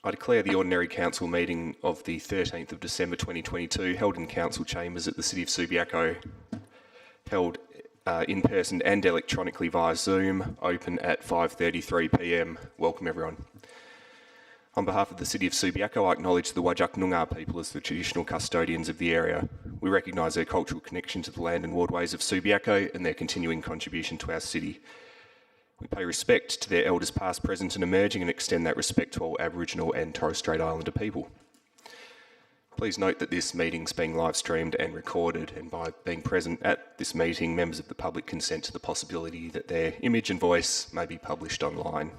I declare the ordinary council meeting of the 13th of December 2022 held in council chambers at the City of Subiaco, held in person and electronically via Zoom, open at 5:33 p.m. Welcome everyone. On behalf of the City of Subiaco, I acknowledge the Whadjuk Noongar people as the traditional custodians of the area. We recognise their cultural connection to the land and waterways of Subiaco and their continuing contribution to our city. We pay respect to their elders past, present and emerging and extend that respect to all Aboriginal and Torres Strait Islander people. Please note that this meeting is being live streamed and recorded, and by being present at this meeting, members of the public consent to the possibility that their image and voice may be published online.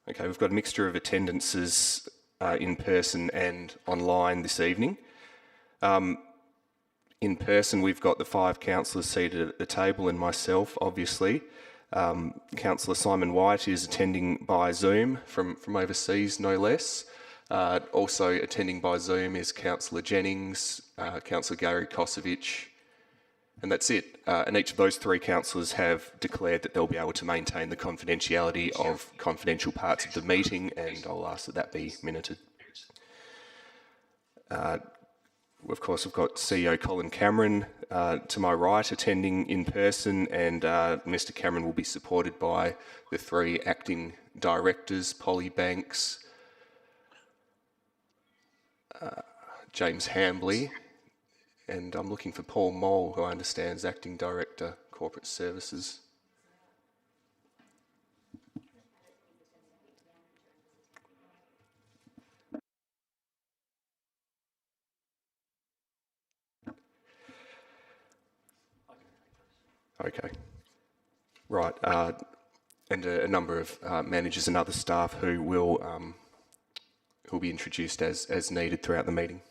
Okay, we've got a mixture of attendances in person and online this evening. In person, we've got the 5 councillors seated at the table and myself, obviously. Councillor Simon White is attending by Zoom from overseas, no less. Also attending by Zoom is Councillor Jennings, Councillor Gary Kosovich, and that's it. And each of those 3 councillors have declared that they'll be able to maintain the confidentiality of confidential parts of the meeting, and I'll ask that that be minuted. Of course, we've got CEO Colin Cameron to my right attending in person, and Mr Cameron will be supported by the 3 acting directors, Polly Banks, James Hambley, and I'm looking for Paul Mole, who I understand is Acting Director, Corporate Services. Okay. Right. And a number of managers and other staff who will be introduced as needed throughout the meeting.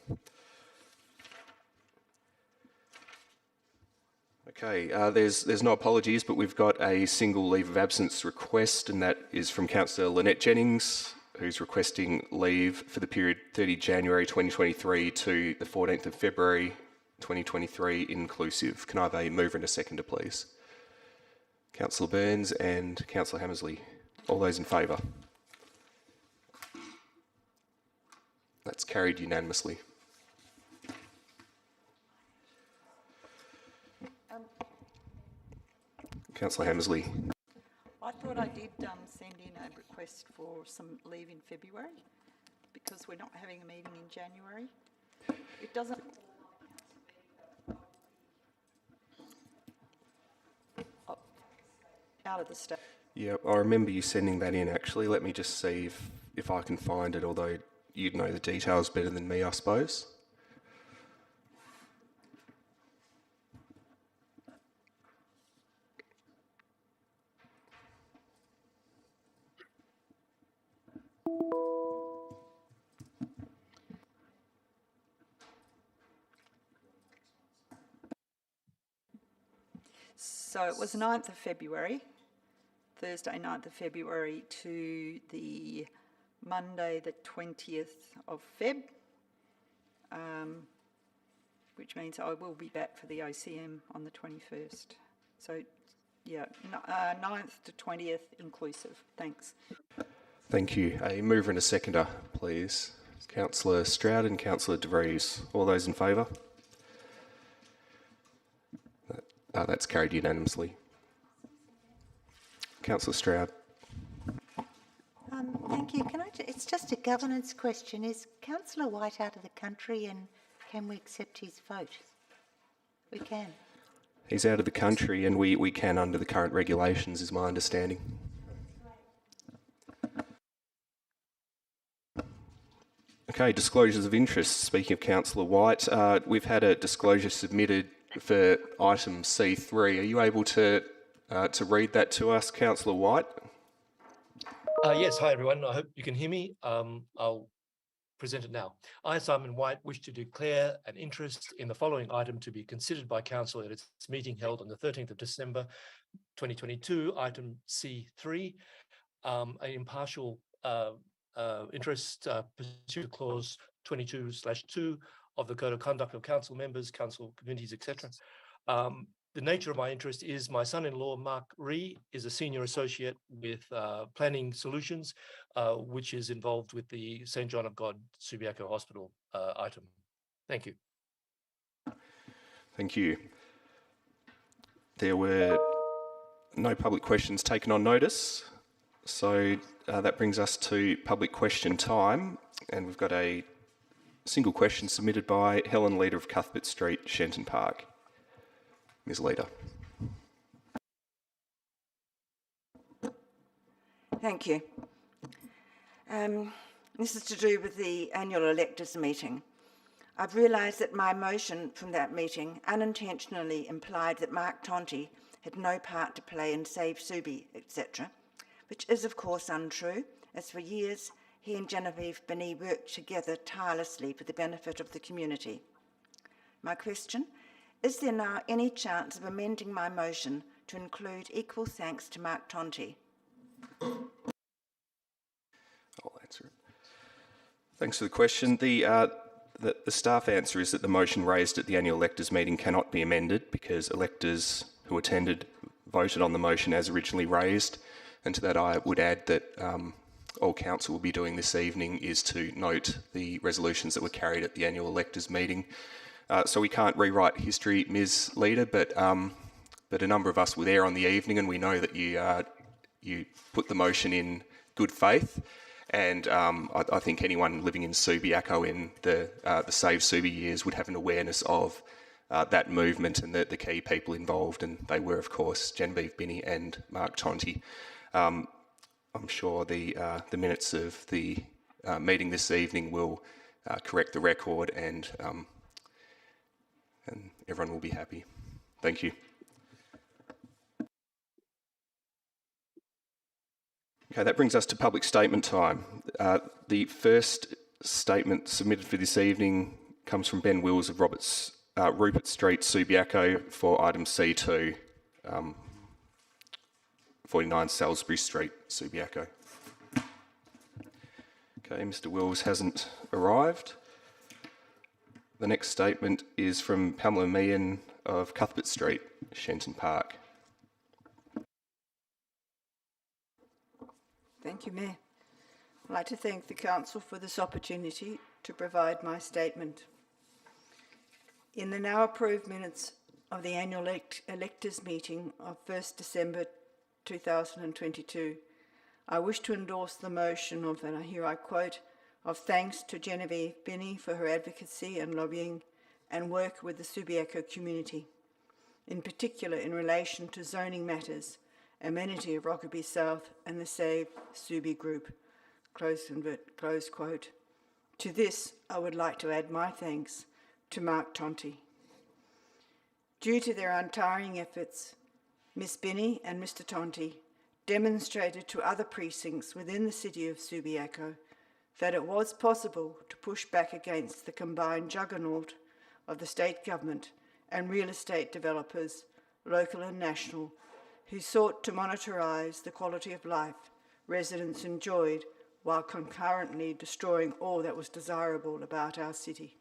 Okay, there's no apologies, but we've got a single leave of absence request, and that is from Councillor Lynette Jennings, who's requesting leave for the period 30 January 2023 to the 14th of February 2023 inclusive. Can I have a mover and a seconder, please? Councillor Burns and Councillor Hammersley. All those in favour? That's carried unanimously. Councillor Hammersley. I thought I did send in a request for some leave in February because we're not having a meeting in January. It doesn't... out of the state. Yeah, I remember you sending that in actually. Let me just see if I can find it, although you'd know the details better than me, I suppose. So it was 9th of February, Thursday 9th of February to the Monday the 20th of Feb, which means I will be back for the OCM on the 21st. So yeah, 9th to 20th inclusive. Thanks. Thank you. A mover and a seconder, please. Councillor Stroud and Councillor De Vries. All those in favour? That's carried unanimously. Councillor Stroud. Thank you. It's just a governance question. Is Councillor White out of the country, and can we accept his vote? We can. He's out of the country, and we can under the current regulations, is my understanding. Okay, disclosures of interest. Speaking of Councillor White, we've had a disclosure submitted for item C3. Are you able to read that to us, Councillor White? Yes, hi everyone. I hope you can hear me. I'll present it now. I, Simon White, wish to declare an interest in the following item to be considered by Council at its meeting held on the 13th of December 2022, item C3, an impartial interest pursuant to clause 22/2 of the Code of Conduct of Council members, Council committees, etc. The nature of my interest is my son-in-law, Mark Ree, is a senior associate with Planning Solutions, which is involved with the St. John of God Subiaco Hospital item. Thank you. Thank you. There were no public questions taken on notice, so that brings us to public question time, and we've got a single question submitted by Helen Leader of Cuthbert Street, Shenton Park. Ms. Leader. Thank you. This is to do with the annual electors meeting. I've realised that my motion from that meeting unintentionally implied that Mark Tonti had no part to play in Save Subi, etc., which is of course untrue, as for years he and Genevieve Binney worked together tirelessly for the benefit of the community. My question, is there now any chance of amending my motion to include equal thanks to Mark Tonti? I'll answer it. Thanks for the question. The staff answer is that the motion raised at the annual electors meeting cannot be amended because electors who attended voted on the motion as originally raised. And to that I would add that all council will be doing this evening is to note the resolutions that were carried at the annual electors meeting. So we can't rewrite history, Ms. Leader, but a number of us were there on the evening, and we know that you put the motion in good faith. And I think anyone living in Subiaco in the Save Subi years would have an awareness of that movement and the key people involved, and they were, of course, Genevieve Binney and Mark Tonti. I'm sure the minutes of the meeting this evening will correct the record, and everyone will be happy. Thank you. Okay, that brings us to public statement time. The first statement submitted for this evening comes from Ben Wills of Rupert Street, Subiaco, for item C2, 49 Salisbury Street, Subiaco. Okay, Mr. Wills hasn't arrived. The next statement is from Pamela Meehan of Cuthbert Street, Shenton Park. Thank you, Mayor. I'd like to thank the Council for this opportunity to provide my statement. In the now approved minutes of the annual electors meeting of 1st December 2022, I wish to endorse the motion of, and here I quote, of thanks to Genevieve Binney for her advocacy and lobbying and work with the Subiaco community, in particular in relation to zoning matters, amenity of Rockaby South and the Save Subi group, close quote. To this, I would like to add my thanks to Mark Tonti. Due to their untiring efforts, Miss Binney and Mr. Tonti demonstrated to other precincts within the city of Subiaco that it was possible to push back against the combined juggernaut of the state government and real estate developers, local and national, who sought to monetize the quality of life residents enjoyed while concurrently destroying all that was desirable about our city.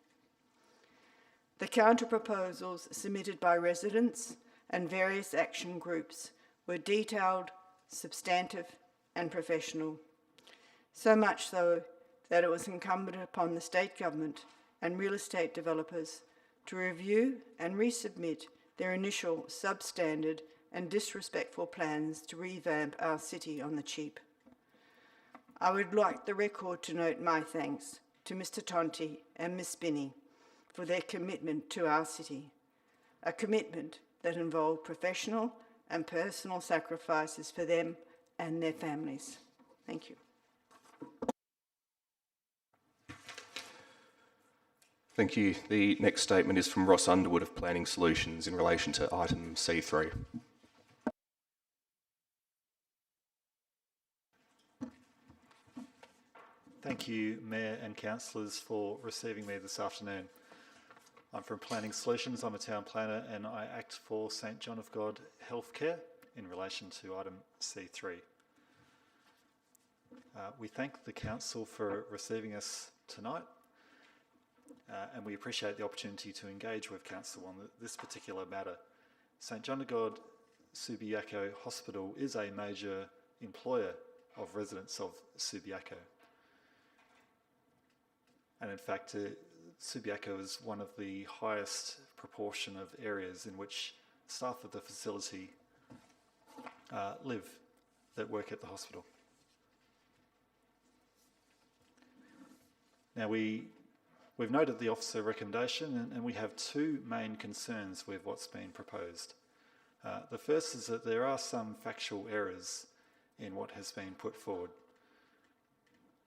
The counter-proposals submitted by residents and various action groups were detailed, substantive and professional, so much so that it was incumbent upon the state government and real estate developers to review and resubmit their initial substandard and disrespectful plans to revamp our city on the cheap. I would like the record to note my thanks to Mr. Tonti and Miss Binney for their commitment to our city, a commitment that involved professional and personal sacrifices for them and their families. Thank you. Thank you. The next statement is from Ross Underwood of Planning Solutions in relation to item C3. Thank you, Mayor and Councillors, for receiving me this afternoon. I'm from Planning Solutions. I'm a town planner and I act for St. John of God Healthcare in relation to item C3. We thank the Council for receiving us tonight and we appreciate the opportunity to engage with Council on this particular matter St John of God Subiaco Hospital is a major employer of residents of Subiaco. And in fact, Subiaco is one of the highest proportion of areas in which staff of the facility live that work at the hospital. Now we've noted the officer recommendation and we have two main concerns with what's been proposed. The first is that there are some factual errors in what has been put forward.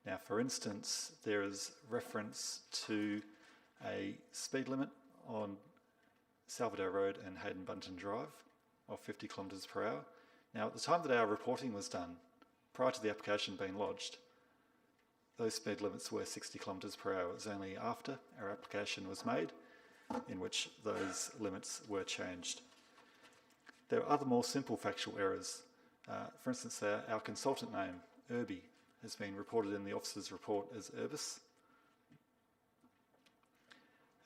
Now, for instance, there is reference to a speed limit on Salvador Road and Hayden Bunton Drive of 50 kilometres per hour. Now, at the time that our reporting was done, prior to the application being lodged, those speed limits were 60 kilometres per hour. It was only after our application was made in which those limits were changed. There are other more simple factual errors. For instance, our consultant name, Irby, has been reported in the officer's report as Urbis.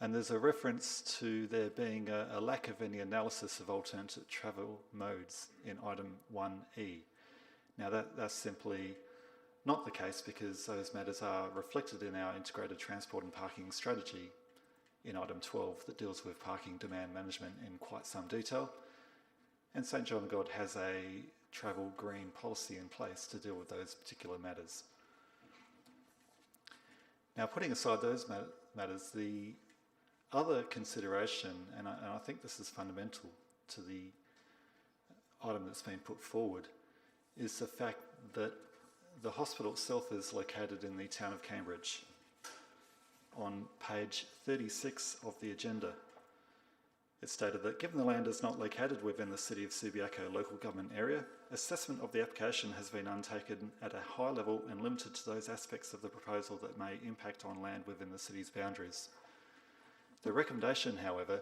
And there's a reference to there being a lack of any analysis of alternative travel modes in item 1E. Now that's simply not the case because those matters are reflected in our integrated transport and parking strategy in item 12 that deals with parking demand management in quite some detail. And St John of God has a travel green policy in place to deal with those particular matters. Now, putting aside those matters, the other consideration, and I think this is fundamental to the item that's been put forward, is the fact that the hospital itself is located in the town of Cambridge. On page 36 of the agenda, it stated that given the land is not located within the City of Subiaco local government area, assessment of the application has been undertaken at a high level and limited to those aspects of the proposal that may impact on land within the city's boundaries. The recommendation, however,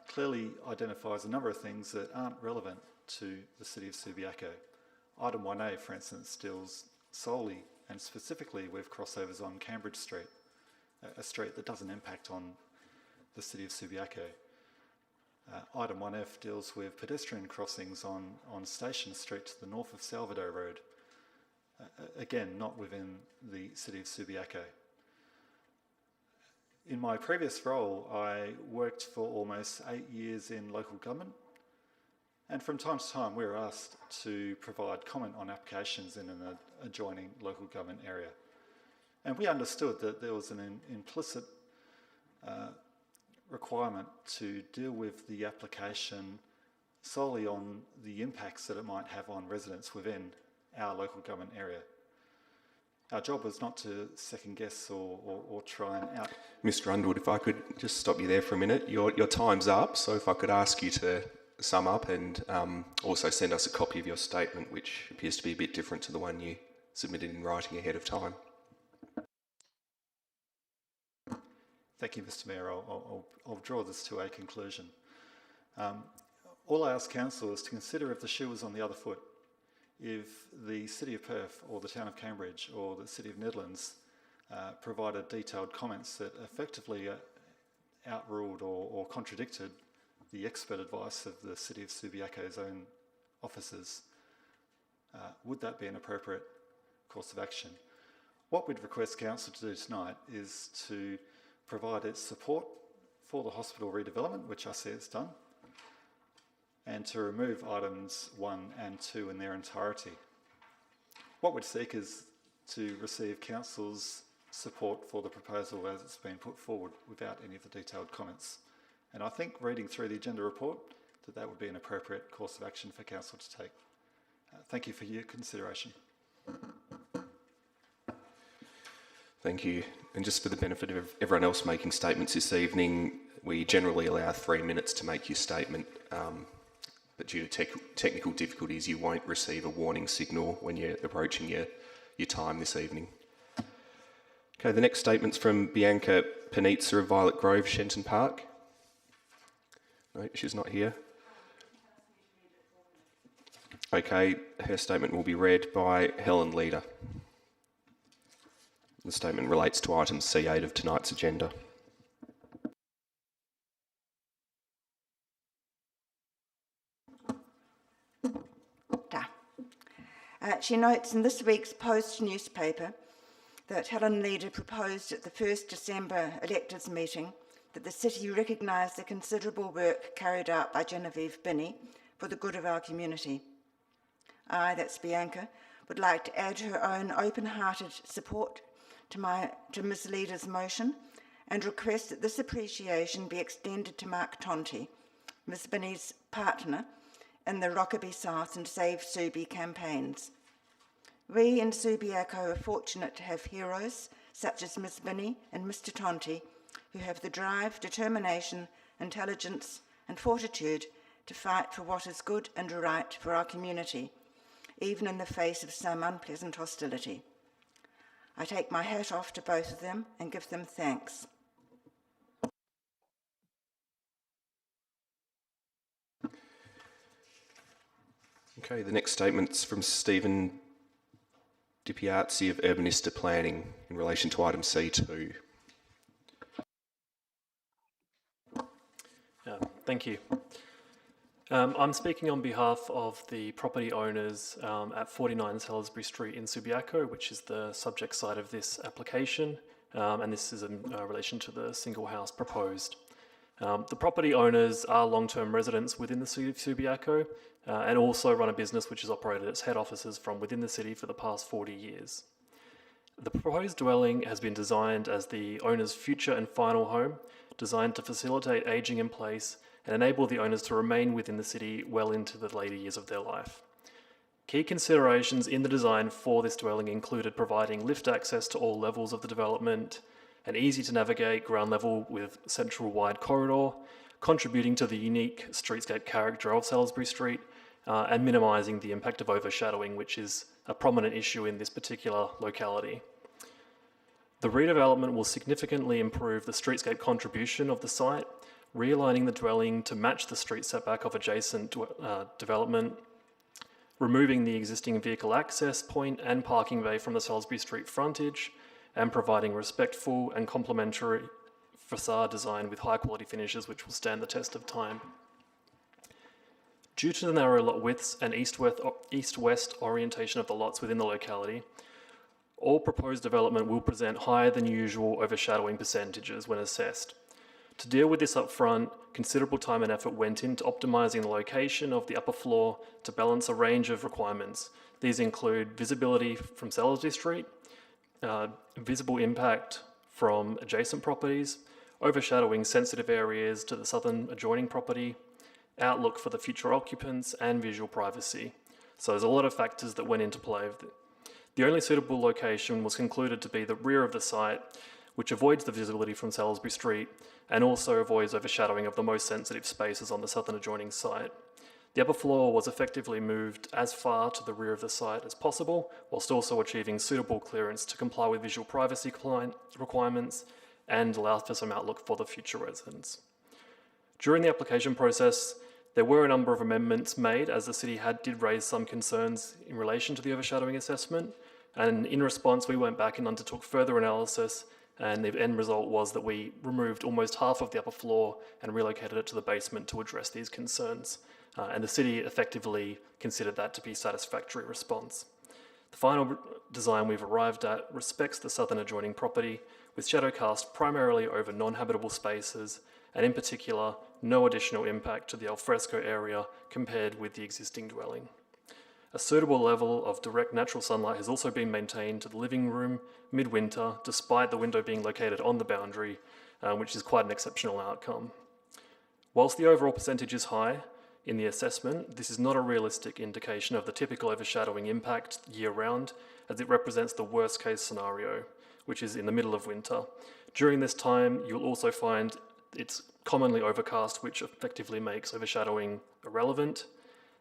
clearly identifies a number of things that aren't relevant to the City of Subiaco. Item 1A, for instance, deals solely and specifically with crossovers on Cambridge Street, a street that doesn't impact on the City of Subiaco. Item 1F deals with pedestrian crossings on Station Street to the north of Salvador Road, again, not within the City of Subiaco. In my previous role, I worked for almost 8 years in local government, and from time to time we were asked to provide comment on applications in an adjoining local government area. And we understood that there was an implicit requirement to deal with the application solely on the impacts that it might have on residents within our local government area. Our job was not to second guess or try and out... Mr Underwood, if I could just stop you there for a minute. Your time's up, so if I could ask you to sum up and also send us a copy of your statement, which appears to be a bit different to the one you submitted in writing ahead of time. Thank you, Mr Mayor. I'll draw this to a conclusion. All I ask Council is to consider if the shoe was on the other foot. If the City of Perth or the Town of Cambridge or the City of Nedlands provided detailed comments that effectively outruled or contradicted the expert advice of the City of Subiaco's own officers, would that be an appropriate course of action? What we'd request Council to do tonight is to provide its support for the hospital redevelopment, which I see it's done, and to remove items 1 and 2 in their entirety. What we'd seek is to receive Council's support for the proposal as it's been put forward without any of the detailed comments. And I think reading through the agenda report that would be an appropriate course of action for Council to take. Thank you for your consideration. Thank you. And just for the benefit of everyone else making statements this evening, we generally allow 3 minutes to make your statement, but due to technical difficulties, you won't receive a warning signal when you're approaching your time this evening. Okay, the next statement's from Bianca Panizza of Violet Grove, Shenton Park. No, she's not here. Okay, her statement will be read by Helen Leader. The statement relates to item C8 of tonight's agenda. She notes in this week's Post newspaper that Helen Leader proposed at the 1st December electors meeting that the city recognise the considerable work carried out by Genevieve Binney for the good of our community. I, that's Bianca, would like to add her own open-hearted support to Ms Leader's motion and request that this appreciation be extended to Mark Tonti, Ms Binney's partner in the Rockaby South and Save Subi campaigns. We in Subiaco are fortunate to have heroes such as Ms Binney and Mr Tonti who have the drive, determination, intelligence and fortitude to fight for what is good and right for our community, even in the face of some unpleasant hostility. I take my hat off to both of them and give them thanks. Okay, the next statement's from Stephen DiPiazzi of Urbanista Planning in relation to item C2. Thank you. I'm speaking on behalf of the property owners at 49 Salisbury Street in Subiaco, which is the subject side of this application, and this is in relation to the single house proposed. The property owners are long-term residents within the city of Subiaco and also run a business which has operated its head offices from within the city for the past 40 years. The proposed dwelling has been designed as the owner's future and final home, designed to facilitate ageing in place and enable the owners to remain within the city well into the later years of their life. Key considerations in the design for this dwelling included providing lift access to all levels of the development, an easy-to-navigate ground level with central wide corridor, contributing to the unique streetscape character of Salisbury Street, and minimising the impact of overshadowing, which is a prominent issue in this particular locality. The redevelopment will significantly improve the streetscape contribution of the site, realigning the dwelling to match the street setback of adjacent development, removing the existing vehicle access point and parking bay from the Salisbury Street frontage, and providing respectful and complementary facade design with high quality finishes which will stand the test of time. Due to the narrow lot widths and east-west orientation of the lots within the locality, all proposed development will present higher than usual overshadowing percentages when assessed. To deal with this up front, considerable time and effort went into optimising the location of the upper floor to balance a range of requirements. These include visibility from Salisbury Street, visible impact from adjacent properties, overshadowing sensitive areas to the southern adjoining property, outlook for the future occupants, and visual privacy. So there's a lot of factors that went into play. The only suitable location was concluded to be the rear of the site, which avoids the visibility from Salisbury Street and also avoids overshadowing of the most sensitive spaces on the southern adjoining site. The upper floor was effectively moved as far to the rear of the site as possible, whilst also achieving suitable clearance to comply with visual privacy requirements and allow for some outlook for the future residents. During the application process, there were a number of amendments made as the city did raise some concerns in relation to the overshadowing assessment, and in response we went back and undertook further analysis, and the end result was that we removed almost half of the upper floor and relocated it to the basement to address these concerns. And the city effectively considered that to be a satisfactory response. The final design we've arrived at respects the southern adjoining property, with shadow cast primarily over non-habitable spaces, and in particular, no additional impact to the alfresco area compared with the existing dwelling. A suitable level of direct natural sunlight has also been maintained to the living room midwinter, despite the window being located on the boundary, which is quite an exceptional outcome. Whilst the overall percentage is high in the assessment, this is not a realistic indication of the typical overshadowing impact year-round, as it represents the worst-case scenario, which is in the middle of winter. During this time, you'll also find it's commonly overcast, which effectively makes overshadowing irrelevant,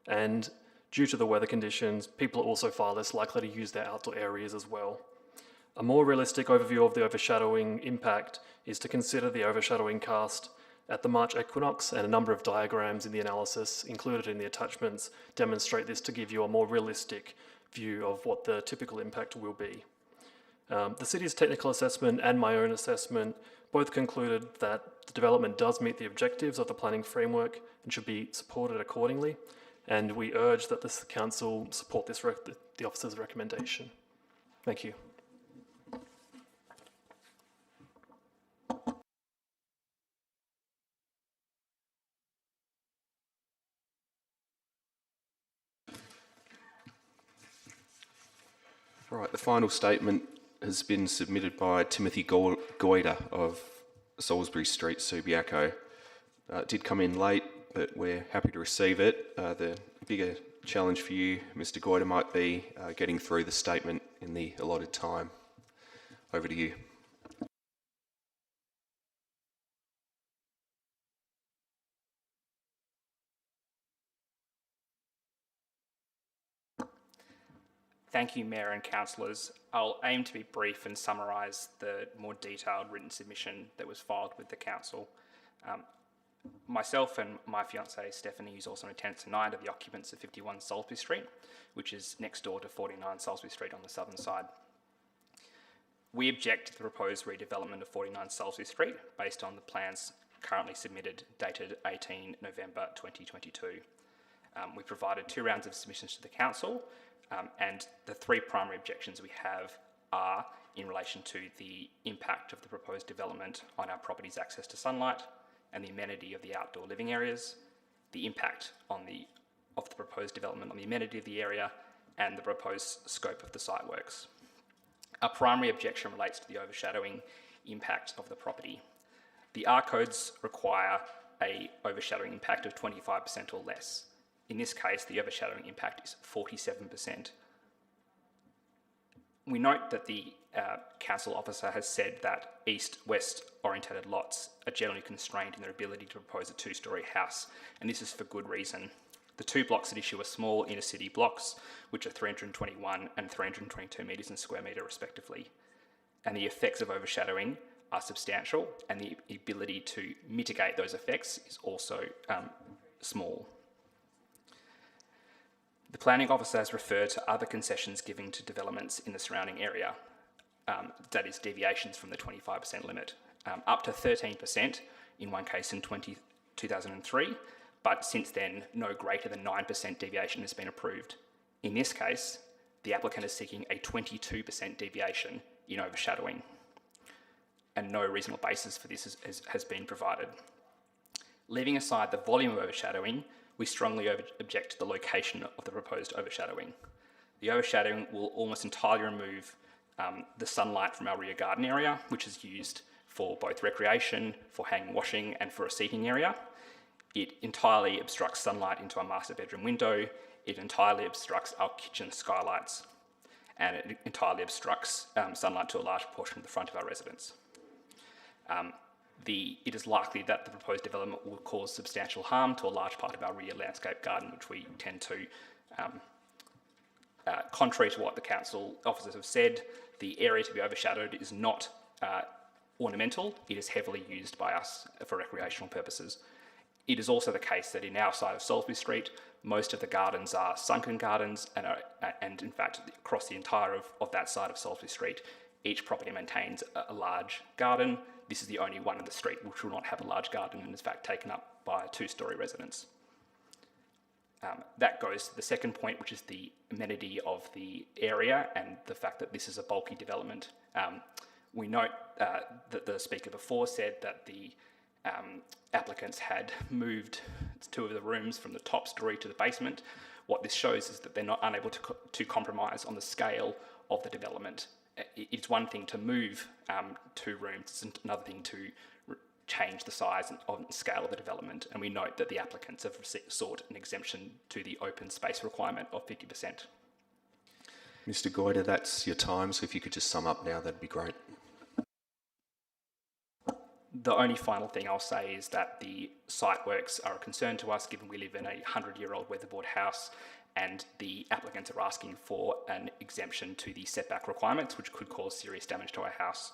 and due to the weather conditions, people are also far less likely to use their outdoor areas as well. A more realistic overview of the overshadowing impact is to consider the overshadowing cast at the March equinox, and a number of diagrams in the analysis included in the attachments demonstrate this to give you a more realistic view of what the typical impact will be. The city's technical assessment and my own assessment both concluded that the development does meet the objectives of the planning framework and should be supported accordingly. and we urge that this council support the officer's recommendation. Thank you. All right, the final statement has been submitted by Timothy Goyder of Salisbury Street, Subiaco. It did come in late, but we're happy to receive it. The bigger challenge for you, Mr. Goyder, might be getting through the statement in the allotted time. Over to you. Thank you, Mayor and Councillors. I'll aim to be brief and summarise the more detailed written submission that was filed with the Council. Myself and my fiancée Stephanie, who's also in attendance tonight, are the occupants of 51 Salisbury Street, which is next door to 49 Salisbury Street on the southern side. We object to the proposed redevelopment of 49 Salisbury Street based on the plans currently submitted, dated 18 November 2022. We provided 2 rounds of submissions to the Council, and the 3 primary objections we have are in relation to the impact of the proposed development on our property's access to sunlight and the amenity of the outdoor living areas, the impact of the proposed development on the amenity of the area, and the proposed scope of the site works. Our primary objection relates to the overshadowing impact of the property. The R codes require a overshadowing impact of 25% or less. In this case, the overshadowing impact is 47%. We note that the council officer has said that east-west orientated lots are generally constrained in their ability to propose a 2-storey house, and this is for good reason. The 2 blocks at issue are small inner-city blocks, which are 321 and 322 metres in square metre respectively, and the effects of overshadowing are substantial, and the ability to mitigate those effects is also small. The planning officer has referred to other concessions given to developments in the surrounding area, that is deviations from the 25% limit, up to 13% in one case in 2003, but since then no greater than 9% deviation has been approved. In this case, the applicant is seeking a 22% deviation in overshadowing, and no reasonable basis for this has been provided. Leaving aside the volume of overshadowing, we strongly object to the location of the proposed overshadowing. The overshadowing will almost entirely remove the sunlight from our rear garden area, which is used for both recreation, for hanging washing, and for a seating area. It entirely obstructs sunlight into our master bedroom window. It entirely obstructs our kitchen skylights, and it entirely obstructs sunlight to a large portion of the front of our residence. It is likely that the proposed development will cause substantial harm to a large part of our rear landscape garden, which we tend to, contrary to what the council officers have said, the area to be overshadowed is not ornamental. It is heavily used by us for recreational purposes. It is also the case that in our side of Salisbury Street, most of the gardens are sunken gardens, and in fact, across the entire of that side of Salisbury Street, each property maintains a large garden. This is the only one in the street which will not have a large garden and is in fact taken up by a 2-storey residence. That goes to the second point, which is the amenity of the area and the fact that this is a bulky development. We note that the speaker before said that the applicants had moved 2 of the rooms from the top storey to the basement. What this shows is that they're not unable to compromise on the scale of the development. It's one thing to move 2 rooms, it's another thing to change the size and scale of the development, and we note that the applicants have sought an exemption to the open space requirement of 50%. Mr. Goyder, that's your time, so if you could just sum up now, that'd be great. The only final thing I'll say is that the site works are a concern to us, given we live in a 100-year-old weatherboard house, and the applicants are asking for an exemption to the setback requirements, which could cause serious damage to our house.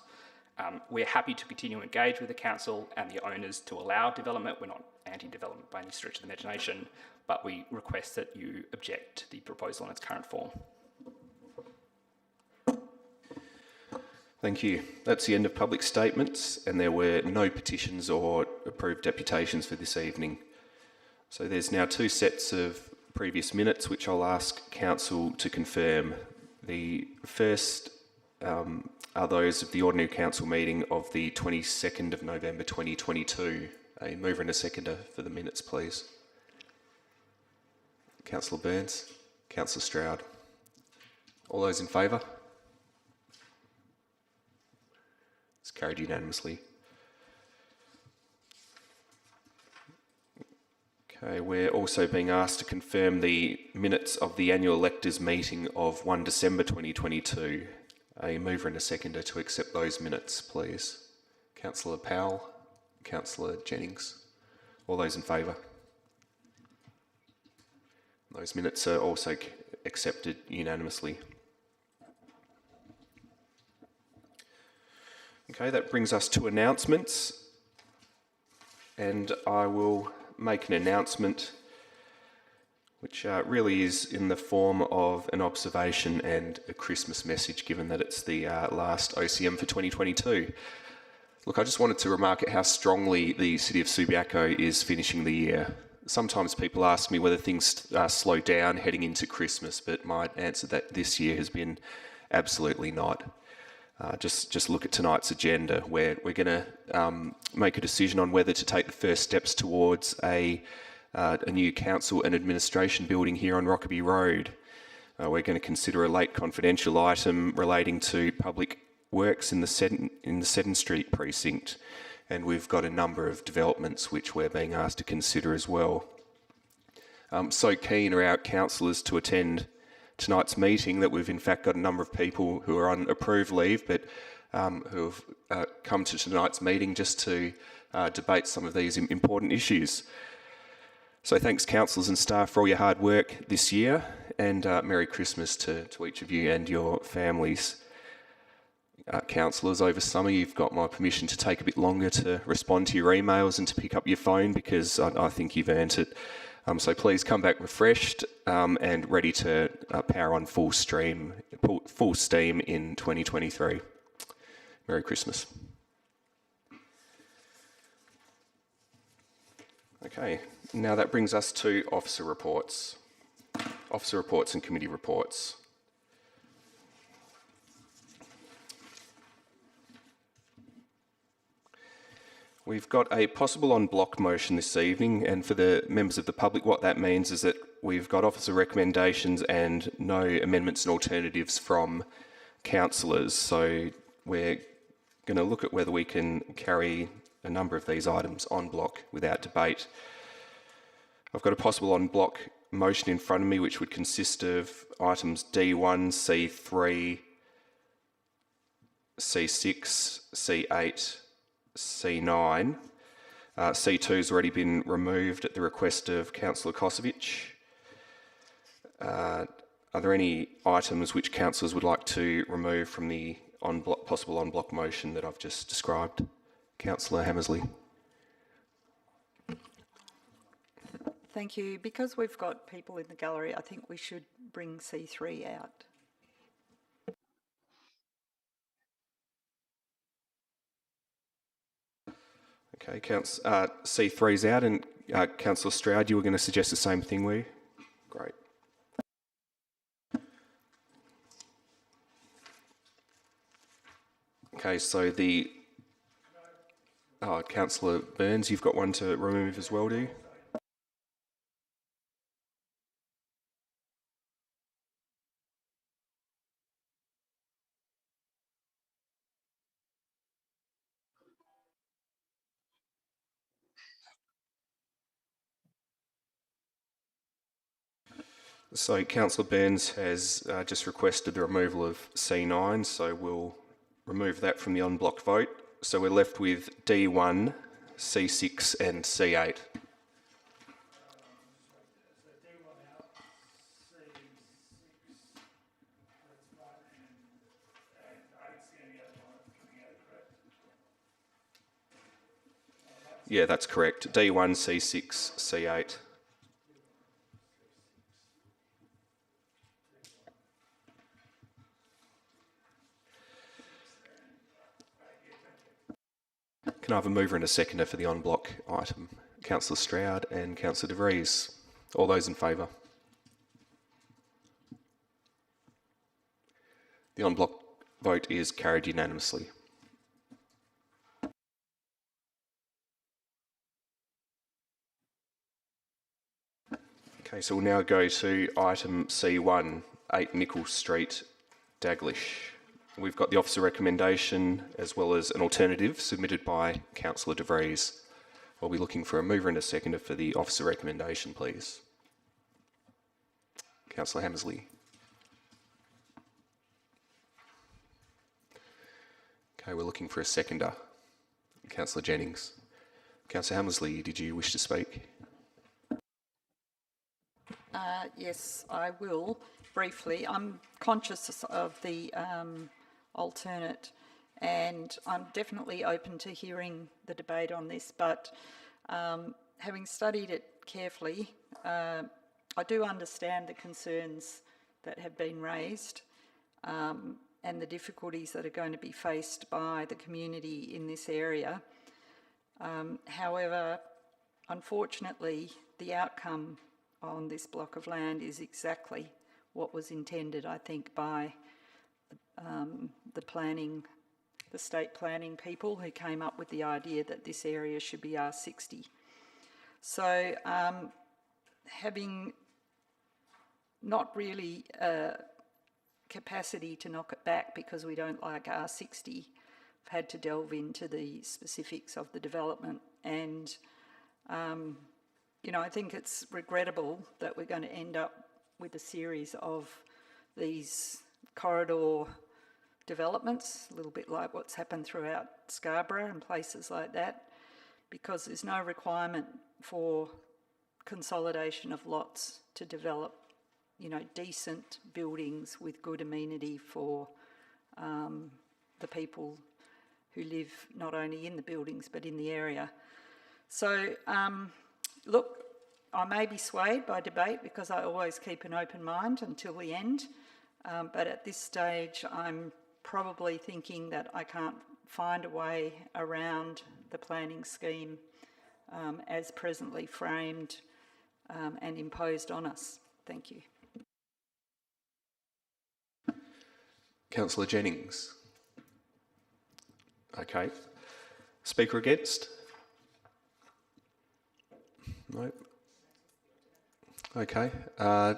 We're happy to continue to engage with the council and the owners to allow development. We're not anti-development by any stretch of the imagination, but we request that you object to the proposal in its current form. Thank you. That's the end of public statements, and there were no petitions or approved deputations for this evening. So there's now 2 sets of previous minutes, which I'll ask Council to confirm. The first are those of the Ordinary Council meeting of the 22nd of November 2022. A mover and a seconder for the minutes, please. Councillor Burns, Councillor Stroud. All those in favour? It's carried unanimously. Okay, we're also being asked to confirm the minutes of the annual electors meeting of 1 December 2022. A mover and a seconder to accept those minutes, please. Councillor Powell, Councillor Jennings. All those in favour? Those minutes are also accepted unanimously. Okay, that brings us to announcements. And I will make an announcement which really is in the form of an observation and a Christmas message, given that it's the last OCM for 2022. Look, I just wanted to remark at how strongly the City of Subiaco is finishing the year. Sometimes people ask me whether things slow down heading into Christmas, but my answer that this year has been absolutely not. Just look at tonight's agenda, where we're going to make a decision on whether to take the first steps towards a new council and administration building here on Rockaby Road. We're going to consider a late confidential item relating to public works in the Seddon Street precinct, and we've got a number of developments which we're being asked to consider as well. So keen are our councillors to attend tonight's meeting that we've in fact got a number of people who are on approved leave but who have come to tonight's meeting just to debate some of these important issues. So thanks councillors and staff for all your hard work this year, and Merry Christmas to each of you and your families. Councillors, over summer you've got my permission to take a bit longer to respond to your emails and to pick up your phone, because I think you've earned it. So please come back refreshed and ready to power on full steam in 2023. Merry Christmas. Okay, now that brings us to officer reports. Officer reports and committee reports. We've got a possible en bloc motion this evening, and for the members of the public, what that means is that we've got officer recommendations and no amendments and alternatives from councillors. So we're going to look at whether we can carry a number of these items en bloc without debate. I've got a possible en bloc motion in front of me, which would consist of items D1, C3, C6, C8, C9. C2 has already been removed at the request of Councillor Kosovich. Are there any items which councillors would like to remove from the possible en bloc motion that I've just described? Councillor Hammersley. Thank you. Because we've got people in the gallery, I think we should bring C3 out. Okay, C3's out, and Councillor Stroud, you were going to suggest the same thing, were you? Great. Okay, so Councillor Burns, you've got one to remove as well, do you? So Councillor Burns has just requested the removal of C9, so we'll remove that from the en bloc vote. So we're left with D1, C6 and C8. Yeah, that's correct. D1, C6, C8. Can I have a mover and a seconder for the en bloc item? Councillor Stroud and Councillor De Vries. All those in favour? The en bloc vote is carried unanimously. Okay, so we'll now go to item C1, 8 Nichols Street, Daglish. We've got the officer recommendation as well as an alternative submitted by Councillor De Vries. I'll be looking for a mover and a seconder for the officer recommendation, please. Councillor Hammersley. Okay, we're looking for a seconder. Councillor Jennings. Councillor Hammersley, did you wish to speak? Yes, I will, briefly. I'm conscious of the alternate, and I'm definitely open to hearing the debate on this, but having studied it carefully, I do understand the concerns that have been raised and the difficulties that are going to be faced by the community in this area. However, unfortunately, the outcome on this block of land is exactly what was intended, I think, by the state planning people who came up with the idea that this area should be R60. So having not really capacity to knock it back because we don't like R60, I've had to delve into the specifics of the development, and you know, I think it's regrettable that we're going to end up with a series of these corridor developments, a little bit like what's happened throughout Scarborough and places like that, because there's no requirement for consolidation of lots to develop, you know, decent buildings with good amenity for the people who live not only in the buildings but in the area. So, look, I may be swayed by debate because I always keep an open mind until the end, but at this stage I'm probably thinking that I can't find a way around the planning scheme as presently framed and imposed on us. Thank you. Councillor Jennings. Okay. Speaker against? No. Okay. All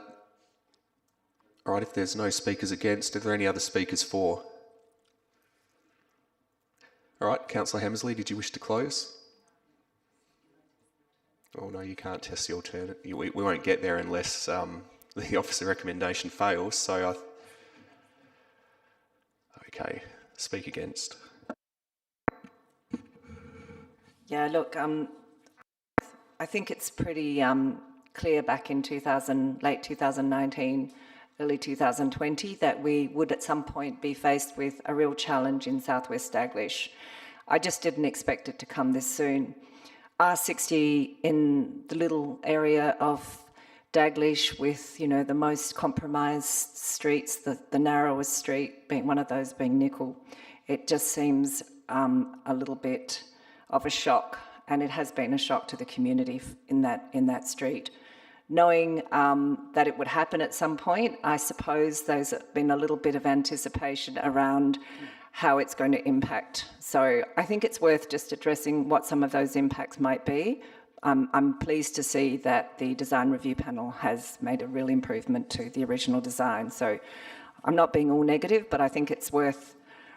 right, if there's no speakers against, are there any other speakers for? All right, Councillor Hammersley, did you wish to close? Oh no, you can't test the alternate. We won't get there unless the officer recommendation fails, so okay, speak against. Yeah, look, I think it's pretty clear back in late 2019, early 2020, that we would at some point be faced with a real challenge in southwest Daglish. I just didn't expect it to come this soon. R60 in the little area of Daglish with, you know, the most compromised streets, the narrowest street being one of those being Nickel, it just seems a little bit of a shock, and it has been a shock to the community in that street. Knowing that it would happen at some point, I suppose there's been a little bit of anticipation around how it's going to impact. So I think it's worth just addressing what some of those impacts might be. I'm pleased to see that the design review panel has made a real improvement to the original design. So I'm not being all negative, but I think it's worth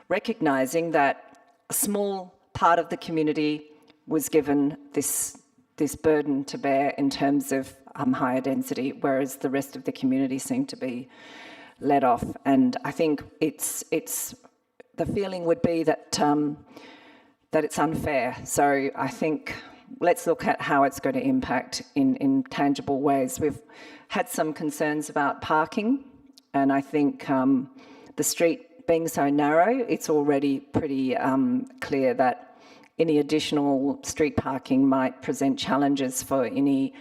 recognising that a small part of the community was given this burden to bear in terms of higher density, whereas the rest of the community seemed to be let off. And I think it's the feeling would be that that it's unfair. So I think let's look at how it's going to impact in tangible ways. We've had some concerns about parking, and I think the street being so narrow, it's already pretty clear that any additional street parking might present challenges for anybody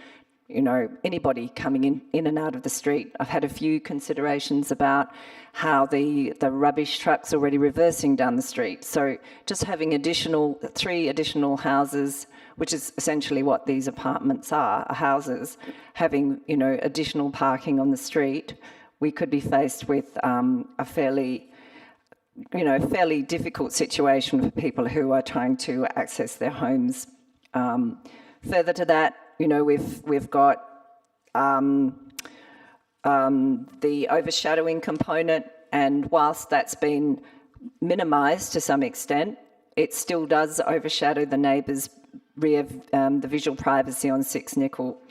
coming in and out of the street. I've had a few considerations about how the rubbish truck's already reversing down the street. So just having 3 additional houses, which is essentially what these apartments are houses, having, additional parking on the street, we could be faced with a fairly fairly difficult situation for people who are trying to access their homes. Further to that, we've got the overshadowing component, and whilst that's been minimised to some extent, it still does overshadow the neighbours' rear, the visual privacy on 6 Nickel.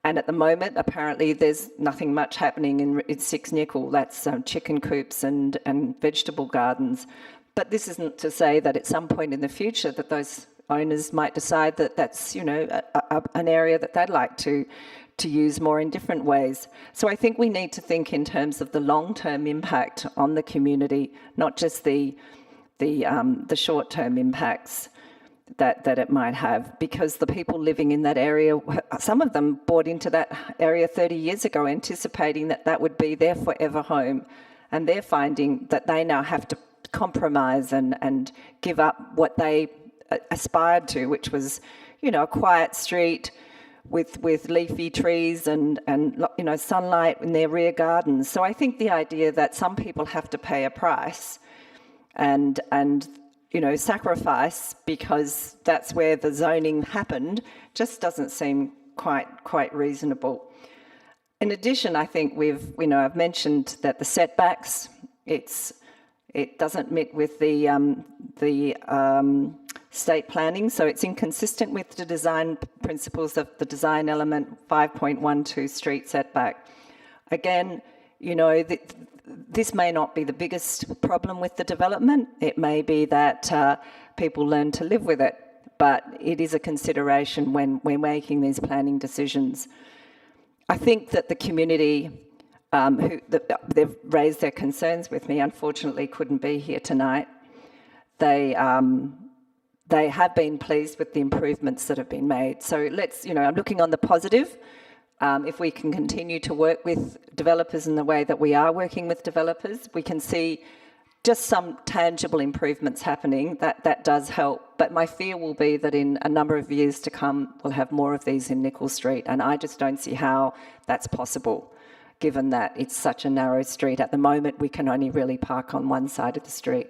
And at the moment, apparently, there's nothing much happening in 6 Nickel. That's chicken coops and vegetable gardens. But this isn't to say that at some point in the future that those owners might decide that that's, an area that they'd like to use more in different ways. So I think we need to think in terms of the long-term impact on the community, not just the short-term impacts that it might have, because the people living in that area, some of them bought into that area 30 years ago anticipating that would be their forever home, and they're finding that they now have to compromise and give up what they aspired to, which was, a quiet street with leafy trees and sunlight in their rear gardens. So I think the idea that some people have to pay a price and sacrifice because that's where the zoning happened just doesn't seem quite reasonable. In addition, I think I've mentioned that the setbacks, it doesn't meet with the state planning, so it's inconsistent with the design principles of the design element 5.12 street setback. Again, this may not be the biggest problem with the development. It may be that people learn to live with it, but it is a consideration when we're making these planning decisions. I think that the community they've raised their concerns with me, unfortunately couldn't be here tonight. They have been pleased with the improvements that have been made. So I'm looking on the positive. If we can continue to work with developers in the way that we are working with developers, we can see just some tangible improvements happening. That does help. But my fear will be that in a number of years to come, we'll have more of these in Nickel Street, and I just don't see how that's possible, given that it's such a narrow street. At the moment, we can only really park on one side of the street.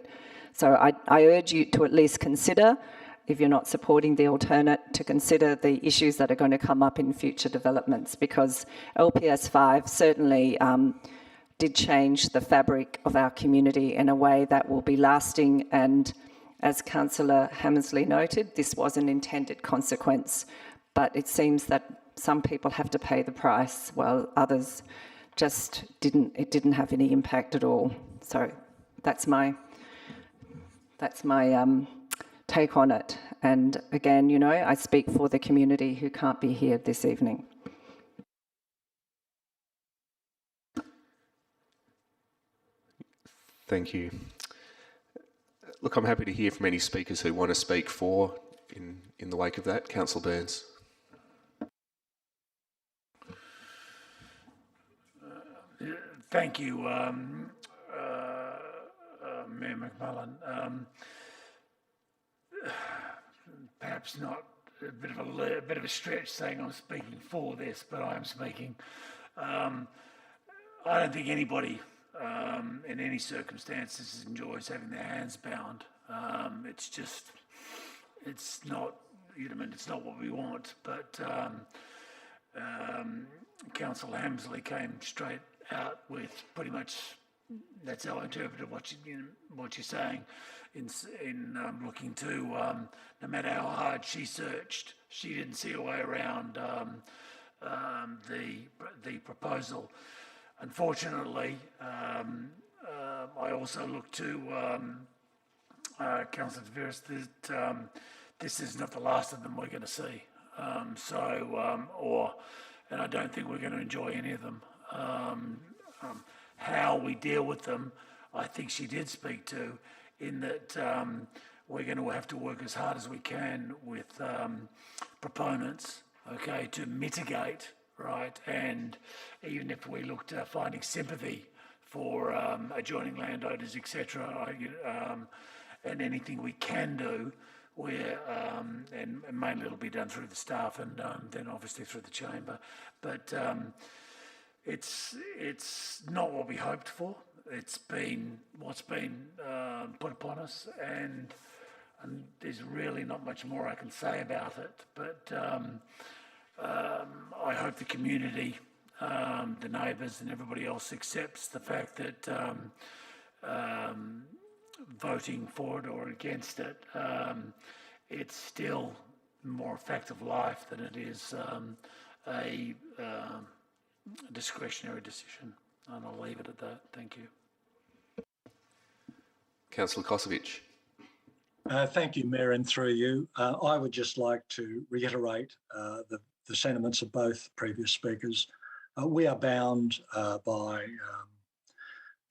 So I urge you to at least consider, if you're not supporting the alternate, to consider the issues that are going to come up in future developments, because LPS 5 certainly did change the fabric of our community in a way that will be lasting, and as Councillor Hammersley noted, this was an intended consequence, but it seems that some people have to pay the price while others just didn't have any impact at all. So that's my take on it. And again, I speak for the community who can't be here this evening. Thank you. Look, I'm happy to hear from any speakers who want to speak for in the wake of that. Councillor Burns. Thank you, Mayor McMullen. Perhaps not a bit of a stretch saying I'm speaking for this, but I am speaking. I don't think anybody in any circumstances enjoys having their hands bound. It's not, it's not what we want. But Councillor Hammersley came straight out with pretty much, that's how I interpreted what you're saying, in looking to, no matter how hard she searched, she didn't see a way around the proposal. Unfortunately, I also look to Councillor Tavares that this is not the last of them we're going to see. And I don't think we're going to enjoy any of them. How we deal with them, I think she did speak to, in that we're going to have to work as hard as we can with proponents, okay, to mitigate, right? And even if we looked at finding sympathy for adjoining landowners, etc., and anything we can do, where and mainly it'll be done through the staff and then obviously through the chamber, but it's not what we hoped for, it's been what's been put upon us, and there's really not much more I can say about it. But I hope the community, the neighbours, and everybody else accepts the fact that voting for it or against it, it's still more a fact of life than it is a discretionary decision. And I'll leave it at that. Thank you. Councillor Kosovic. Thank you, Mayor, and through you. I would just like to reiterate the sentiments of both previous speakers. We are bound by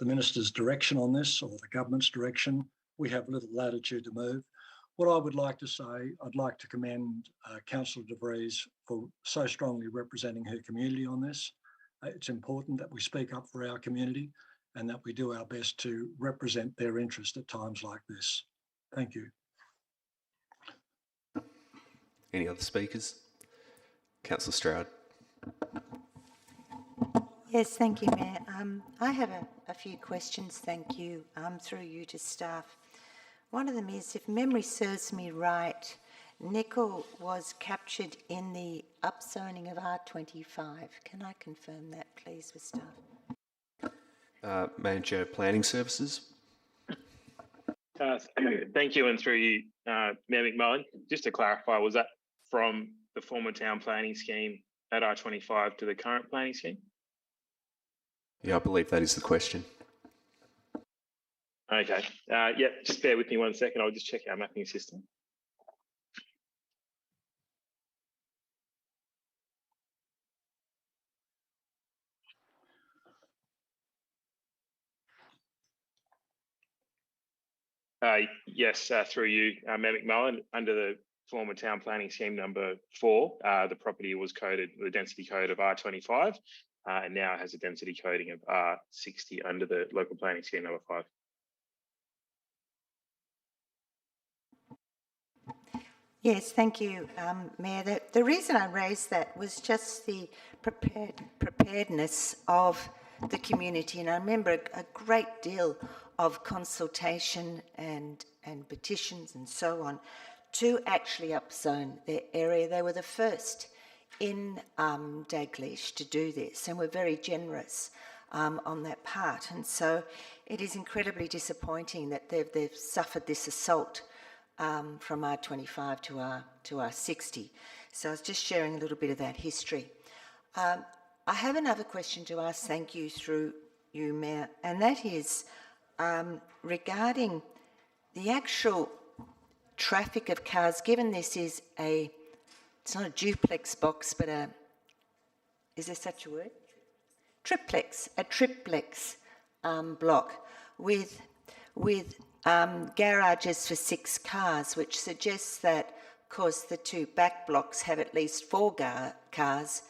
the Minister's direction on this, or the government's direction. We have little latitude to move. What I would like to say, I'd like to commend Councillor De Vries for so strongly representing her community on this. It's important that we speak up for our community and that we do our best to represent their interest at times like this. Thank you. Any other speakers? Councillor Stroud. Yes, thank you, Mayor. I have a few questions, thank you, through you to staff. One of them is, if memory serves me right, nickel was captured in the upzoning of R25. Can I confirm that, please, with staff? Manager Planning Services. Thank you, and through you, Mayor McMullen. Just to clarify, was that from the former town planning scheme at R25 to the current planning scheme? Yeah, I believe that is the question. Okay. Yeah, just bear with me 1 second. I'll just check our mapping system. Yes, through you, Mayor McMullen, under the former town planning scheme number 4, the property was coded with a density code of R25 and now has a density coding of R60 under the local planning scheme number 5. Yes, thank you, Mayor. The reason I raised that was just the preparedness of the community, and I remember a great deal of consultation and petitions and so on to actually upzone their area. They were the first in Dalglish to do this, and were very generous on that part. And so it is incredibly disappointing that they've suffered this assault from R25 to R60. So I was just sharing a little bit of that history. I have another question to ask, thank you, through you, Mayor, and that is regarding the actual traffic of cars, given this is it's not a duplex box, but is there such a word? A triplex block with garages for 6 cars, which suggests that, of course, the 2 back blocks have at least 4 cars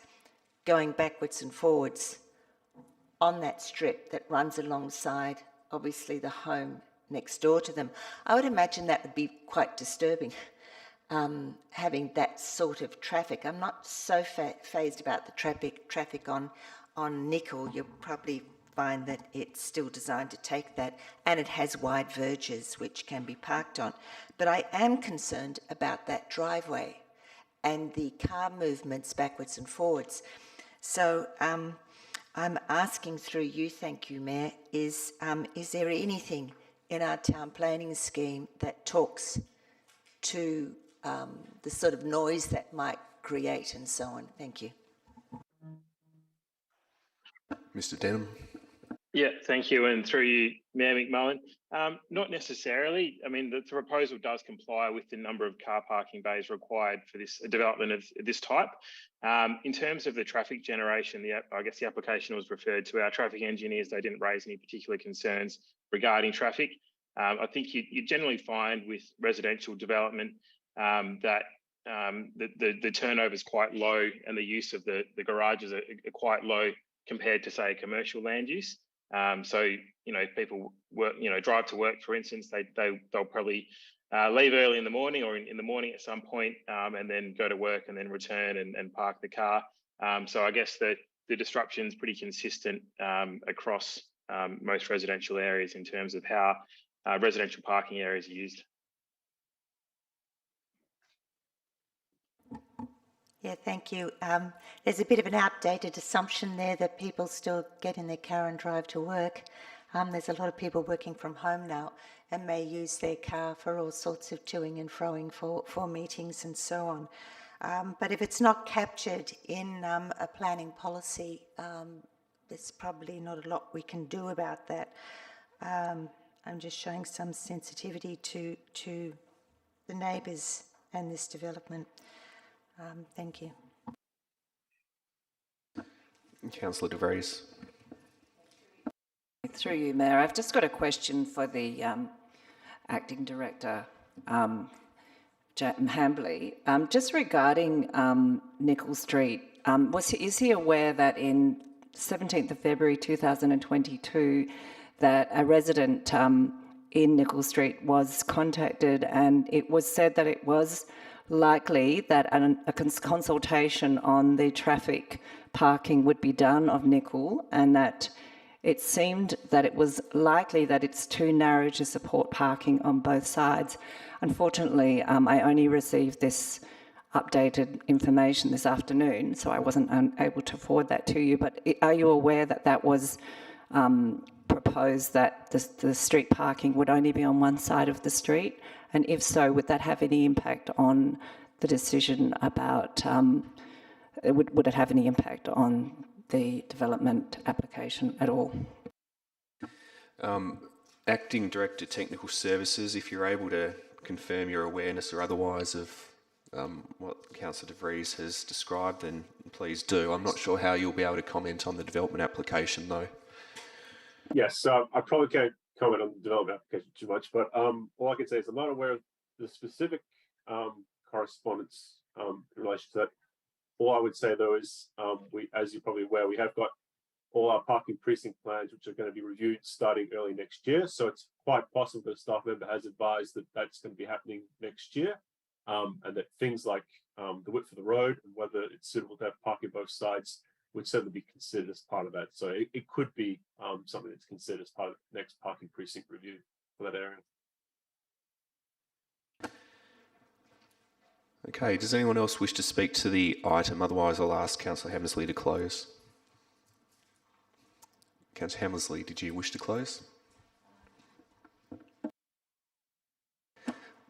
going backwards and forwards on that strip that runs alongside, obviously, the home next door to them. I would imagine that would be quite disturbing, having that sort of traffic. I'm not so phased about the traffic on nickel. You'll probably find that it's still designed to take that, and it has wide verges which can be parked on. But I am concerned about that driveway and the car movements backwards and forwards. So I'm asking through you, thank you, Mayor, is there anything in our town planning scheme that talks to the sort of noise that might create and so on? Thank you. Mr. Denham. Yeah, thank you, and through you, Mayor McMullen. Not necessarily. I mean, the proposal does comply with the number of car parking bays required for this development of this type. In terms of the traffic generation, I guess the application was referred to our traffic engineers. They didn't raise any particular concerns regarding traffic. I think you generally find with residential development that the turnover is quite low, and the use of the garages are quite low compared to, say, a commercial land use. So, if people work, drive to work, for instance, they'll probably leave early in the morning or in the morning at some point, and then go to work and then return and park the car. So I guess the disruption is pretty consistent across most residential areas in terms of how residential parking areas are used. Yeah, thank you. There's a bit of an outdated assumption there that people still get in their car and drive to work. There's a lot of people working from home now and may use their car for all sorts of toing and froing for meetings and so on. But if it's not captured in a planning policy, there's probably not a lot we can do about that. I'm just showing some sensitivity to the neighbours and this development. Thank you. Councillor De Vries. Through you, Mayor, I've just got a question for the Acting Director, Hambley, just regarding Nicol Street. Is he aware that in 17th of February 2022 that a resident in Nicol Street was contacted and it was said that it was likely that a consultation on the traffic parking would be done of Nicol, and that it seemed that it was likely that it's too narrow to support parking on both sides. Unfortunately, I only received this updated information this afternoon, so I wasn't able to forward that to you. But are you aware that that was proposed, that the street parking would only be on one side of the street? And if so, would that have any impact on the decision about, would it have any impact on the development application at all? Acting Director Technical Services, if you're able to confirm your awareness or otherwise of what Councillor De Vries has described, then please do. I'm not sure how you'll be able to comment on the development application though. Yes, I probably can't comment on the development application too much, but all I can say is I'm not aware of the specific correspondence in relation to that. All I would say though is, as you're probably aware, we have got all our parking precinct plans, which are going to be reviewed starting early next year. So it's quite possible that a staff member has advised that that's going to be happening next year, and that things like the width of the road and whether it's suitable to have parking both sides would certainly be considered as part of that. So it could be something that's considered as part of the next parking precinct review for that area. Okay, does anyone else wish to speak to the item? Otherwise, I'll ask Councillor Hammersley to close. Councillor Hammersley, did you wish to close?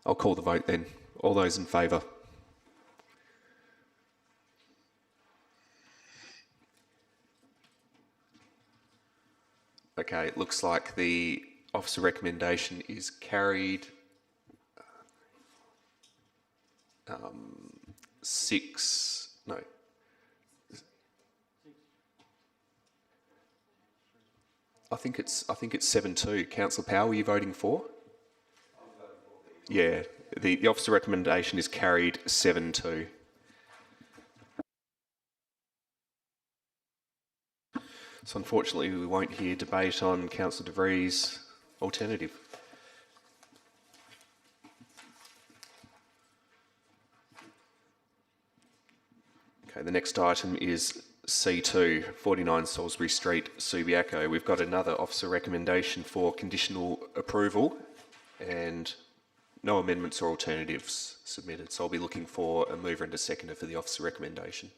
I'll call the vote then. All those in favour? Okay, it looks like the officer recommendation is carried. 6, no. I think it's 7-2. Councillor Powell, were you voting for? Yeah, the officer recommendation is carried 7-2. So unfortunately, we won't hear debate on Councillor De Vries' alternative. Okay, the next item is C2, 49 Salisbury Street, Subiaco. We've got another officer recommendation for conditional approval and no amendments or alternatives submitted. So I'll be looking for a mover and a seconder for the officer recommendation.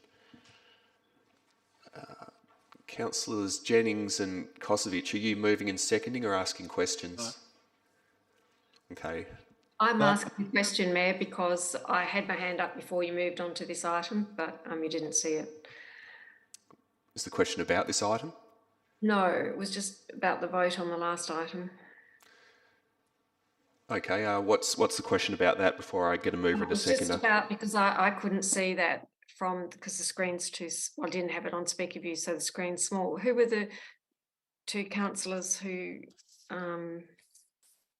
Councillors Jennings and Kosovic, are you moving and seconding or asking questions? Okay. I'm asking a question, Mayor, because I had my hand up before you moved on to this item, but you didn't see it. Is the question about this item? No, it was just about the vote on the last item. Okay, what's the question about that before I get a mover and a seconder? Just about, because I couldn't see that because the screen's too, I didn't have it on speaker view, so the screen's small. Who were the two councillors who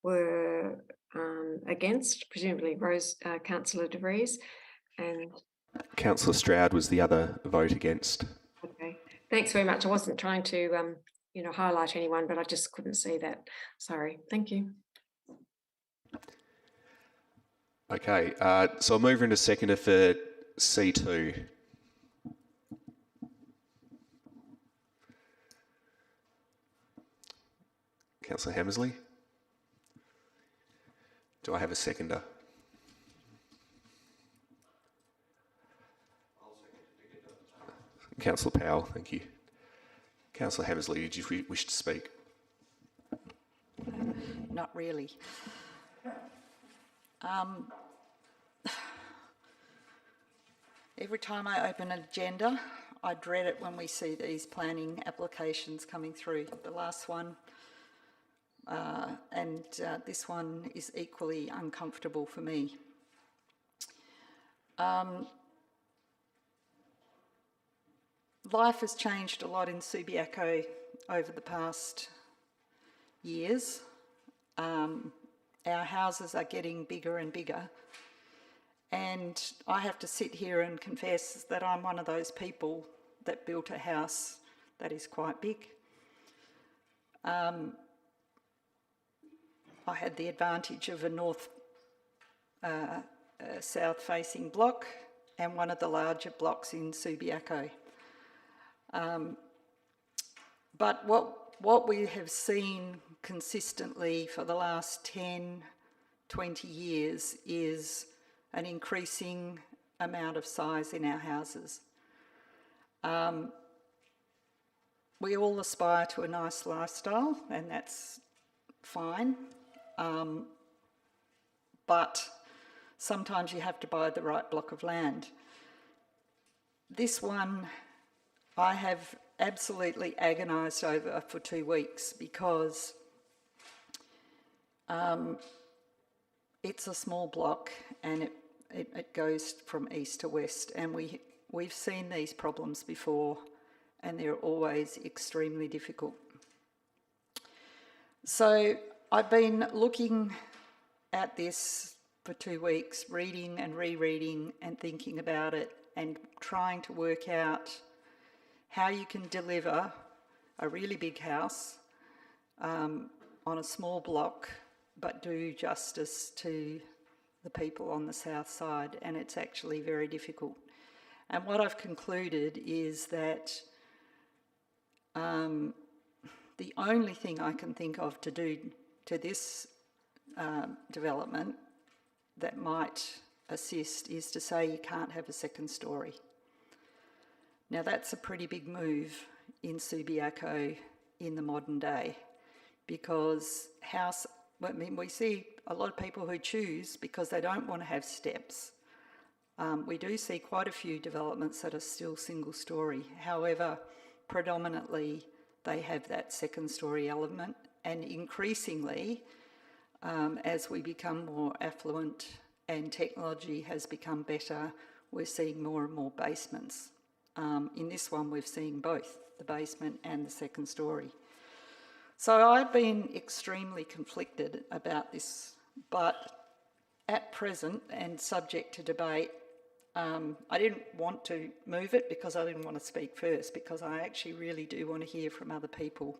were against? Presumably Councillor De Vries and Councillor Stroud was the other vote against. Okay, thanks very much. I wasn't trying to highlight anyone, but I just couldn't see that. Sorry. Thank you. Okay, so I'll move into seconder for C2. Councillor Hammersley. Do I have a seconder? Councillor Powell, thank you. Councillor Hammersley, did you wish to speak? Not really. Every time I open an agenda, I dread it when we see these planning applications coming through. The last one and this one is equally uncomfortable for me. Life has changed a lot in Subiaco over the past years. Our houses are getting bigger and bigger, and I have to sit here and confess that I'm one of those people that built a house that is quite big. I had the advantage of a south-facing block and one of the larger blocks in Subiaco. But what we have seen consistently for the last 10, 20 years is an increasing amount of size in our houses. We all aspire to a nice lifestyle, and that's fine. But sometimes you have to buy the right block of land. This one I have absolutely agonised over for 2 weeks because it's a small block and it goes from east to west, and we've seen these problems before and they're always extremely difficult. So I've been looking at this for 2 weeks, reading and rereading and thinking about it and trying to work out how you can deliver a really big house on a small block but do justice to the people on the south side, and it's actually very difficult. And what I've concluded is that the only thing I can think of to do to this development that might assist is to say you can't have a second story. Now that's a pretty big move in Subiaco in the modern day, because we see a lot of people who choose because they don't want to have steps. We do see quite a few developments that are still single story. However, predominantly they have that second story element, and increasingly as we become more affluent and technology has become better, we're seeing more and more basements. In this one we've seen both the basement and the second story. So I've been extremely conflicted about this, but at present and subject to debate, I didn't want to move it because I didn't want to speak first, because I actually really do want to hear from other people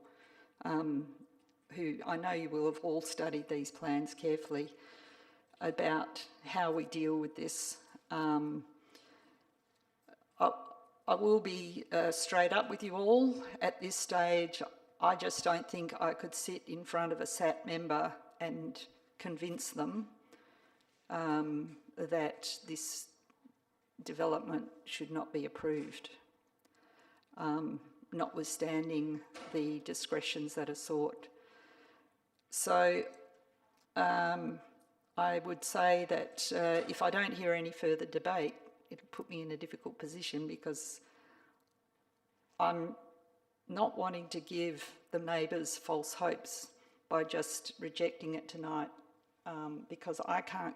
who I know you will have all studied these plans carefully about how we deal with this. I will be straight up with you all. At this stage, I just don't think I could sit in front of a SAT member and convince them that this development should not be approved, notwithstanding the discretions that are sought. So I would say that if I don't hear any further debate, it'll put me in a difficult position, because I'm not wanting to give the neighbours false hopes by just rejecting it tonight, because I can't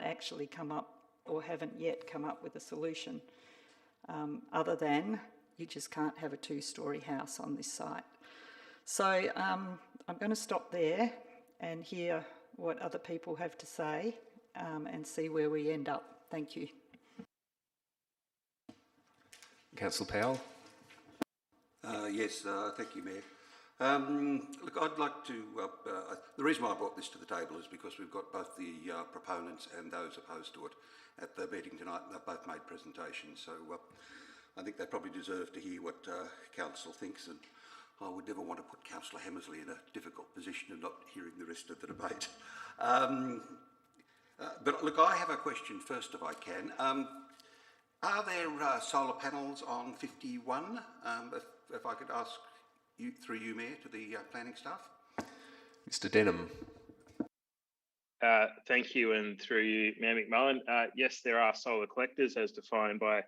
actually come up, or haven't yet come up with a solution, other than you just can't have a 2-story house on this site. So I'm going to stop there and hear what other people have to say and see where we end up. Thank you. Councillor Powell. Yes, thank you, Mayor. Look, I'd like to, the reason why I brought this to the table is because we've got both the proponents and those opposed to it at the meeting tonight, and they've both made presentations, so I think they probably deserve to hear what Council thinks, and I would never want to put Councillor Hammersley in a difficult position of not hearing the rest of the debate. But look, I have a question first, if I can. Are there solar panels on 51? If I could ask you, through you, Mayor, to the planning staff. Mr. Denham. Thank you, and through you, Mayor McMullen. Yes, there are solar collectors as defined by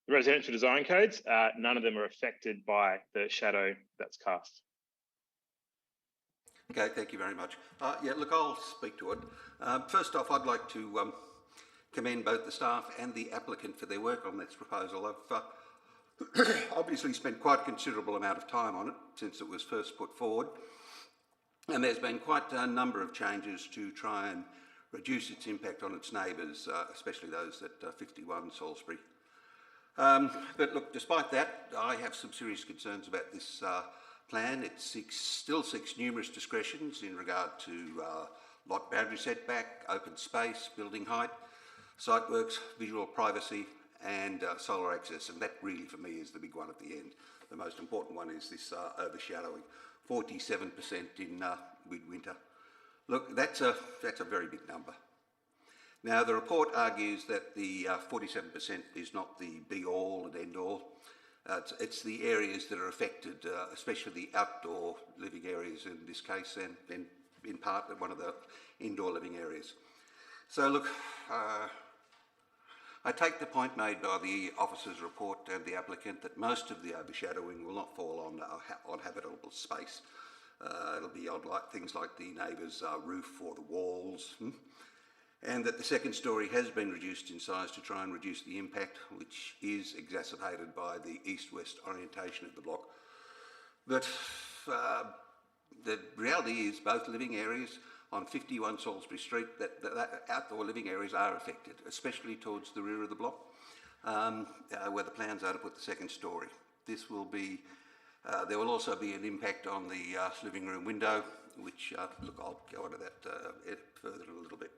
the residential design codes. None of them are affected by the shadow that's cast. Okay, thank you very much. Yeah, look, I'll speak to it. First off, I'd like to commend both the staff and the applicant for their work on this proposal. I've obviously spent quite a considerable amount of time on it since it was first put forward, and there's been quite a number of changes to try and reduce its impact on its neighbours, especially those at 51 Salisbury. But look, despite that, I have some serious concerns about this plan. It still seeks numerous discretions in regard to lot boundary setback, open space, building height, site works, visual privacy, and solar access. And that really, for me, is the big one at the end. The most important one is this overshadowing, 47% in midwinter. Look, that's a very big number. Now, the report argues that the 47% is not the be-all and end-all. It's the areas that are affected, especially the outdoor living areas in this case, and in part one of the indoor living areas. So look, I take the point made by the officer's report and the applicant that most of the overshadowing will not fall on habitable space. It'll be on things like the neighbour's roof or the walls. And that the second story has been reduced in size to try and reduce the impact, which is exacerbated by the east-west orientation of the block. But the reality is both living areas on 51 Salisbury Street, that outdoor living areas are affected, especially towards the rear of the block, where the plans are to put the second story. This will be, there will also be an impact on the living room window, which, look, I'll go into that further in a little bit.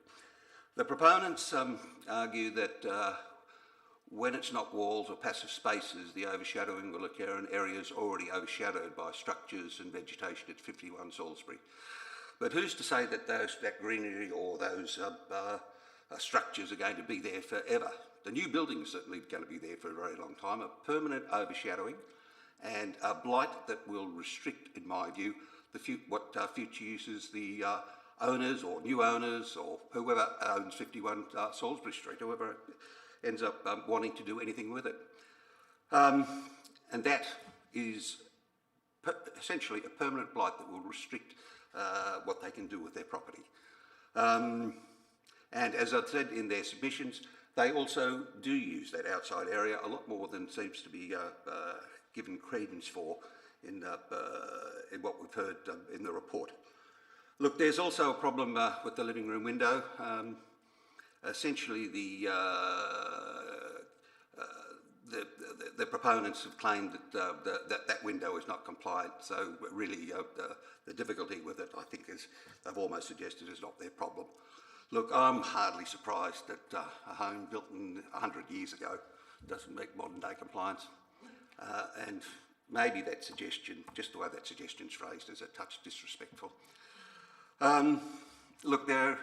The proponents argue that when it's not walls or passive spaces, the overshadowing will occur in areas already overshadowed by structures and vegetation at 51 Salisbury. But who's to say that that greenery or those structures are going to be there forever? The new building is certainly going to be there for a very long time, a permanent overshadowing and a blight that will restrict, in my view, what future uses the owners or new owners or whoever owns 51 Salisbury Street, whoever ends up wanting to do anything with it. And that is essentially a permanent blight that will restrict what they can do with their property. And as I've said in their submissions, they also do use that outside area a lot more than seems to be given credence for in what we've heard in the report. Look, there's also a problem with the living room window. Essentially, the proponents have claimed that that window is not compliant. So really, the difficulty with it, I think, is they've almost suggested is not their problem. Look, I'm hardly surprised that a home built 100 years ago doesn't meet modern day compliance. And maybe that suggestion, just the way that suggestion's phrased, is a touch disrespectful. Look, there are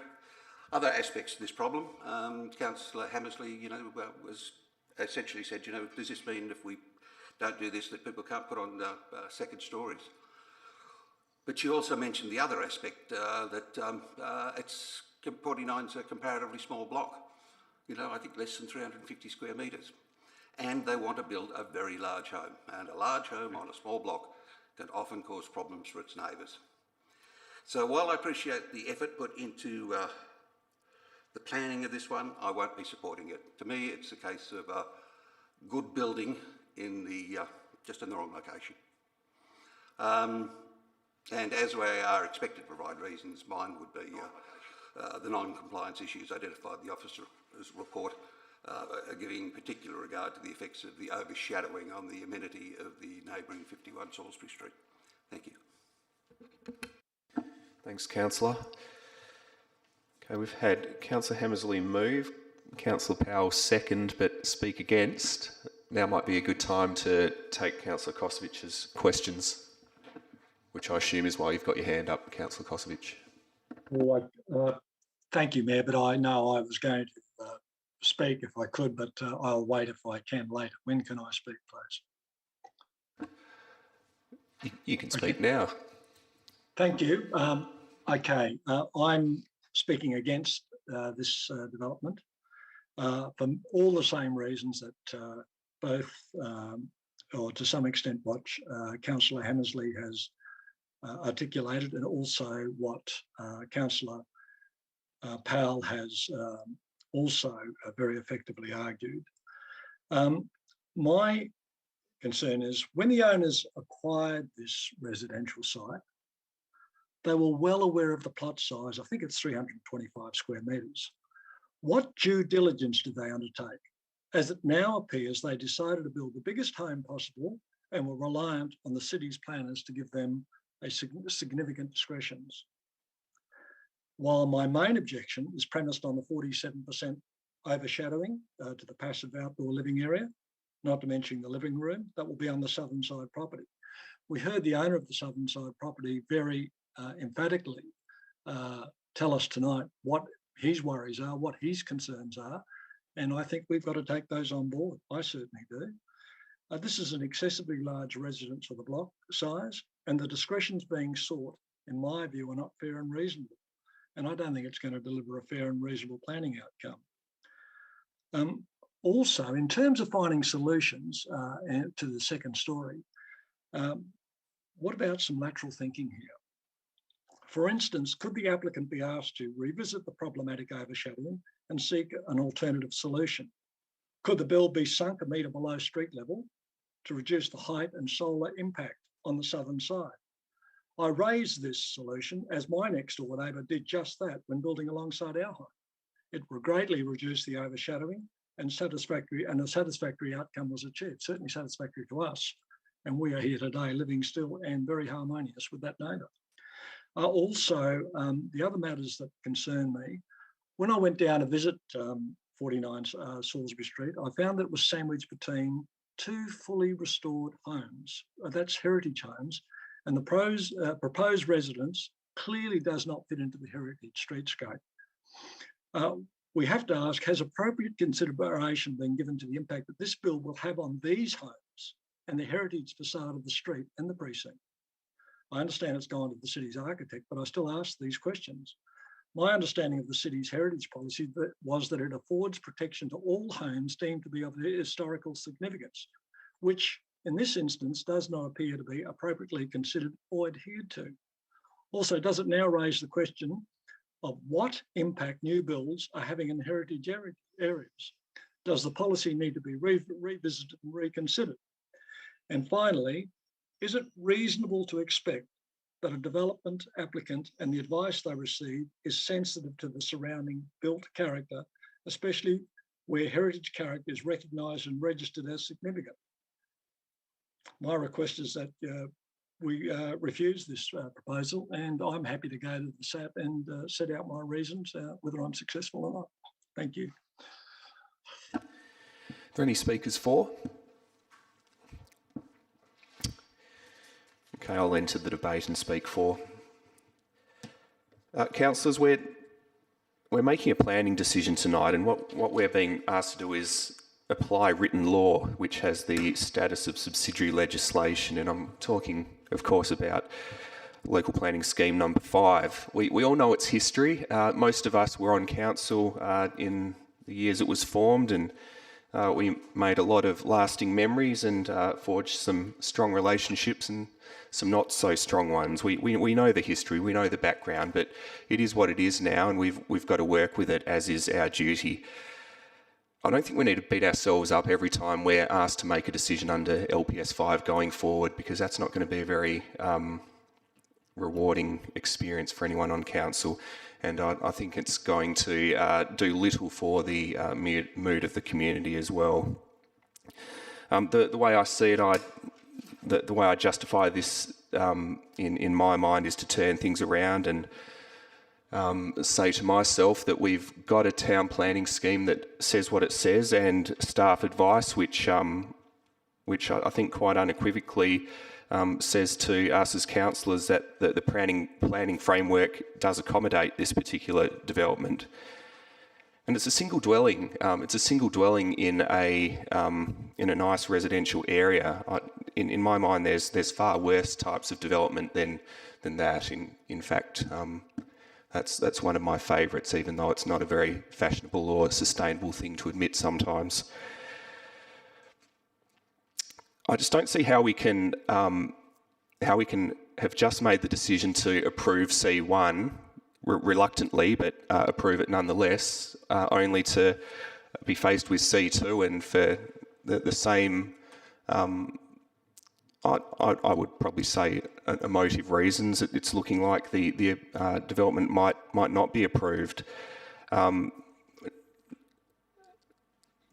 other aspects to this problem. Councillor Hammersley, was essentially said, does this mean if we don't do this that people can't put on second stories? But she also mentioned the other aspect, that it's 49's a comparatively small block. I think less than 350 square metres. And they want to build a very large home. And a large home on a small block can often cause problems for its neighbours. So while I appreciate the effort put into the planning of this one, I won't be supporting it. To me, it's a case of good building in just in the wrong location. And as we are expected to provide reasons, mine would be the non-compliance issues identified in the officer's report, giving particular regard to the effects of the overshadowing on the amenity of the neighbouring 51 Salisbury Street. Thank you. Thanks, Councillor. Okay, we've had Councillor Hammersley move, Councillor Powell second but speak against. Now might be a good time to take Councillor Kosovich's questions. which I assume is why you've got your hand up, Councillor Kosovich. Well, thank you, Mayor, but I know I was going to speak if I could, but I'll wait if I can later. When can I speak, please? You can speak now. Thank you. Okay, I'm speaking against this development for all the same reasons that both, or to some extent, what Councillor Hammersley has articulated, and also what Councillor Powell has also very effectively argued. My concern is when the owners acquired this residential site, they were well aware of the plot size. I think it's 325 square metres. What due diligence did they undertake? As it now appears, they decided to build the biggest home possible and were reliant on the city's planners to give them a significant discretions. While my main objection is premised on the 47% overshadowing to the passive outdoor living area, not to mention the living room, that will be on the southern side property. We heard the owner of the southern side property very emphatically tell us tonight what his worries are, what his concerns are, and I think we've got to take those on board. I certainly do. This is an excessively large residence for the block size, and the discretions being sought, in my view, are not fair and reasonable. And I don't think it's going to deliver a fair and reasonable planning outcome. Also, in terms of finding solutions to the second story, what about some lateral thinking here? For instance, could the applicant be asked to revisit the problematic overshadowing and seek an alternative solution? Could the build be sunk a metre below street level to reduce the height and solar impact on the southern side? I raised this solution as my next door neighbour did just that when building alongside our home. It would greatly reduce the overshadowing and a satisfactory outcome was achieved, certainly satisfactory to us. And we are here today living still and very harmonious with that neighbour. Also, the other matters that concern me, when I went down to visit 49 Salisbury Street, I found that it was sandwiched between two fully restored homes. That's heritage homes, and the proposed residence clearly does not fit into the heritage streetscape. We have to ask, has appropriate consideration been given to the impact that this bill will have on these homes and the heritage facade of the street and the precinct? I understand it's gone to the city's architect, but I still ask these questions. My understanding of the city's heritage policy was that it affords protection to all homes deemed to be of historical significance, which in this instance does not appear to be appropriately considered or adhered to. Also, does it now raise the question of what impact new builds are having in heritage areas? Does the policy need to be revisited and reconsidered? And finally, is it reasonable to expect that a development applicant and the advice they receive is sensitive to the surrounding built character, especially where heritage character is recognised and registered as significant? My request is that we refuse this proposal, and I'm happy to go to the SAP and set out my reasons, whether I'm successful or not. Thank you. Are there any speakers for? Okay, I'll enter the debate and speak for. Councillors, we're making a planning decision tonight, and what we're being asked to do is apply written law, which has the status of subsidiary legislation, and I'm talking, of course, about local planning scheme number 5. We all know its history. Most of us were on council in the years it was formed, and we made a lot of lasting memories and forged some strong relationships and some not so strong ones. We know the history, we know the background, but it is what it is now, and we've got to work with it, as is our duty. I don't think we need to beat ourselves up every time we're asked to make a decision under LPS 5 going forward, because that's not going to be a very rewarding experience for anyone on council, and I think it's going to do little for the mood of the community as well. The way I see it, the way I justify this in my mind is to turn things around and say to myself that we've got a town planning scheme that says what it says, and staff advice which I think quite unequivocally says to us as councillors that the planning framework does accommodate this particular development. And it's a single dwelling. It's a single dwelling in a nice residential area. In my mind, there's far worse types of development than that. In fact, that's one of my favourites, even though it's not a very fashionable or sustainable thing to admit sometimes. I just don't see how we can have just made the decision to approve C1 reluctantly, but approve it nonetheless, only to be faced with C2 and for the same, I would probably say, emotive reasons. It's looking like the development might not be approved.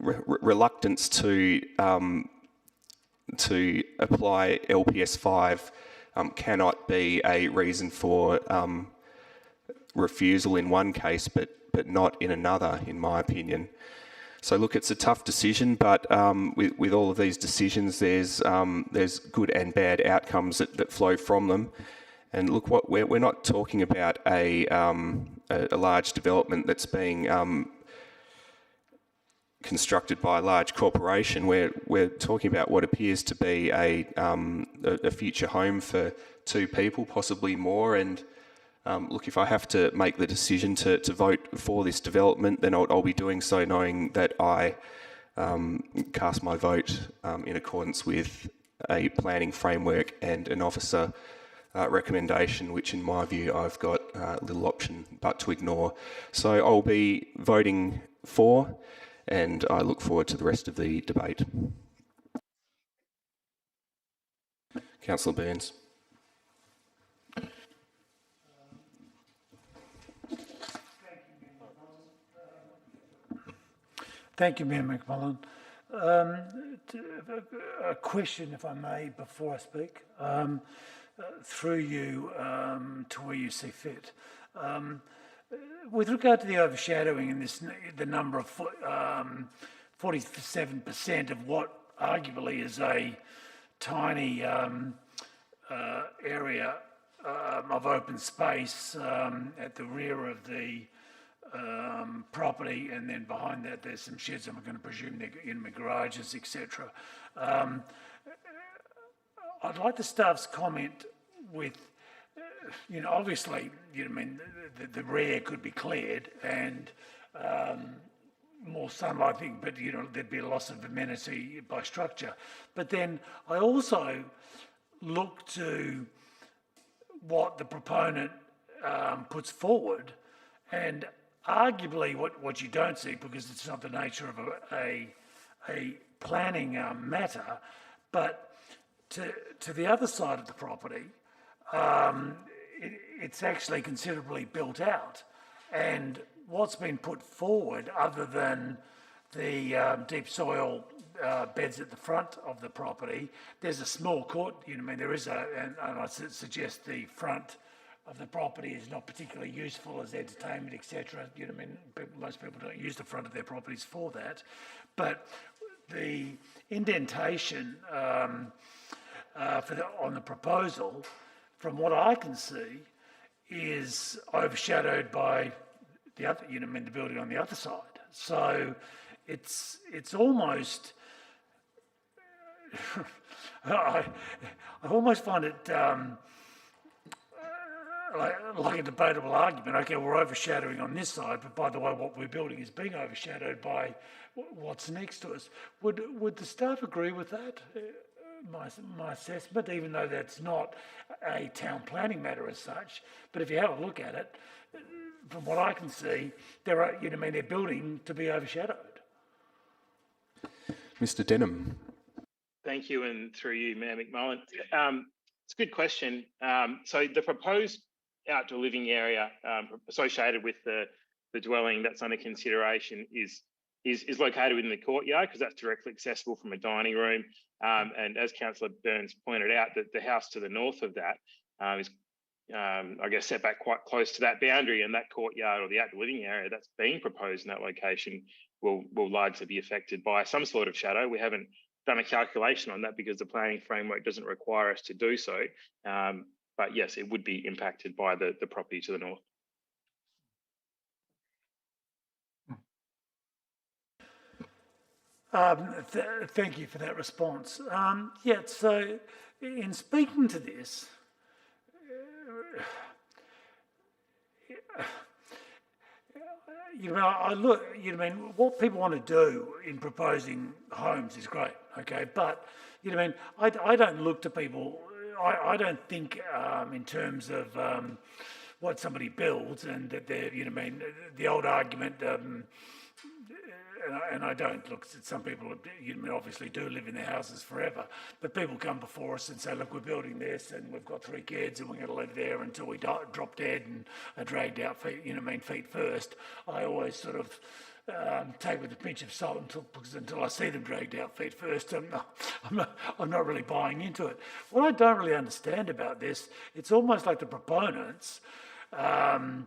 Reluctance to apply LPS 5 cannot be a reason for refusal in one case, but not in another, in my opinion. So look, it's a tough decision, but with all of these decisions, there's good and bad outcomes that flow from them. And look, we're not talking about a large development that's being constructed by a large corporation. We're talking about what appears to be a future home for two people, possibly more. And look, if I have to make the decision to vote for this development, then I'll be doing so knowing that I cast my vote in accordance with a planning framework and an officer recommendation, which in my view I've got little option but to ignore. So I'll be voting for, and I look forward to the rest of the debate. Councillor Burns. Thank you, Mayor McMullen. A question, if I may, before I speak, through you to where you see fit. With regard to the overshadowing and the number of 47% of what arguably is a tiny area of open space at the rear of the property, and then behind that there's some sheds, I'm going to presume they're in the garages, etc. I'd like the staff's comment with, obviously, the rear could be cleared and more sunlight thing, but there'd be a loss of amenity by structure. But then I also look to what the proponent puts forward, and arguably what you don't see, because it's not the nature of a planning matter, but to the other side of the property, it's actually considerably built out. And what's been put forward, other than the deep soil beds at the front of the property, there's a small court. There is and I suggest the front of the property is not particularly useful as entertainment, etc. Most people don't use the front of their properties for that. But the indentation on the proposal, from what I can see, is overshadowed by the other, the building on the other side. So it's almost, I almost find it like a debatable argument. Okay, we're overshadowing on this side, but by the way, what we're building is being overshadowed by what's next to us. Would the staff agree with that? My assessment, even though that's not a town planning matter as such, but if you have a look at it, from what I can see, they're building to be overshadowed. Mr. Denham. Thank you, and through you, Mayor McMullen. It's a good question. So the proposed outdoor living area associated with the dwelling that's under consideration is located within the courtyard, because that's directly accessible from a dining room. And as Councillor Burns pointed out, that the house to the north of that is, I guess, set back quite close to that boundary, and that courtyard or the outdoor living area that's being proposed in that location will largely be affected by some sort of shadow. We haven't done a calculation on that because the planning framework doesn't require us to do so. But yes, it would be impacted by the property to the north. Thank you for that response. Yeah, so in speaking to this, I look, what people want to do in proposing homes is great, okay, but, I don't look to people, I don't think in terms of what somebody builds and that they're, the old argument, and I don't look at some people, obviously do live in their houses forever, but people come before us and say, look, we're building this and we've got 3 kids and we're going to live there until we drop dead and are dragged out feet first. I always sort of take with a pinch of salt until I see them dragged out feet first. I'm not really buying into it. What I don't really understand about this, it's almost like the proponents, aren't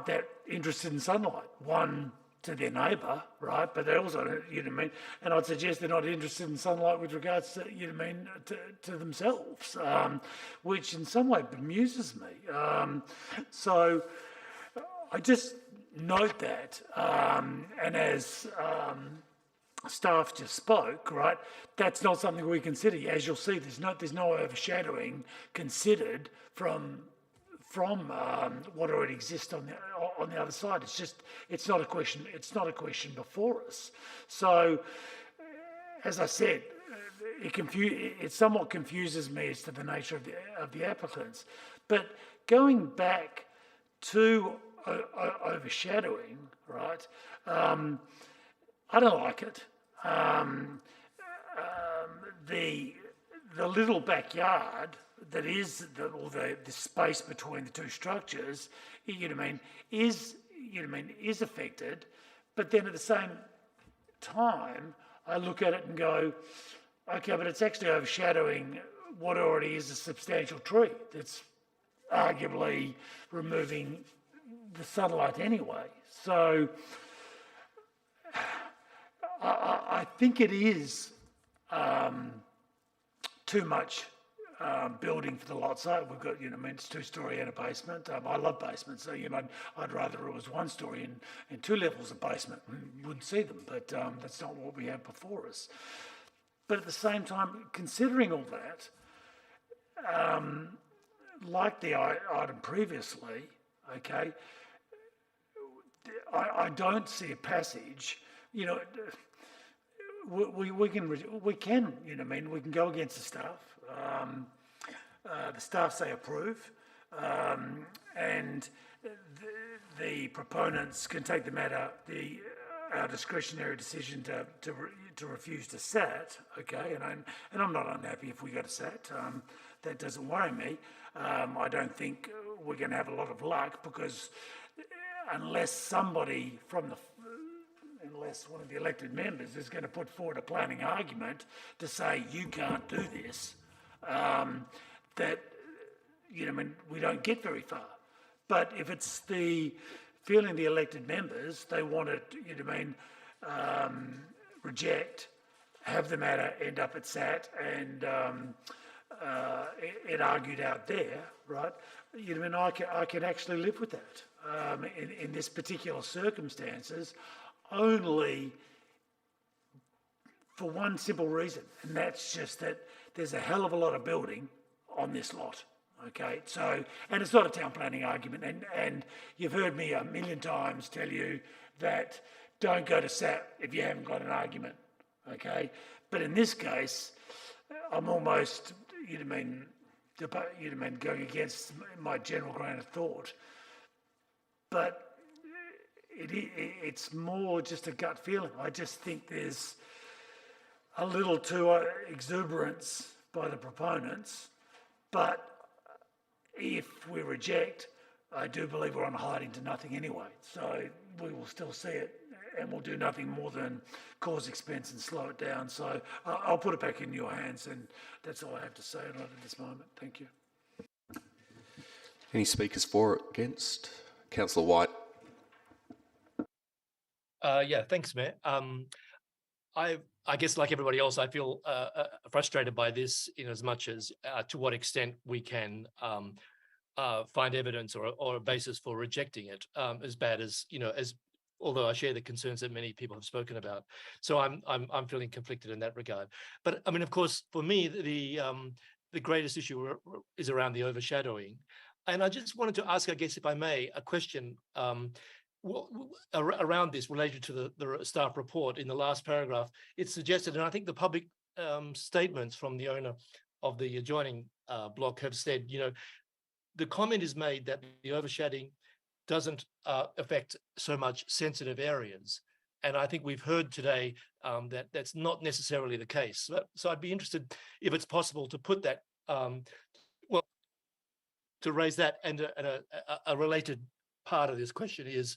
that interested in sunlight. One, to their neighbour, right? But they also, and I'd suggest they're not interested in sunlight with regards to, to themselves, which in some way bemuses me. So I just note that, and as staff just spoke, right, that's not something we consider. As you'll see, there's no overshadowing considered from what already exists on the other side. It's not a question before us. So, as I said, it somewhat confuses me as to the nature of the applicants. But going back to overshadowing, right? I don't like it. The little backyard that is the space between the two structures, is affected. But then at the same time, I look at it and go, okay, but it's actually overshadowing what already is a substantial tree that's arguably removing the sunlight anyway. So I think it is too much building for the lot size. We've got, it's 2-storey and a basement. I love basements, so, I'd rather it was 1-storey and 2 levels of basement. We wouldn't see them, but that's not what we have before us. But at the same time, considering all that, like the item previously, okay, I don't see a passage, we can, we can go against the staff. The staff say approve, and the proponents can take the matter, our discretionary decision to refuse to SAT, okay, and I'm not unhappy if we go to SAT. That doesn't worry me. I don't think we're going to have a lot of luck because unless unless one of the elected members is going to put forward a planning argument to say you can't do this, that we don't get very far. But if it's the feeling the elected members, they want to reject, have the matter end up at SAT and it argued out there, right? I can actually live with that. In this particular circumstances, only for one simple reason, and that's just that there's a hell of a lot of building on this lot. Okay, so, and it's not a town planning argument, and you've heard me a million times tell you that don't go to SAT if you haven't got an argument. Okay, but in this case, I'm almost, going against my general grain of thought. But it's more just a gut feeling. I just think there's a little too exuberance by the proponents. But if we reject, I do believe we're on a hiding to nothing anyway. So we will still see it and we'll do nothing more than cause expense and slow it down. So I'll put it back in your hands, and that's all I have to say on it at this moment. Thank you. Any speakers for or against? Councillor White. Yeah, thanks, Mayor. I guess, like everybody else, I feel frustrated by this, in as much as to what extent we can find evidence or a basis for rejecting it, as bad as, as, although I share the concerns that many people have spoken about. So I'm feeling conflicted in that regard. But I mean, of course, for me, the greatest issue is around the overshadowing. And I just wanted to ask, I guess, if I may, a question around this related to the staff report. In the last paragraph, it suggested, and I think the public statements from the owner of the adjoining block have said, the comment is made that the overshadowing doesn't affect so much sensitive areas. And I think we've heard today that that's not necessarily the case. So I'd be interested if it's possible to put that, to raise that. And a related part of this question is,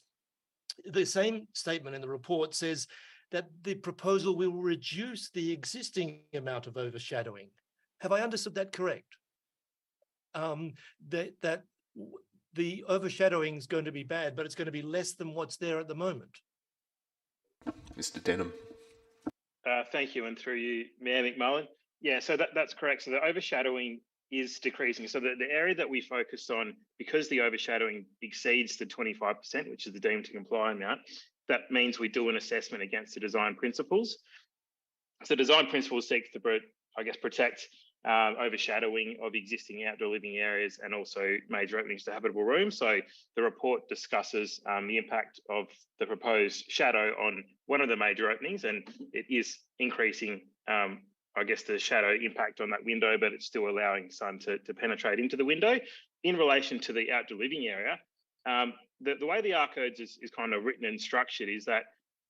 the same statement in the report says that the proposal will reduce the existing amount of overshadowing. Have I understood that correct? That the overshadowing is going to be bad, but it's going to be less than what's there at the moment. Mr. Denham. Thank you, and through you, Mayor McMullen. Yeah, so that's correct. So the overshadowing is decreasing. So the area that we focused on, because the overshadowing exceeds the 25%, which is the deemed to comply amount, that means we do an assessment against the design principles. So design principles seeks to, protect overshadowing of existing outdoor living areas and also major openings to habitable rooms. So the report discusses the impact of the proposed shadow on one of the major openings, and it is increasing the shadow impact on that window, but it's still allowing sun to penetrate into the window. In relation to the outdoor living area, the way the R-codes is kind of written and structured is that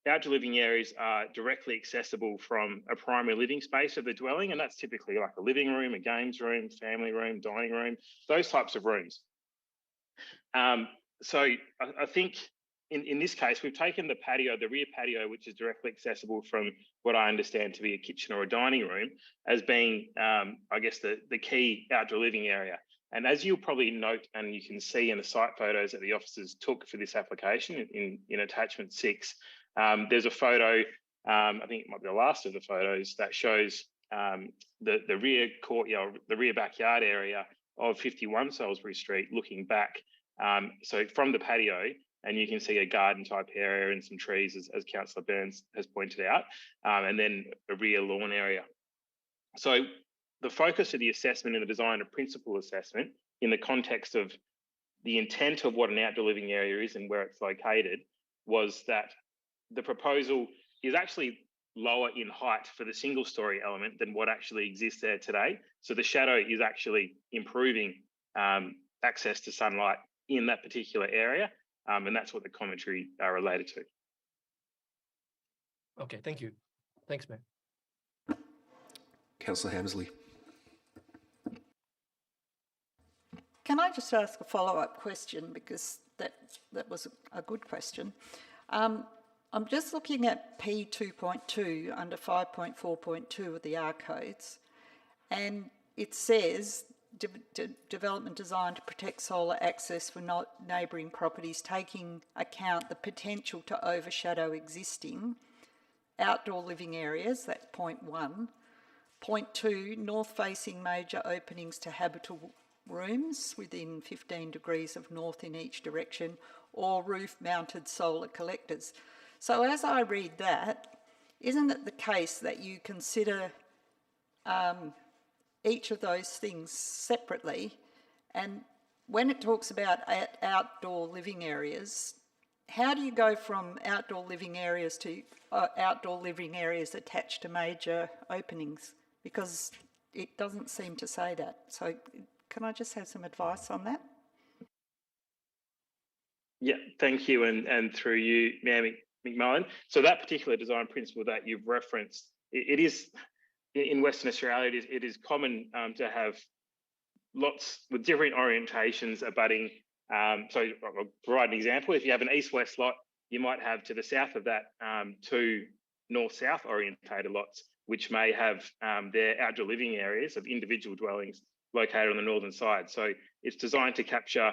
outdoor living areas are directly accessible from a primary living space of the dwelling, and that's typically like a living room, a games room, family room, dining room, those types of rooms. So I think in this case, we've taken the patio, the rear patio, which is directly accessible from what I understand to be a kitchen or a dining room, as being, the key outdoor living area. And as you'll probably note, and you can see in the site photos that the officers took for this application in attachment 6, there's a photo, I think it might be the last of the photos, that shows the rear courtyard, the rear backyard area of 51 Salisbury Street looking back. So from the patio, and you can see a garden type area and some trees, as Councillor Burns has pointed out, and then a rear lawn area. So the focus of the assessment and the design of principle assessment in the context of the intent of what an outdoor living area is and where it's located was that the proposal is actually lower in height for the single story element than what actually exists there today. So the shadow is actually improving access to sunlight in that particular area. And that's what the commentary are related to. Okay, thank you. Thanks, Matt. Councillor Hammersley. Can I just ask a follow-up question, because that was a good question. I'm just looking at P2.2 under 5.4.2 of the R codes, and it says development designed to protect solar access for neighbouring properties, taking account the potential to overshadow existing outdoor living areas, that's point 1. Point 2, north-facing major openings to habitable rooms within 15 degrees of north in each direction, or roof-mounted solar collectors. So as I read that, isn't it the case that you consider each of those things separately? And when it talks about outdoor living areas, how do you go from outdoor living areas to outdoor living areas attached to major openings? Because it doesn't seem to say that. So can I just have some advice on that? Yeah, thank you, and through you, Mayor McMullen. So that particular design principle that you've referenced, it is, in Western Australia, it is common to have lots with different orientations abutting. So I'll provide an example. If you have an east-west lot, you might have to the south of that 2 north-south orientated lots, which may have their outdoor living areas of individual dwellings located on the northern side. So it's designed to capture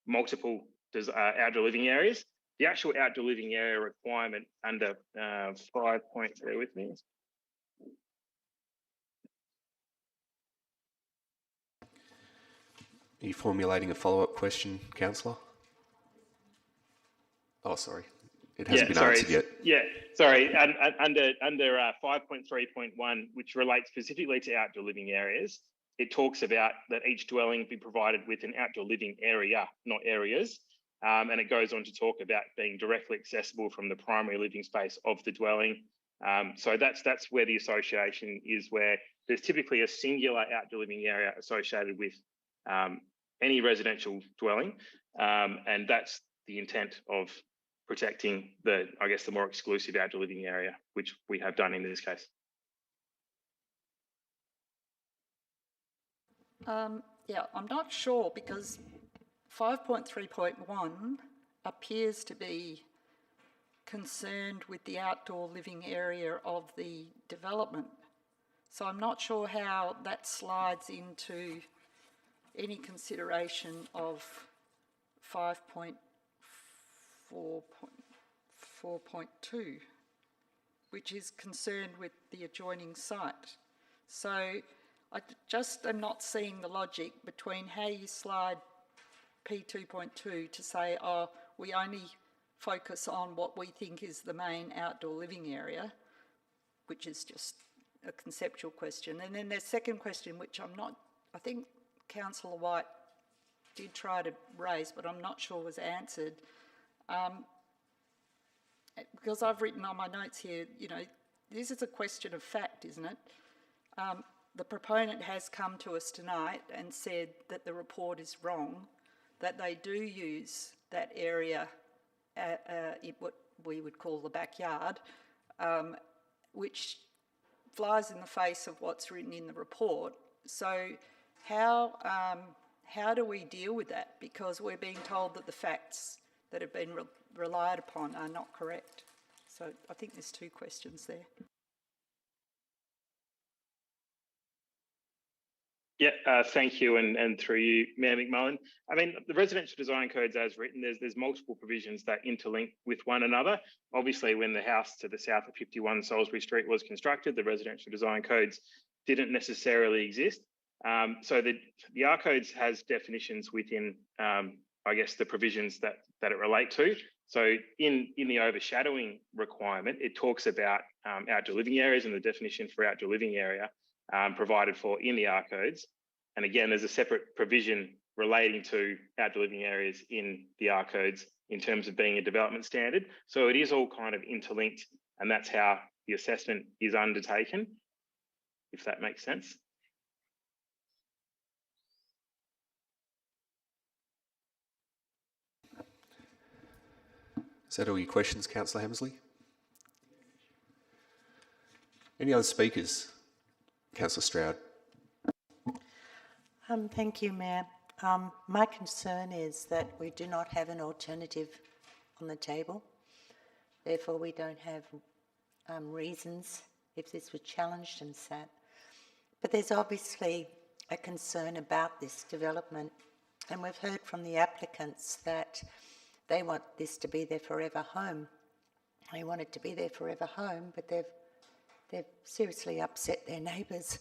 multiple outdoor living areas. the actual outdoor living area requirement under 5 point, bear with me. Are you formulating a follow-up question, councillor? Oh, sorry. It hasn't been answered yet. Yeah, sorry. And under 5.3.1, which relates specifically to outdoor living areas, it talks about that each dwelling be provided with an outdoor living area, not areas. And it goes on to talk about being directly accessible from the primary living space of the dwelling. So that's where the association is, where there's typically a singular outdoor living area associated with any residential dwelling. And that's the intent of protecting the more exclusive outdoor living area, which we have done in this case. Yeah, I'm not sure, because 5.3.1 appears to be concerned with the outdoor living area of the development. So I'm not sure how that slides into any consideration of 5.4.2, which is concerned with the adjoining site. So I just am not seeing the logic between how you slide P2.2 to say, oh, we only focus on what we think is the main outdoor living area, which is just a conceptual question. And then there's second question, which I think Councillor White did try to raise, but I'm not sure was answered. Because I've written on my notes here, this is a question of fact, isn't it? The proponent has come to us tonight and said that the report is wrong, that they do use that area, what we would call the backyard, which flies in the face of what's written in the report. So how do we deal with that? Because we're being told that the facts that have been relied upon are not correct. So I think there's two questions there. Yeah, thank you, and through you, Mayor McMullen. I mean, the residential design codes as written, there's multiple provisions that interlink with one another. Obviously, when the house to the south of 51 Salisbury Street was constructed, the residential design codes didn't necessarily exist. So the R codes has definitions within, the provisions that it relate to. So in the overshadowing requirement, it talks about outdoor living areas and the definition for outdoor living area provided for in the R codes. And again, there's a separate provision relating to outdoor living areas in the R codes in terms of being a development standard. So it is all kind of interlinked, and that's how the assessment is undertaken, if that makes sense. Is that all your questions, Councillor Hemsley? Any other speakers? Councillor Stroud. Thank you, Mayor. My concern is that we do not have an alternative on the table. Therefore, we don't have reasons if this was challenged and sat. But there's obviously a concern about this development, and we've heard from the applicants that they want this to be their forever home. They want it to be their forever home, but they've seriously upset their neighbours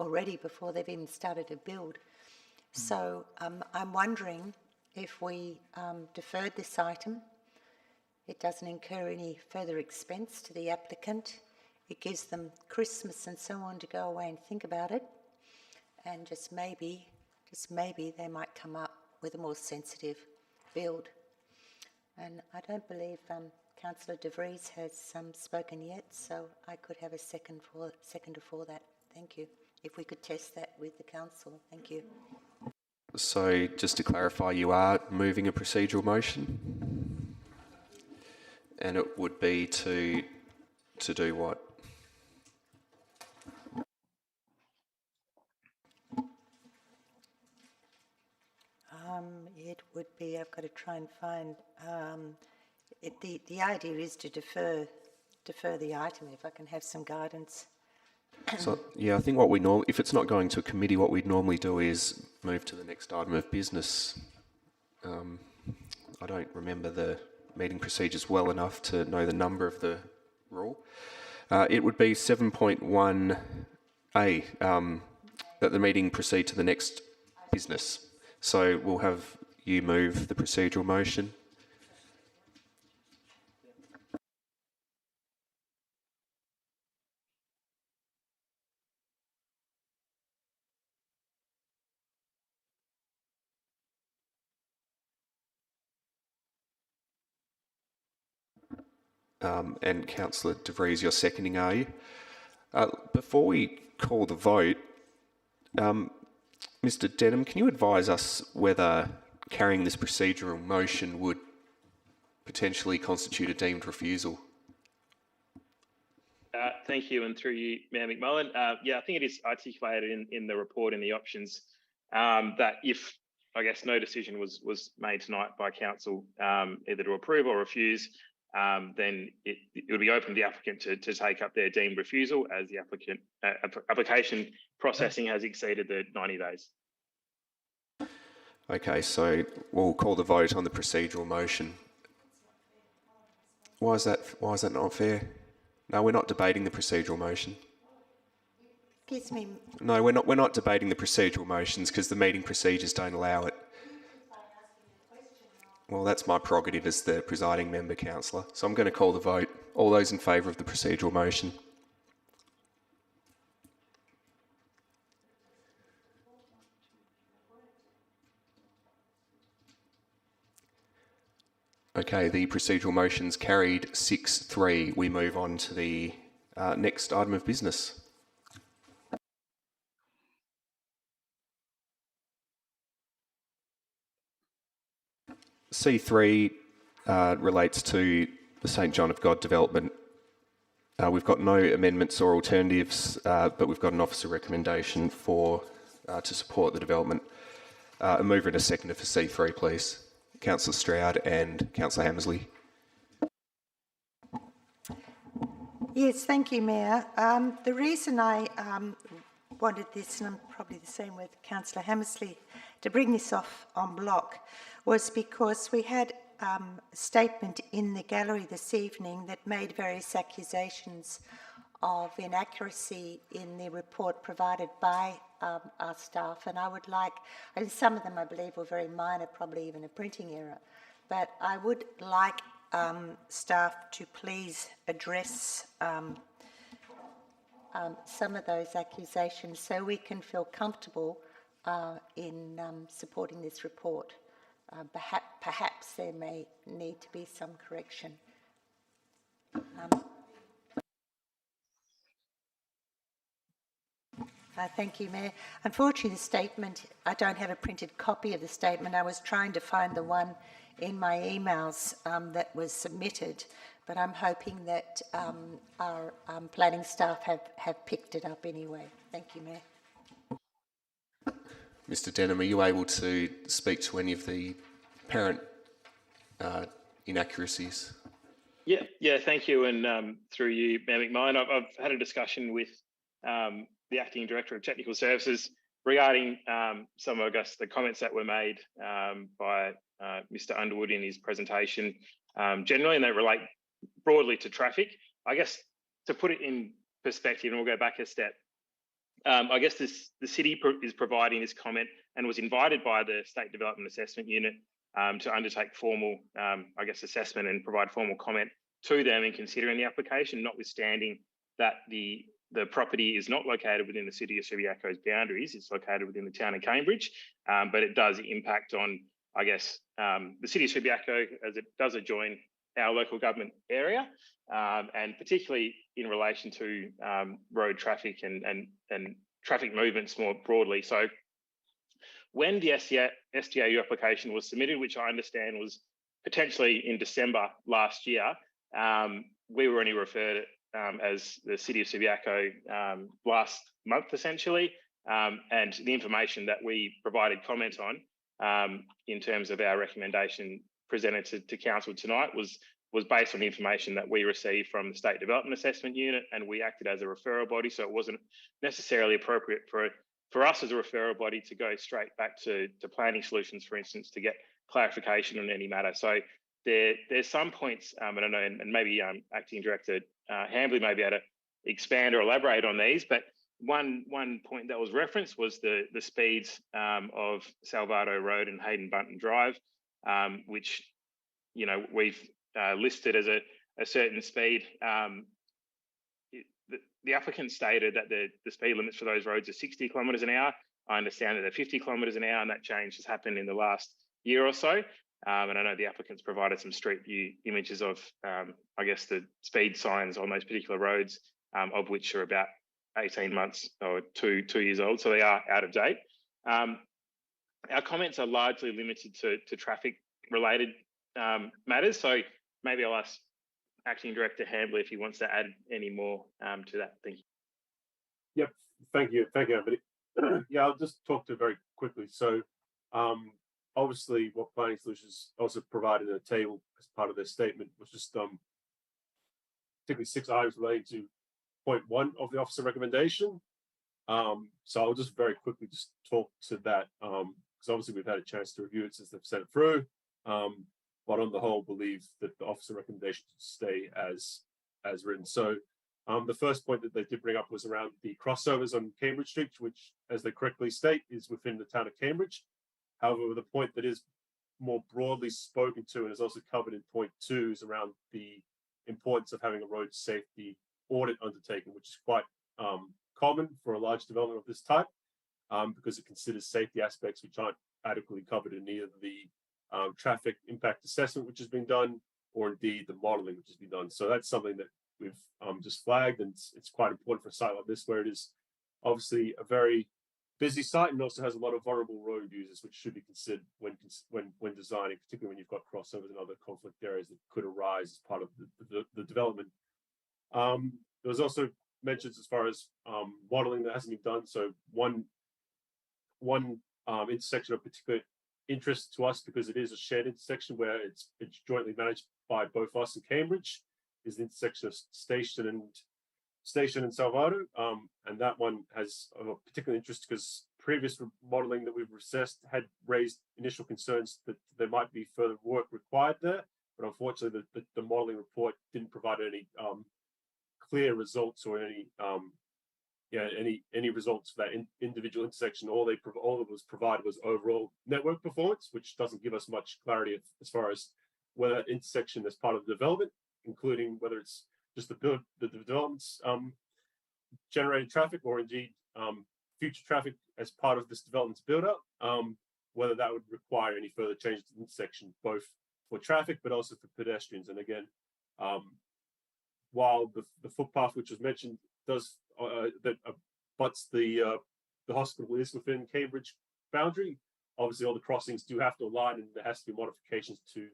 already before they've even started to build. So I'm wondering if we deferred this item. It doesn't incur any further expense to the applicant. It gives them Christmas and so on to go away and think about it. And just maybe they might come up with a more sensitive build. And I don't believe Councillor De Vries has spoken yet, so I could have a second for that. Thank you. If we could test that with the council. Thank you. So just to clarify, you are moving a procedural motion? And it would be to do what? It would be, I've got to try and find, the idea is to defer the item, if I can have some guidance. So, yeah, I think if it's not going to a committee, what we'd normally do is move to the next item of business. I don't remember the meeting procedures well enough to know the number of the rule. It would be 7.1A, that the meeting proceed to the next business. So we'll have you move the procedural motion. And Councillor De Vries, you're seconding, are you? Before we call the vote, Mr. Denham, can you advise us whether carrying this procedural motion would potentially constitute a deemed refusal? Thank you, and through you, Mayor McMullen. Yeah, I think it is articulated in the report in the options that if, I guess, no decision was made tonight by council either to approve or refuse, then it would be open to the applicant to take up their deemed refusal as the application processing has exceeded the 90 days. Okay, so we'll call the vote on the procedural motion. Why is that not fair? No, we're not debating the procedural motion. Excuse me. No, we're not debating the procedural motions because the meeting procedures don't allow it. Well, that's my prerogative as the presiding member, councillor. So I'm going to call the vote. All those in favour of the procedural motion? Okay, the procedural motion's carried 6-3. We move on to the next item of business. C3 relates to the St John of God development. We've got no amendments or alternatives, but we've got an officer recommendation to support the development. A mover and a seconder for C3, please. Councillor Stroud and Councillor Hammersley. Yes, thank you, Mayor. The reason I wanted this, and I'm probably the same with Councillor Hammersley, to bring this off en bloc, was because we had a statement in the gallery this evening that made various accusations of inaccuracy in the report provided by our staff, and I would like, and some of them I believe were very minor, probably even a printing error, but I would like staff to please address some of those accusations so we can feel comfortable in supporting this report. Perhaps there may need to be some correction. Thank you, Mayor. Unfortunately, the statement, I don't have a printed copy of the statement. I was trying to find the one in my emails that was submitted, but I'm hoping that our planning staff have picked it up anyway. Thank you, Mayor. Mr. Denham, are you able to speak to any of the apparent inaccuracies? Yeah, thank you, and through you, Mayor McMullen, I've had a discussion with the Acting Director of Technical Services regarding some of, I guess, the comments that were made by Mr. Underwood in his presentation generally, and they relate broadly to traffic. I guess to put it in perspective, and we'll go back a step, I guess the city is providing this comment and was invited by the State Development Assessment Unit to undertake formal, I guess, assessment and provide formal comment to them in considering the application, notwithstanding that the property is not located within the City of Subiaco's boundaries. It's located within the town of Cambridge, but it does impact on, I guess, the City of Subiaco as it does adjoin our local government area, and particularly in relation to road traffic and traffic movements more broadly. So when the SDAU application was submitted, which I understand was potentially in December last year, we were only referred as the City of Subiaco last month, essentially, and the information that we provided comment on in terms of our recommendation presented to Council tonight was based on the information that we received from the State Development Assessment Unit, and we acted as a referral body, so it wasn't necessarily appropriate for us as a referral body to go straight back to Planning Solutions, for instance, to get clarification on any matter. So there's some points, I don't know, and maybe Acting Director Hambley may be able to expand or elaborate on these, but one point that was referenced was the speeds of Salvado Road and Hayden Bunton Drive, which, you know, we've listed as a certain speed. The applicant stated that the speed limits for those roads are 60 kilometres an hour. I understand that they're 50 kilometres an hour, and that change has happened in the last year or so. And I know the applicants provided some street view images of, I guess, the speed signs on those particular roads, of which are about 18 months or two years old, so they are out of date. Our comments are largely limited to traffic-related matters, so maybe I'll ask Acting Director Hambley if he wants to add any more to that. Thank you. Yep, thank you, Anthony. Yeah, I'll just talk to it very quickly. So, obviously, what Planning Solutions also provided in a table as part of their statement was just particularly 6 items relating to point 1 of the officer recommendation. So I'll just very quickly just talk to that, because obviously we've had a chance to review it since they've sent it through. But on the whole, believe that the officer recommendation should stay as written. So the first point that they did bring up was around the crossovers on Cambridge Street, which, as they correctly state, is within the town of Cambridge. However, the point that is more broadly spoken to and is also covered in point 2 is around the importance of having a road safety audit undertaken, which is quite common for a large development of this type, because it considers safety aspects which aren't adequately covered in either the traffic impact assessment which has been done, or indeed the modelling which has been done. So that's something that we've just flagged, and it's quite important for a site like this, where it is obviously a very busy site and also has a lot of vulnerable road users, which should be considered when designing, particularly when you've got crossovers and other conflict areas that could arise as part of the development. There was also mentions as far as modelling that hasn't been done. So one intersection of particular interest to us, because it is a shared intersection where it's jointly managed by both us and Cambridge, is the intersection of Station and Salvado, and that one has a particular interest because previous modelling that we've assessed had raised initial concerns that there might be further work required there, but unfortunately the modelling report didn't provide any clear results or any results for that individual intersection. All that was provided was overall network performance, which doesn't give us much clarity as far as whether intersection is part of the development, including whether it's just the developments generating traffic, or indeed future traffic as part of this development's build-up, whether that would require any further changes to the intersection, both for traffic but also for pedestrians. And again, while the footpath which was mentioned does that abuts the hospital is within Cambridge boundary, obviously all the crossings do have to align, and there has to be modifications to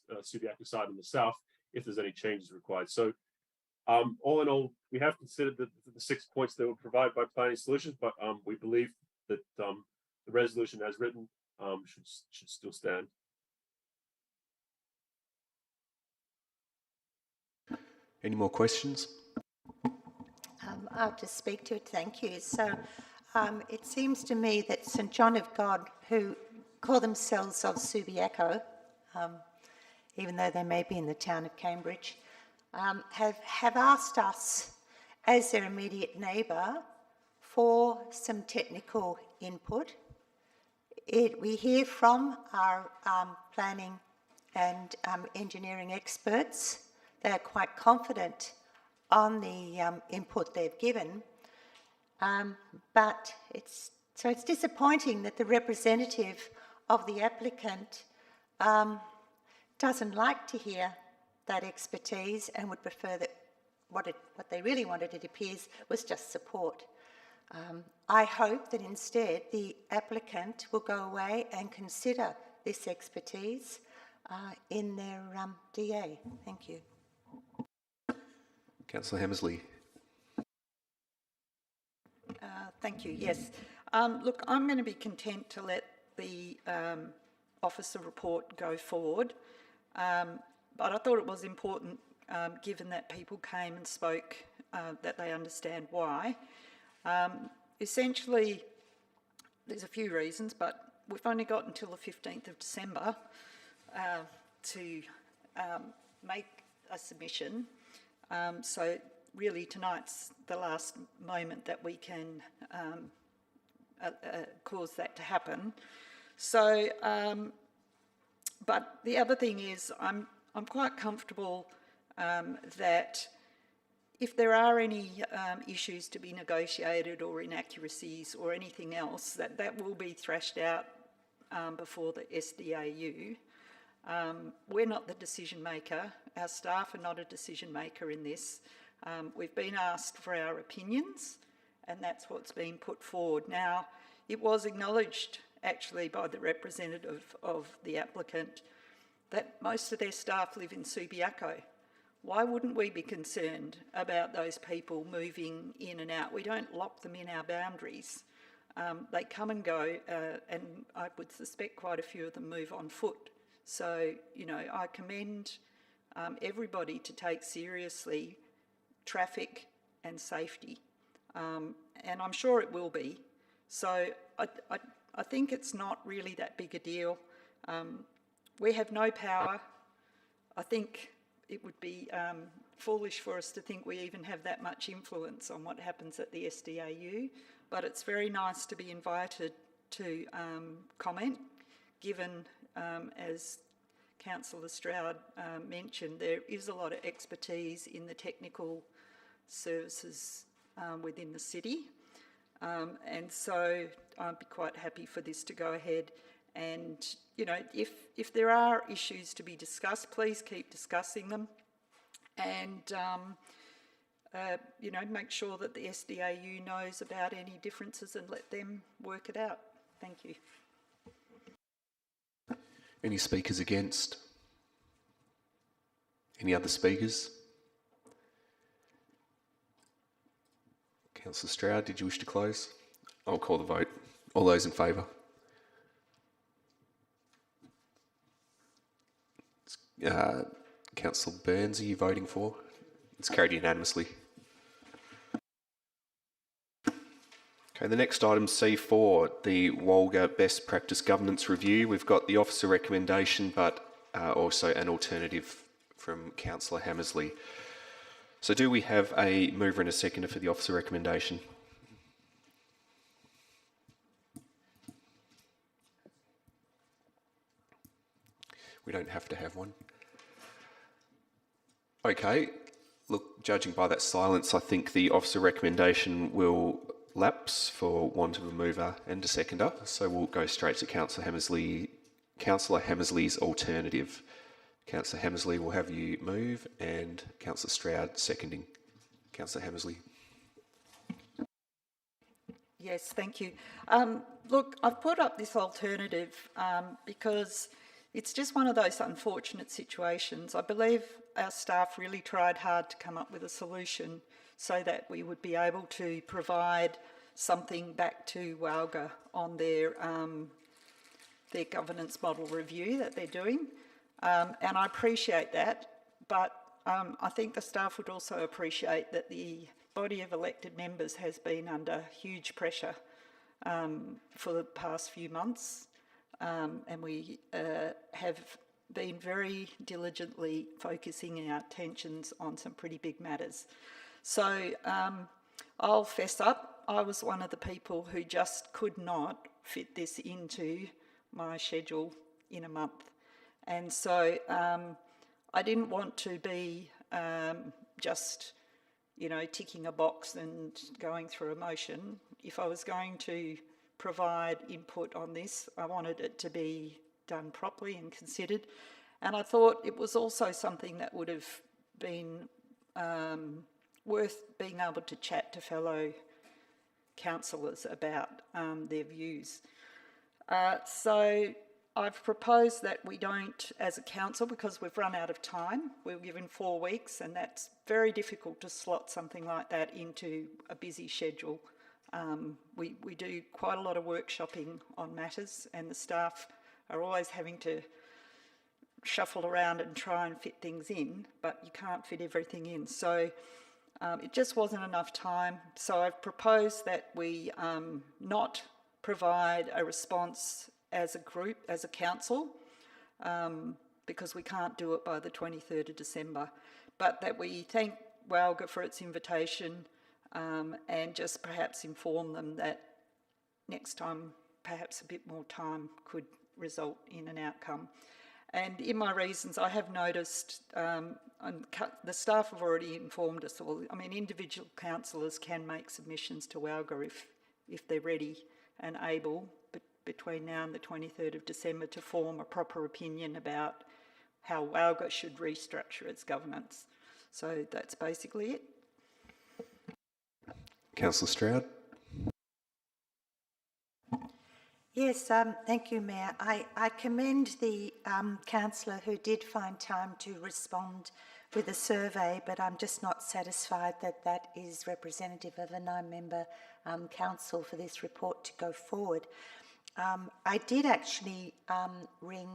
the Subiaco side on the south if there's any changes required. So all in all, we have considered the 6 points that were provided by Planning Solutions, but we believe that the resolution as written should still stand. Any more questions? I'll just speak to it, thank you. So it seems to me that St John of God, who call themselves of Subiaco, even though they may be in the town of Cambridge, have asked us as their immediate neighbour for some technical input. We hear from our planning and engineering experts. They are quite confident on the input they've given, but it's disappointing that the representative of the applicant doesn't like to hear that expertise and would prefer that what they really wanted, it appears, was just support. I hope that instead the applicant will go away and consider this expertise in their DA. Thank you. Councillor Hammersley. Thank you. Yes. Look, I'm going to be content to let the officer report go forward, but I thought it was important, given that people came and spoke, that they understand why. Essentially, there's a few reasons, but we've only got until the 15th of December to make a submission. So really tonight's the last moment that we can cause that to happen. So, but the other thing is I'm quite comfortable that if there are any issues to be negotiated or inaccuracies or anything else, that will be thrashed out before the SDAU. We're not the decision maker. Our staff are not a decision maker in this. We've been asked for our opinions, and that's what's been put forward. Now, it was acknowledged actually by the representative of the applicant that most of their staff live in Subiaco. Why wouldn't we be concerned about those people moving in and out? We don't lock them in our boundaries. They come and go, and I would suspect quite a few of them move on foot. So, you know, I commend everybody to take seriously traffic and safety, and I'm sure it will be. So I think it's not really that big a deal. We have no power. I think it would be foolish for us to think we even have that much influence on what happens at the SDAU, but it's very nice to be invited to comment, given, as Councillor Stroud mentioned, there is a lot of expertise in the technical services within the city, and so I'd be quite happy for this to go ahead. And, you know, if there are issues to be discussed, please keep discussing them, and, you know, make sure that the SDAU knows about any differences and let them work it out. Thank you. Any speakers against? Any other speakers? Councillor Stroud, did you wish to close? I'll call the vote. All those in favour? Councillor Burns, are you voting for? It's carried unanimously. Okay, the next item, C4, the Wolga Best Practice Governance Review. We've got the officer recommendation, but also an alternative from Councillor Hammersley. So do we have a mover and a seconder for the officer recommendation? We don't have to have one. Okay, look, judging by that silence, I think the officer recommendation will lapse for want of a mover and a seconder. So we'll go straight to Councillor Hammersley's alternative. Councillor Hammersley will have you move, and Councillor Stroud seconding. Councillor Hammersley. Yes, thank you. Look, I've put up this alternative because it's just one of those unfortunate situations. I believe our staff really tried hard to come up with a solution so that we would be able to provide something back to Wolga on their governance model review that they're doing. And I appreciate that, but I think the staff would also appreciate that the body of elected members has been under huge pressure for the past few months, and we have been very diligently focusing our attentions on some pretty big matters. So I'll fess up, I was one of the people who just could not fit this into my schedule in a month. And so I didn't want to be just, you know, ticking a box and going through a motion. If I was going to provide input on this, I wanted it to be done properly and considered. And I thought it was also something that would have been worth being able to chat to fellow councillors about their views. So I've proposed that we don't, as a council, because we've run out of time, we're given 4 weeks, and that's very difficult to slot something like that into a busy schedule. We do quite a lot of workshopping on matters, and the staff are always having to shuffle around and try and fit things in, but you can't fit everything in. So it just wasn't enough time. So I've proposed that we not provide a response as a group, as a council, because we can't do it by the 23rd of December. But that we thank Walga for its invitation and just perhaps inform them that next time perhaps a bit more time could result in an outcome. And in my reasons, I have noticed, the staff have already informed us all, I mean, individual councillors can make submissions to Walga if they're ready and able, but between now and the 23rd of December, to form a proper opinion about how Walga should restructure its governance. So that's basically it. Councillor Stroud. Yes, thank you, Mayor. I commend the councillor who did find time to respond with a survey, but I'm just not satisfied that that is representative of a 9-member council for this report to go forward. I did actually ring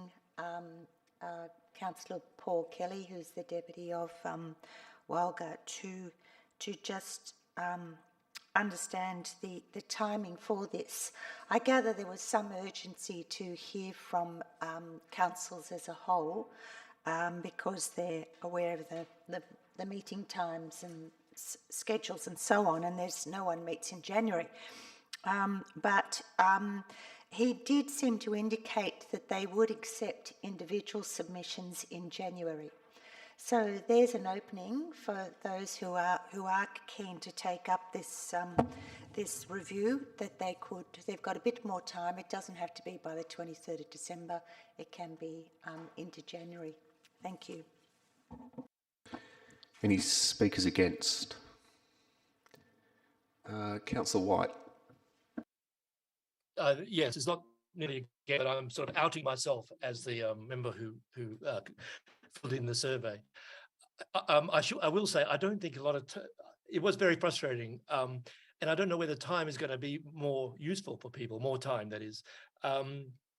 Councillor Paul Kelly, who's the deputy of Walga, to just understand the timing for this. I gather there was some urgency to hear from councils as a whole because they're aware of the meeting times and schedules and so on, and there's no one meets in January. But he did seem to indicate that they would accept individual submissions in January. So there's an opening for those who are keen to take up this this review, that they've got a bit more time. It doesn't have to be by the 23rd of December. It can be into January. Thank you. Any speakers against? Councillor White. Yes, it's not nearly again, but I'm sort of outing myself as the member who filled in the survey. I will say I don't think a lot of it was very frustrating, and I don't know whether time is going to be more useful for people. More time, that is.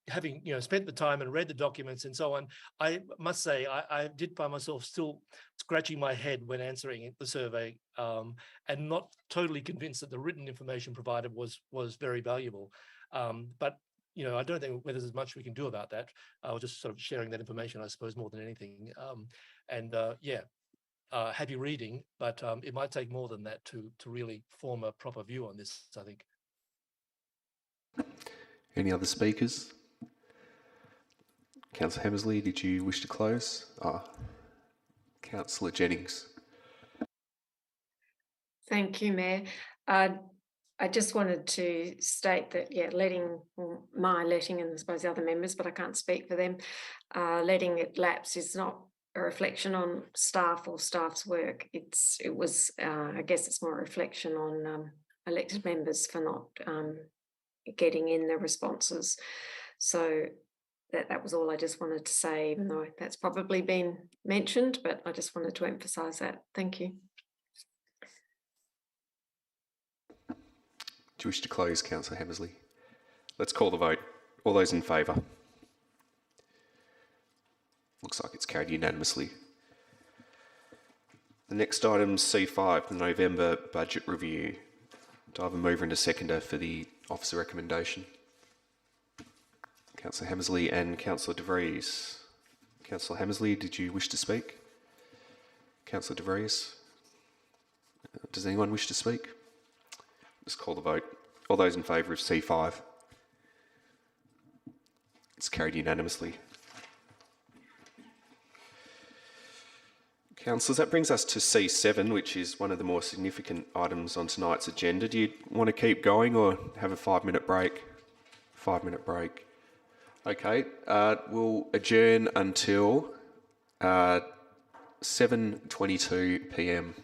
Having spent the time and read the documents and so on, I must say I did find myself still scratching my head when answering the survey, and not totally convinced that the written information provided was very valuable. But I don't think whether there's much we can do about that. I was just sort of sharing that information, I suppose, more than anything. Happy reading, but it might take more than that to really form a proper view on this, I think. Any other speakers? Councillor Hammersley, did you wish to close? Councillor Jennings. Thank you, Mayor. I just wanted to state that, letting, and I suppose the other members, but I can't speak for them, letting it lapse is not a reflection on staff or staff's work. I guess it's more a reflection on elected members for not getting in the responses. So that was all I just wanted to say, even though that's probably been mentioned, but I just wanted to emphasise that. Thank you. Do you wish to close, Councillor Hammersley? Let's call the vote. All those in favour? Looks like it's carried unanimously. The next item, C5, the November budget review. Do I have a mover and a seconder for the officer recommendation? Councillor Hammersley and Councillor De Vries. Councillor Hammersley, did you wish to speak? Councillor De Vries? Does anyone wish to speak? Let's call the vote. All those in favour of C5? It's carried unanimously. Councillors, that brings us to C7, which is one of the more significant items on tonight's agenda. Do you want to keep going or have a 5-minute break? 5-minute break. Okay, we'll adjourn until 7:22 p.m.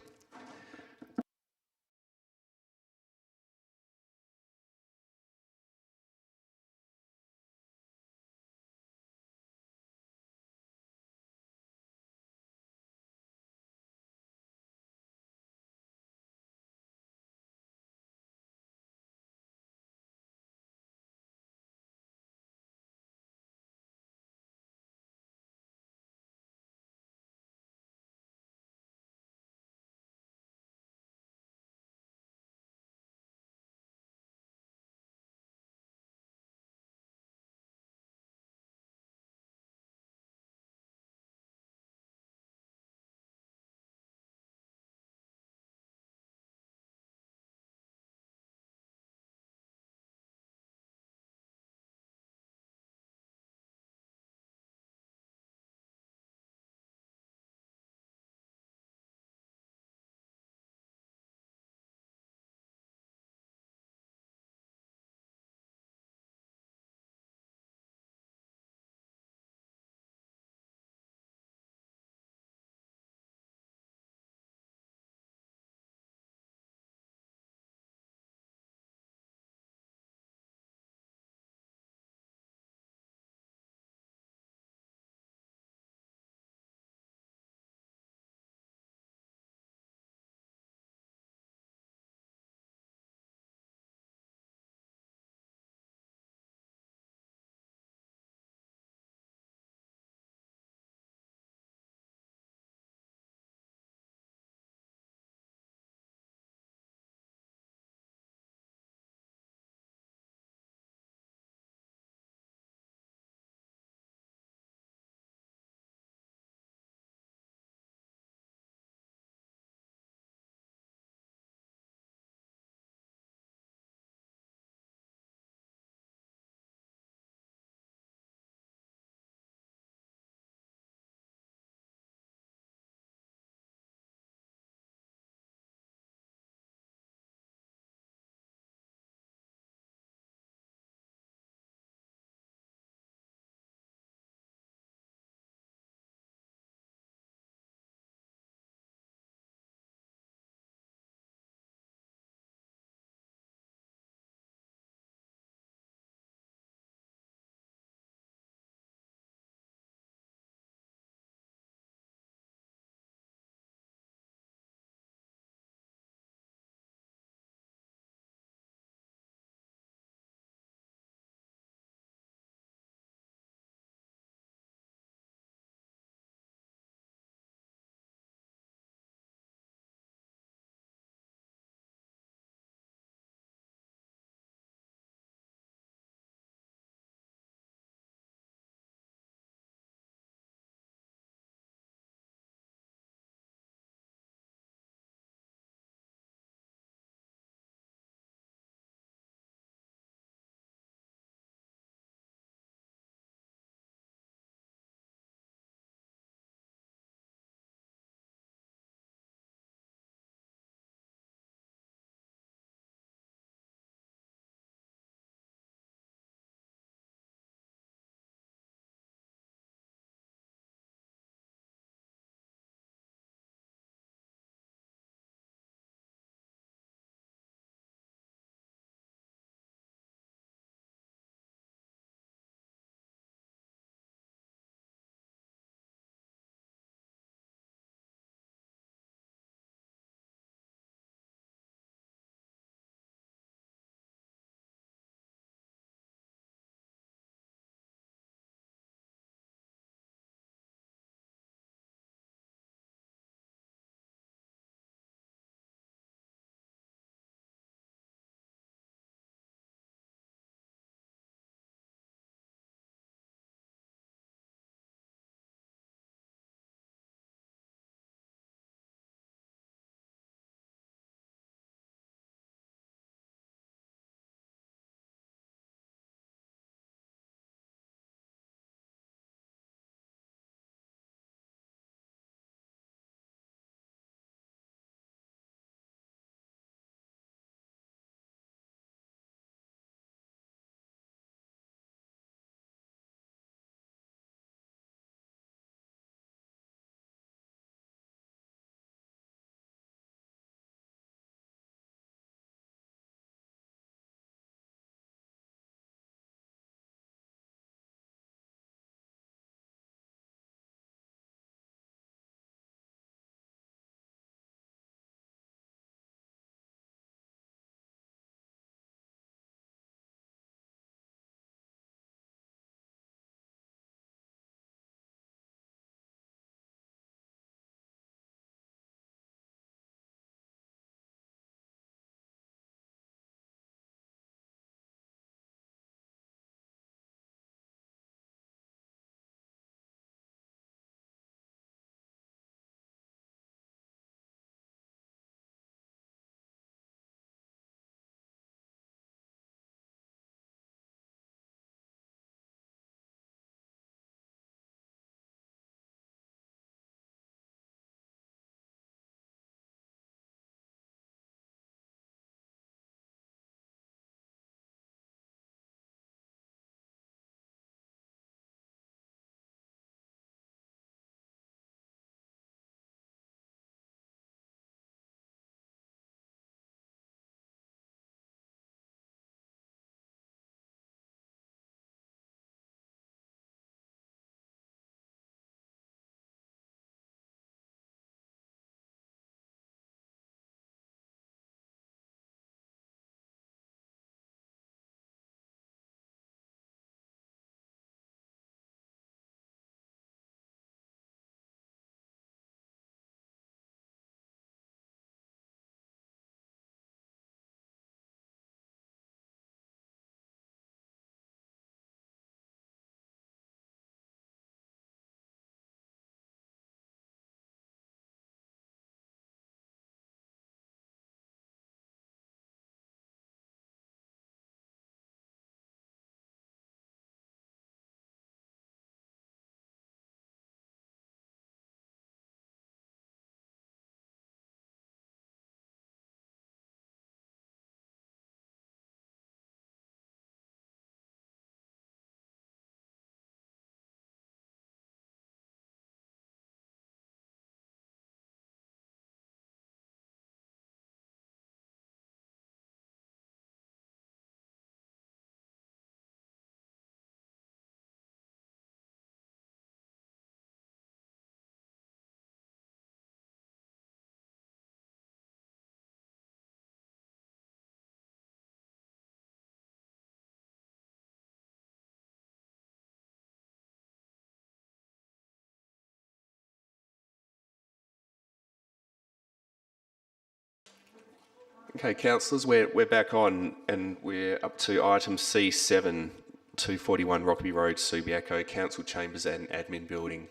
Okay, councillors, we're back on and we're up to item C7, 241 Rockaby Road, Subiaco, Council Chambers and Admin Building.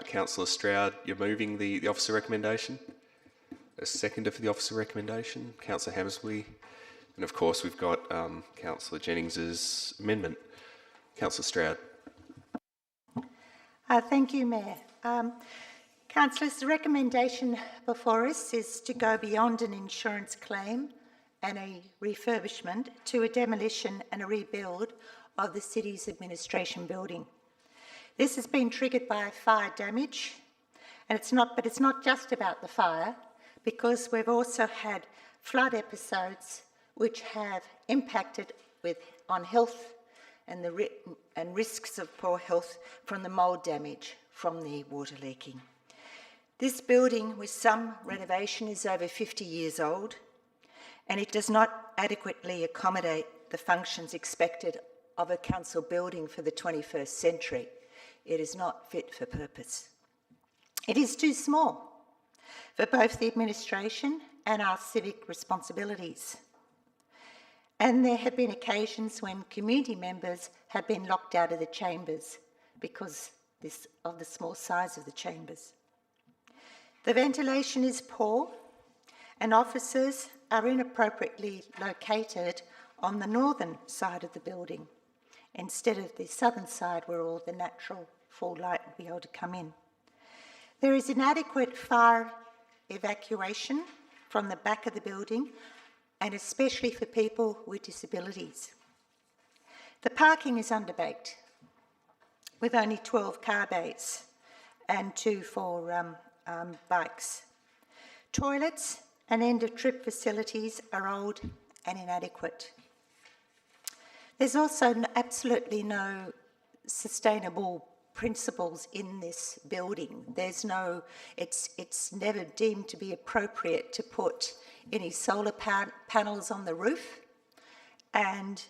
Councillor Stroud, you're moving the officer recommendation? A seconder for the officer recommendation? Councillor Hammersley? And of course we've got Councillor Jennings's amendment. Councillor Stroud. Thank you, Mayor. Councillors, the recommendation before us is to go beyond an insurance claim and a refurbishment to a demolition and a rebuild of the city's administration building. This has been triggered by fire damage, and it's not just about the fire, because we've also had flood episodes which have impacted on health and risks of poor health from the mould damage from the water leaking. This building, with some renovation, is over 50 years old, and it does not adequately accommodate the functions expected of a council building for the 21st century. It is not fit for purpose. It is too small for both the administration and our civic responsibilities. And there have been occasions when community members have been locked out of the chambers because of the small size of the chambers. The ventilation is poor, and offices are inappropriately located on the northern side of the building instead of the southern side where all the natural full light will be able to come in. There is inadequate fire evacuation from the back of the building, and especially for people with disabilities. The parking is underbaked, with only 12 car bays and 2 for bikes. Toilets and end-of-trip facilities are old and inadequate. There's also absolutely no sustainable principles in this building. It's never deemed to be appropriate to put any solar panels on the roof, and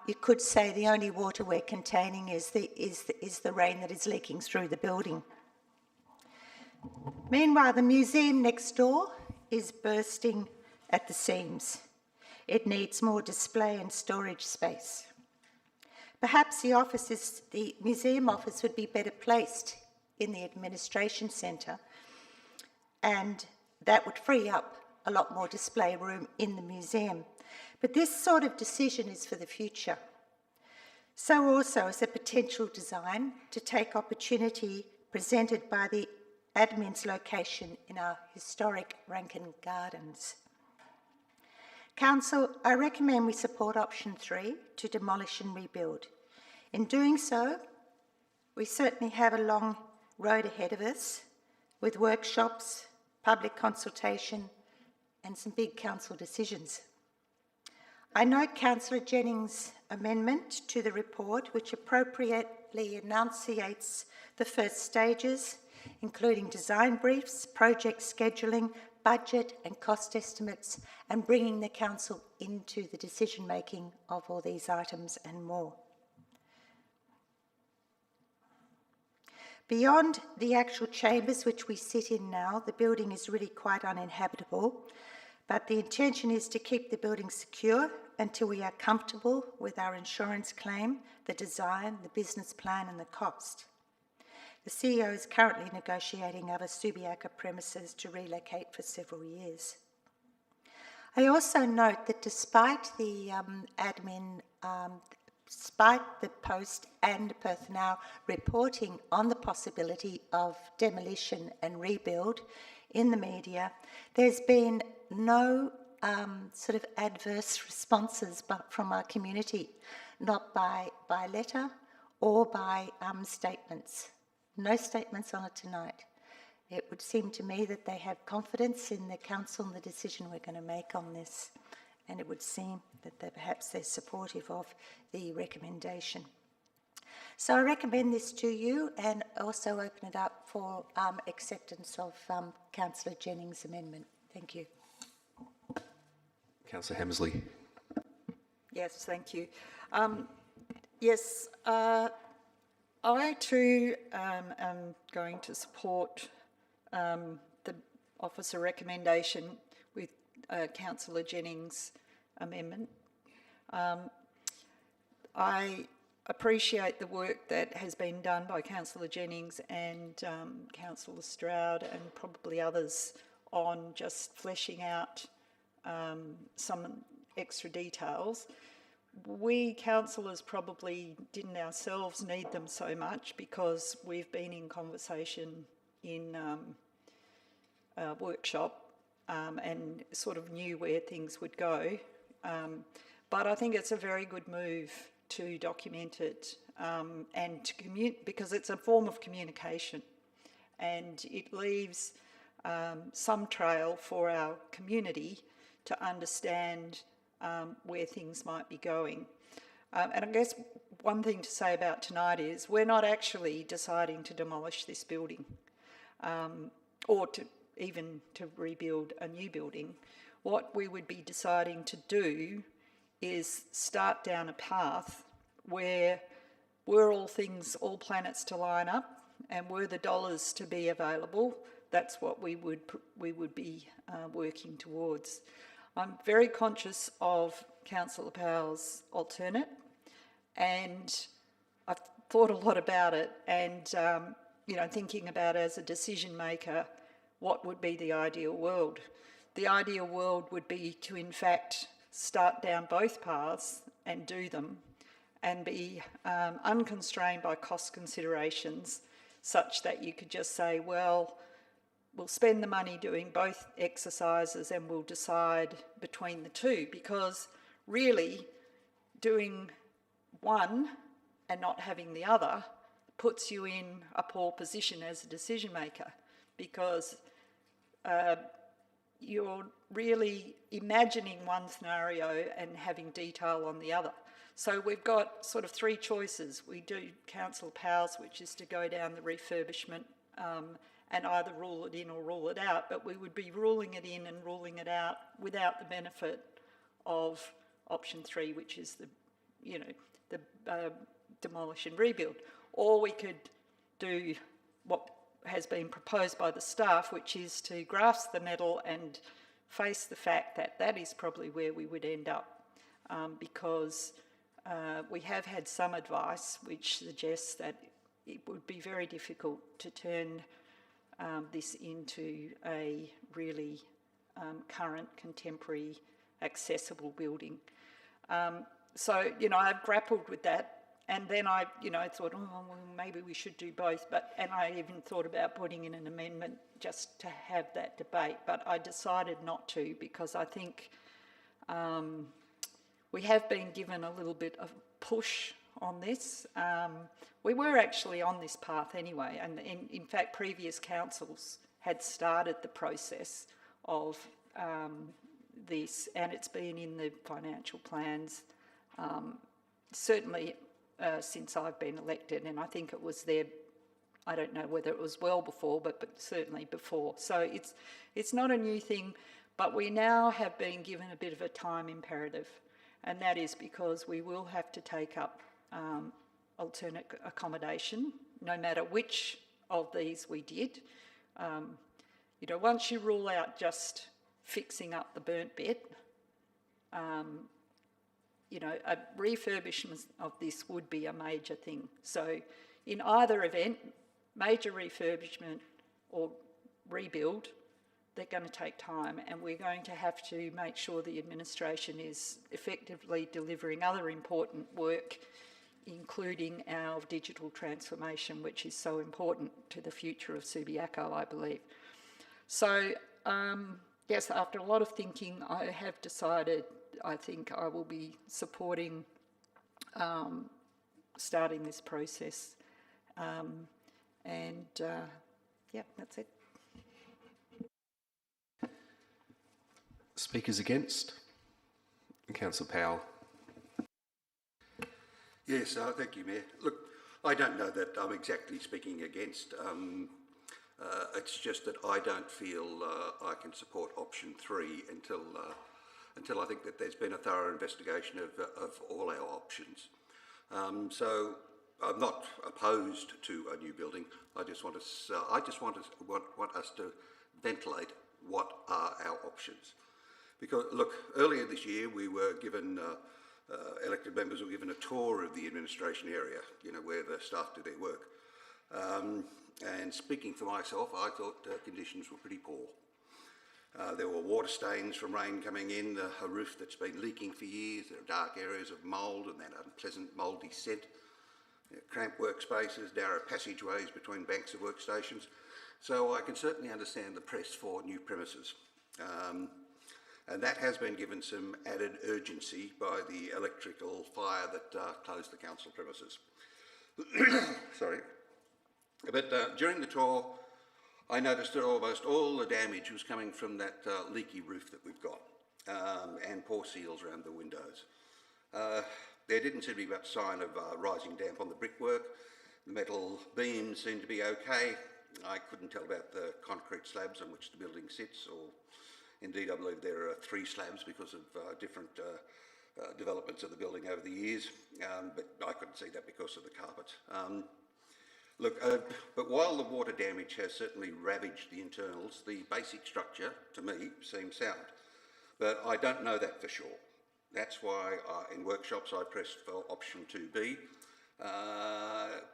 you could say the only water we're containing is the rain that is leaking through the building. Meanwhile, the museum next door is bursting at the seams. It needs more display and storage space. Perhaps the museum office would be better placed in the administration centre, and that would free up a lot more display room in the museum. But this sort of decision is for the future. So also is a potential design to take opportunity presented by the admin's location in our historic Rankin Gardens. Council, I recommend we support option 3 to demolish and rebuild. In doing so, we certainly have a long road ahead of us with workshops, public consultation and some big council decisions. I note Councillor Jennings' amendment to the report, which appropriately enunciates the first stages, including design briefs, project scheduling, budget and cost estimates, and bringing the council into the decision-making of all these items and more. Beyond the actual chambers which we sit in now, the building is really quite uninhabitable, but the intention is to keep the building secure until we are comfortable with our insurance claim, the design, the business plan and the cost. The CEO is currently negotiating other Subiaco premises to relocate for several years. I also note that despite the despite the post and personnel reporting on the possibility of demolition and rebuild in the media, there's been no sort of adverse responses from our community, not by letter or by statements. No statements on it tonight. It would seem to me that they have confidence in the council and the decision we're going to make on this, and it would seem that perhaps they're supportive of the recommendation. So I recommend this to you and also open it up for acceptance of Councillor Jennings' amendment. Thank you. Councillor Hammersley. Yes, thank you. Yes, I too am going to support the officer recommendation with Councillor Jennings' amendment. I appreciate the work that has been done by Councillor Jennings and Councillor Stroud and probably others on just fleshing out some extra details. We councillors probably didn't ourselves need them so much because we've been in conversation in a workshop and sort of knew where things would go. But I think it's a very good move to document it and to because it's a form of communication, and it leaves some trail for our community to understand where things might be going. And I guess one thing to say about tonight is we're not actually deciding to demolish this building or to even to rebuild a new building. What we would be deciding to do is start down a path where were all planets to line up and were the dollars to be available, that's what we would be working towards. I'm very conscious of Councillor Powell's alternate, and I've thought a lot about it, and thinking about as a decision maker, what would be the ideal world? The ideal world would be to, in fact, start down both paths and do them and be unconstrained by cost considerations such that you could just say, well, we'll spend the money doing both exercises and we'll decide between the two, because really doing one and not having the other puts you in a poor position as a decision maker, because you're really imagining one scenario and having detail on the other. So we've got sort of three choices. We do Councillor Powell's, which is to go down the refurbishment and either rule it in or rule it out, but we would be ruling it in and ruling it out without the benefit of option 3, which is the demolish and rebuild. Or we could do what has been proposed by the staff, which is to grasp the nettle and face the fact that that is probably where we would end up, because we have had some advice which suggests that it would be very difficult to turn this into a really current, contemporary, accessible building. So, I've grappled with that. And then I thought, well, maybe we should do both. And I even thought about putting in an amendment just to have that debate. But I decided not to, because I think we have been given a little bit of push on this. We were actually on this path anyway. And in fact, previous councils had started the process of this, and it's been in the financial plans, certainly since I've been elected, and I think it was there, I don't know whether it was well before, but certainly before. So it's not a new thing, but we now have been given a bit of a time imperative, and that is because we will have to take up alternate accommodation, no matter which of these we did. Once you rule out just fixing up the burnt bit, a refurbishment of this would be a major thing. So in either event, major refurbishment or rebuild, they're going to take time, and we're going to have to make sure the administration is effectively delivering other important work, including our digital transformation, which is so important to the future of Subiaco, I believe. So, yes, after a lot of thinking, I have decided I think I will be supporting starting this process. Yeah, that's it. Speakers against? Councillor Powell. Yes, thank you, Mayor. Look, I don't know that I'm exactly speaking against. It's just that I don't feel I can support option 3 until I think that there's been a thorough investigation of all our options. So I'm not opposed to a new building. I just want us to ventilate what are our options. Because, look, earlier this year we were given, elected members were given a tour of the administration area, you know, where the staff do their work. And speaking for myself, I thought conditions were pretty poor. There were water stains from rain coming in, a roof that's been leaking for years, there are dark areas of mould and that unpleasant mouldy scent, cramped workspaces, narrow passageways between banks of workstations. So I can certainly understand the press for new premises. And that has been given some added urgency by the electrical fire that closed the council premises. Sorry. But during the tour, I noticed that almost all the damage was coming from that leaky roof that we've got, and poor seals around the windows. There didn't seem to be much sign of rising damp on the brickwork. The metal beams seemed to be okay. I couldn't tell about the concrete slabs on which the building sits, or indeed I believe there are 3 slabs because of different developments of the building over the years, but I couldn't see that because of the carpet. Look, but while the water damage has certainly ravaged the internals, the basic structure, to me, seems sound. But I don't know that for sure. That's why in workshops I pressed for option 2B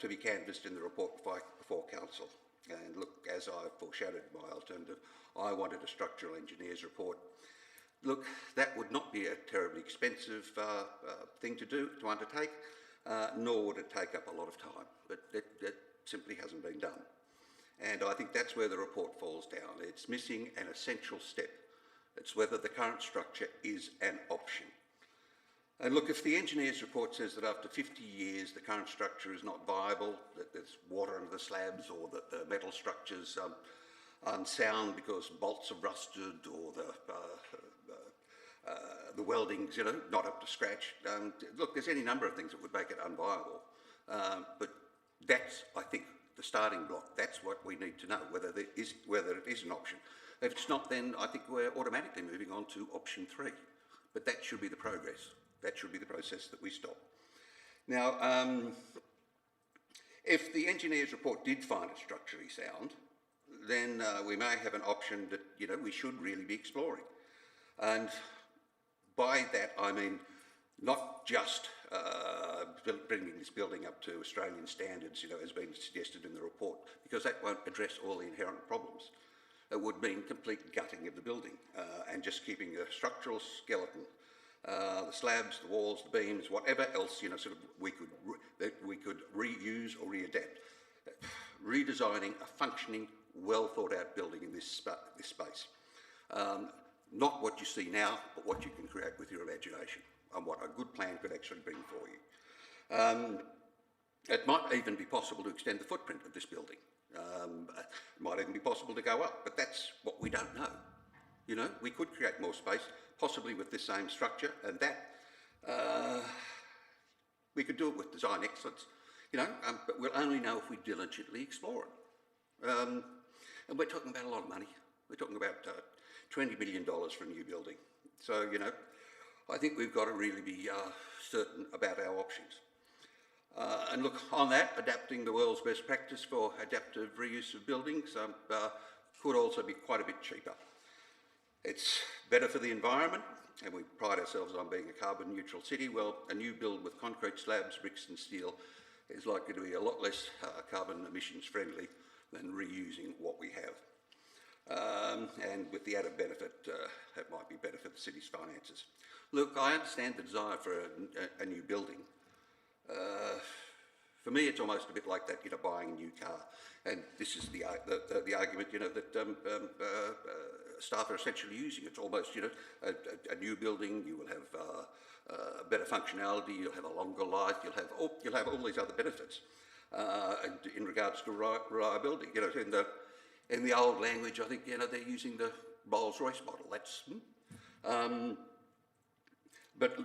to be canvassed in the report before council. And look, as I foreshadowed my alternative, I wanted a structural engineer's report. Look, that would not be a terribly expensive thing to undertake, nor would it take up a lot of time, but it simply hasn't been done. And I think that's where the report falls down. It's missing an essential step. It's whether the current structure is an option. And look, if the engineer's report says that after 50 years the current structure is not viable, that there's water under the slabs, or that the metal structure's unsound because bolts have rusted, or the welding's, you know, not up to scratch. Look, there's any number of things that would make it unviable. But that's, I think, the starting block. That's what we need to know, whether it is an option. If it's not, then I think we're automatically moving on to option 3. But that should be the progress. That should be the process that we stop. Now, if the engineer's report did find it structurally sound, then we may have an option that, you know, we should really be exploring. And by that, I mean not just bringing this building up to Australian standards, you know, as been suggested in the report, because that won't address all the inherent problems. It would mean complete gutting of the building and just keeping a structural skeleton. The slabs, the walls, the beams, whatever else, you know, sort of we could reuse or readapt. Redesigning a functioning, well thought out building in this space. Not what you see now, but what you can create with your imagination, and what a good plan could actually bring for you. It might even be possible to extend the footprint of this building. It might even be possible to go up, but that's what we don't know. You know, we could create more space, possibly with this same structure, and that we could do it with design excellence, you know, but we'll only know if we diligently explore it. And we're talking about a lot of money. We're talking about $20 million for a new building. So, you know, I think we've got to really be certain about our options. And look, on that, adapting the world's best practice for adaptive reuse of buildings could also be quite a bit cheaper. It's better for the environment, and we pride ourselves on being a carbon neutral city. Well, a new build with concrete slabs, bricks and steel is likely to be a lot less carbon emissions friendly than reusing what we have. And with the added benefit, it might be better for the city's finances. Look, I understand the desire for a new building. For me, it's almost a bit like that, you know, buying a new car. And this is the argument, you know, that staff are essentially using. It's almost, you know, a new building. You will have better functionality. You'll have a longer life. You'll have all these other benefits. And in regards to reliability, you know, in the old language, I think, you know, they're using the Rolls-Royce model. That's. But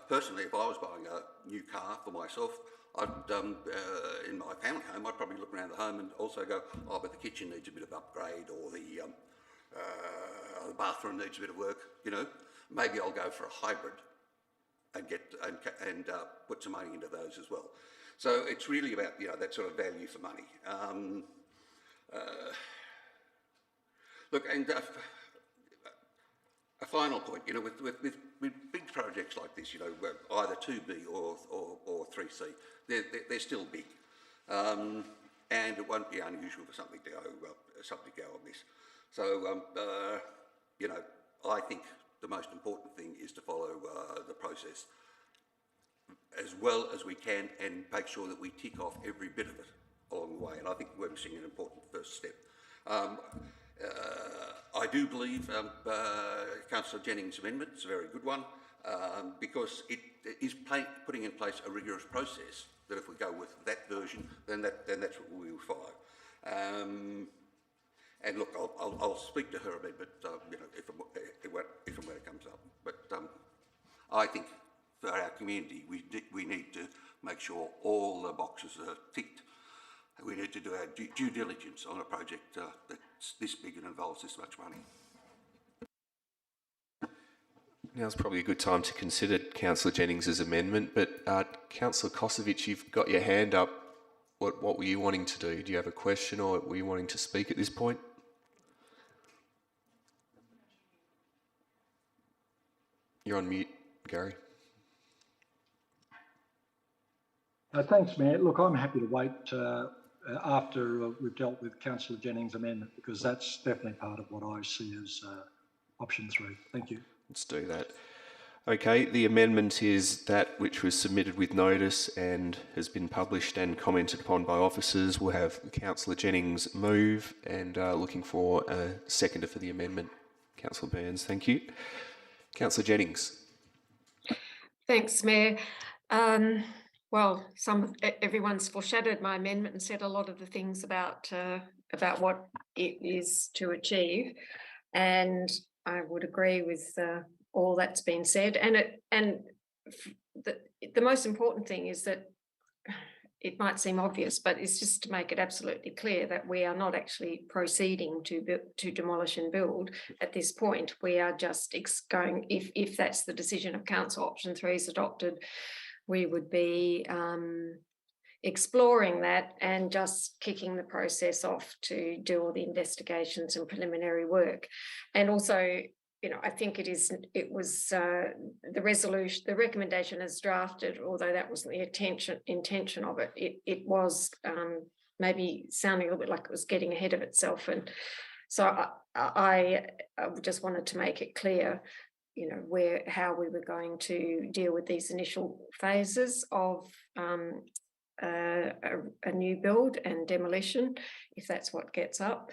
personally, if I was buying a new car for myself, I'd, in my family home, I'd probably look around the home and also go, oh, but the kitchen needs a bit of upgrade, or the bathroom needs a bit of work. You know, maybe I'll go for a hybrid and put some money into those as well. So it's really about, you know, that sort of value for money. Look, and a final point, with big projects like this, either 2B or 3C, they're still big. And it won't be unusual for something to go amiss. So, I think the most important thing is to follow the process as well as we can and make sure that we tick off every bit of it along the way. And I think we're missing an important first step. I do believe Councillor Jennings' amendment is a very good one because it is putting in place a rigorous process that if we go with that version, then that's what we will follow. And look, I'll speak to her amendment, if and when it comes up. But I think for our community, we need to make sure all the boxes are ticked. We need to do our due diligence on a project that's this big and involves this much money. Now's probably a good time to consider Councillor Jennings' amendment, but Councillor Kosovic, you've got your hand up. What were you wanting to do? Do you have a question or were you wanting to speak at this point? You're on mute, Gary. Thanks, Mayor. Look, I'm happy to wait after we've dealt with Councillor Jennings' amendment because that's definitely part of what I see as option 3. Thank you. Let's do that. Okay, the amendment is that which was submitted with notice and has been published and commented upon by officers. We'll have Councillor Jennings move and looking for a seconder for the amendment. Councillor Burns, thank you. Councillor Jennings. Thanks, Mayor. Well, everyone's foreshadowed my amendment and said a lot of the things about what it is to achieve, and I would agree with all that's been said. And the most important thing is that it might seem obvious, but it's just to make it absolutely clear that we are not actually proceeding to demolish and build at this point. We are just going, if that's the decision of council, option 3 is adopted, we would be exploring that and just kicking the process off to do all the investigations and preliminary work. And also, I think it was the recommendation as drafted, although that wasn't the intention of it, it was maybe sounding a little bit like it was getting ahead of itself. And so I just wanted to make it clear, how we were going to deal with these initial phases of a new build and demolition, if that's what gets up,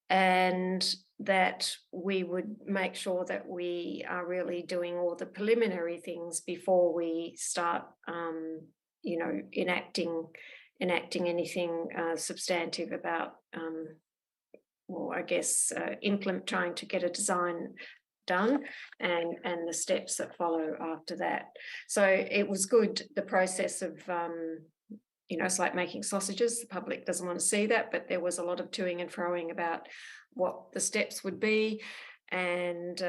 and that we would make sure that we are really doing all the preliminary things before we start, enacting anything substantive about, trying to get a design done and the steps that follow after that. So it was good, the process of it's like making sausages. The public doesn't want to see that, but there was a lot of toing and froing about what the steps would be. And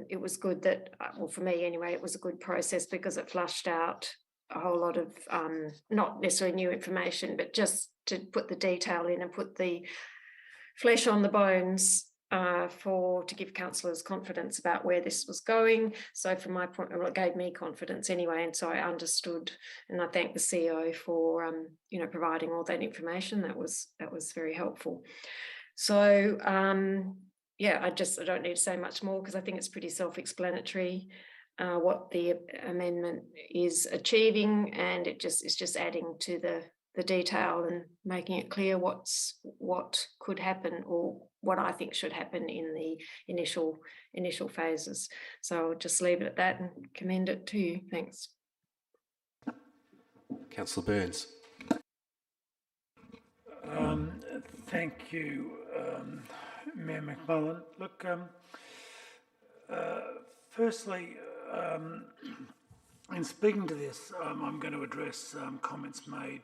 it was good that, for me anyway, it was a good process because it flushed out a whole lot of not necessarily new information, but just to put the detail in and put the flesh on the bones to give councillors confidence about where this was going. So from my point, it gave me confidence anyway, and so I understood, and I thank the CEO for providing all that information. That was very helpful. So I don't need to say much more because I think it's pretty self-explanatory what the amendment is achieving, and it's just adding to the detail and making it clear what could happen or what I think should happen in the initial phases. So I'll just leave it at that and commend it to you. Thanks. Councillor Burns. Thank you, Mayor McMullen. Look, firstly, in speaking to this, I'm going to address comments made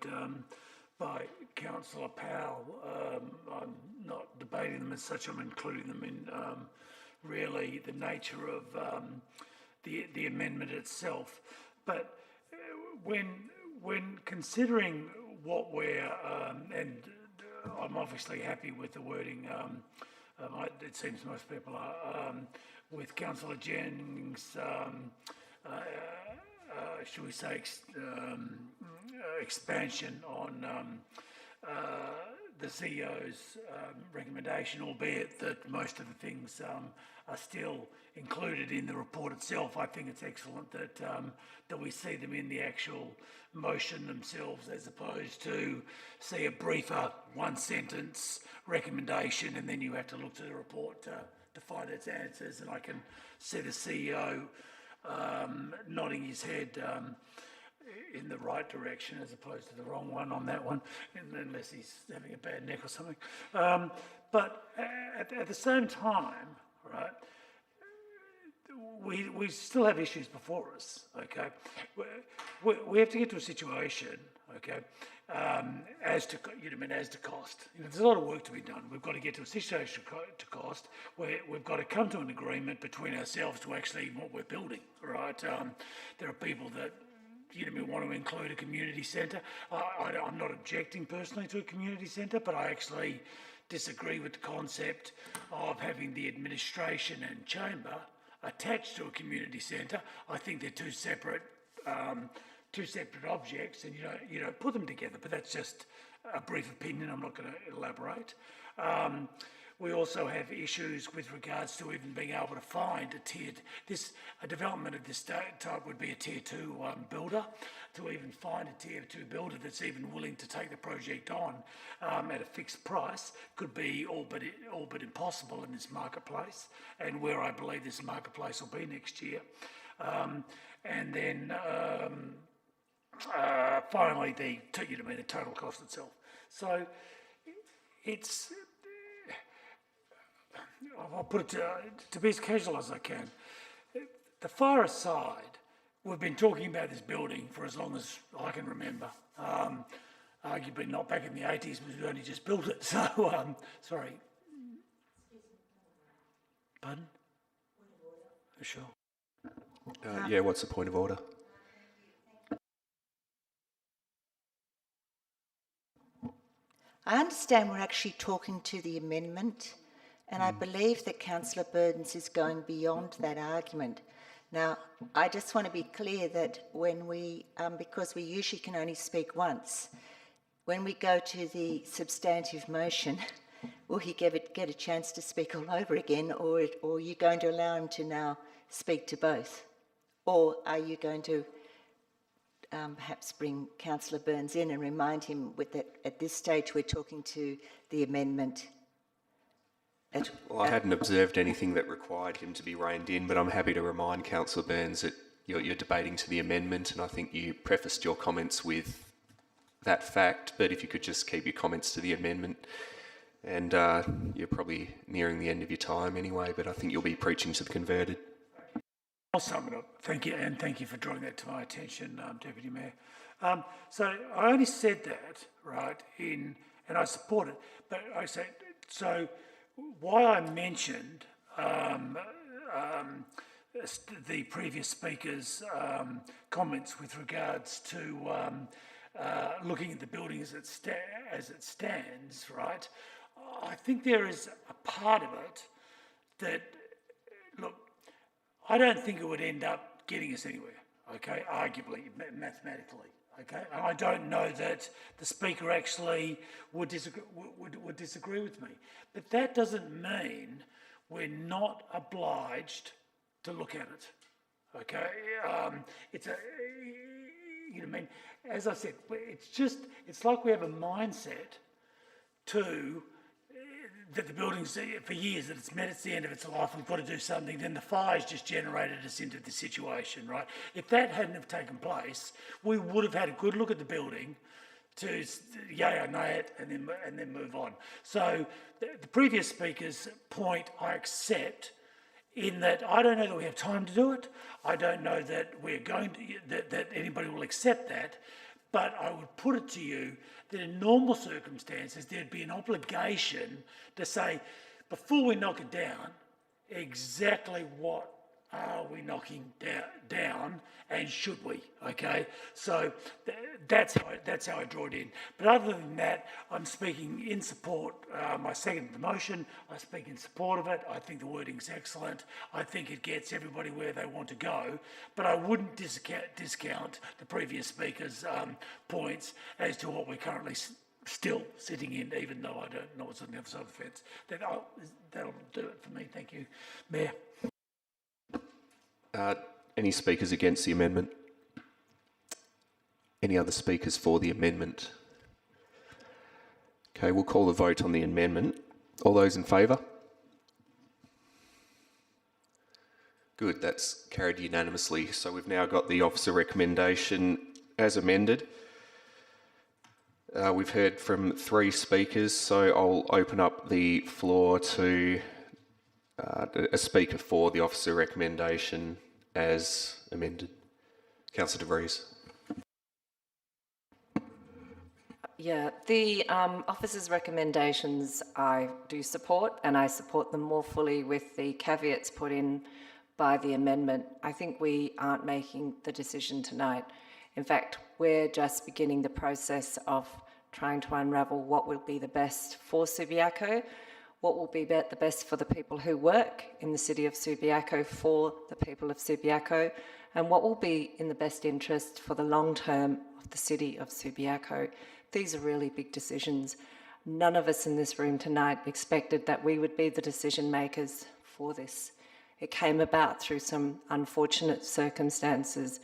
by Councillor Powell. I'm not debating them as such, I'm including them in really the nature of the amendment itself. But when considering what we're, and I'm obviously happy with the wording It seems most people are. With Councillor Jennings, should we say, expansion on the CEO's recommendation, albeit that most of the things are still included in the report itself. I think it's excellent that we see them in the actual motion themselves, as opposed to see a briefer one-sentence recommendation and then you have to look to the report to find its answers. And I can see the CEO nodding his head in the right direction as opposed to the wrong one on that one, unless he's having a bad neck or something. But at the same time, right, we still have issues before us, okay? We have to get to a situation, okay, as to cost. There's a lot of work to be done. We've got to get to a situation to cost where we've got to come to an agreement between ourselves to actually what we're building, right? There are people that want to include a community centre. I'm not objecting personally to a community centre, but I actually disagree with the concept of having the administration and chamber attached to a community centre. I think they're two separate objects, and you don't put them together. But that's just a brief opinion. I'm not going to elaborate. We also have issues with regards to even being able to find a development of this type would be a tier 2 builder. To even find a tier 2 builder that's even willing to take the project on at a fixed price could be all but impossible in this marketplace, and where I believe this marketplace will be next year. And then finally, the total cost itself. So it's. I'll put it to be as casual as I can. The far aside, we've been talking about this building for as long as I can remember. Arguably not back in the 80s, because we only just built it. So, sorry. Pardon? Sure. Yeah, what's the point of order? I understand we're actually talking to the amendment, and I believe that Councillor Burdens is going beyond that argument. Now, I just want to be clear that when we, because we usually can only speak once, when we go to the substantive motion, will he get a chance to speak all over again, or are you going to allow him to now speak to both? Or are you going to perhaps bring Councillor Burns in and remind him that at this stage we're talking to the amendment? Well, I hadn't observed anything that required him to be reined in, but I'm happy to remind Councillor Burns that you're debating to the amendment, and I think you prefaced your comments with that fact, but if you could just keep your comments to the amendment. And you're probably nearing the end of your time anyway, but I think you'll be preaching to the converted. I'll sum it up. Thank you, and thank you for drawing that to my attention, Deputy Mayor. So I only said that, right, and I support it, but I said, so why I mentioned the previous speaker's comments with regards to looking at the building as it stands, right, I think there is a part of it that, look, I don't think it would end up getting us anywhere, okay, arguably, mathematically, okay? And I don't know that the Speaker actually would disagree with me. But that doesn't mean we're not obliged to look at it, okay? As I said, it's like we have a mindset that the building's for years, that it's met its the end of its life, we've got to do something, then the fire's just generated us into this situation, right? If that hadn't have taken place, we would have had a good look at the building to yay or nay it and then move on. So the previous speaker's point I accept, in that I don't know that we have time to do it. I don't know that we're going to, that anybody will accept that. But I would put it to you that in normal circumstances, there'd be an obligation to say, before we knock it down, exactly what are we knocking down, and should we? Okay, so that's how I draw it in. But other than that, I'm speaking in support. I second the motion. I speak in support of it. I think the wording's excellent. I think it gets everybody where they want to go. But I wouldn't discount the previous speaker's points as to what we're currently still sitting in, even though I don't know what's on the other side of the fence. That'll do it for me. Thank you, Mayor. Any speakers against the amendment? Any other speakers for the amendment? Okay, we'll call the vote on the amendment. All those in favour? Good, that's carried unanimously. So we've now got the officer recommendation as amended. We've heard from 3 speakers, so I'll open up the floor to a speaker for the officer recommendation as amended. Councillor De Vries. Yeah, the officer's recommendations I do support, and I support them more fully with the caveats put in by the amendment. I think we aren't making the decision tonight. In fact, we're just beginning the process of trying to unravel what will be the best for Subiaco, what will be the best for the people who work in the city of Subiaco for the people of Subiaco, and what will be in the best interest for the long term of the city of Subiaco. These are really big decisions. None of us in this room tonight expected that we would be the decision makers for this. It came about through some unfortunate circumstances.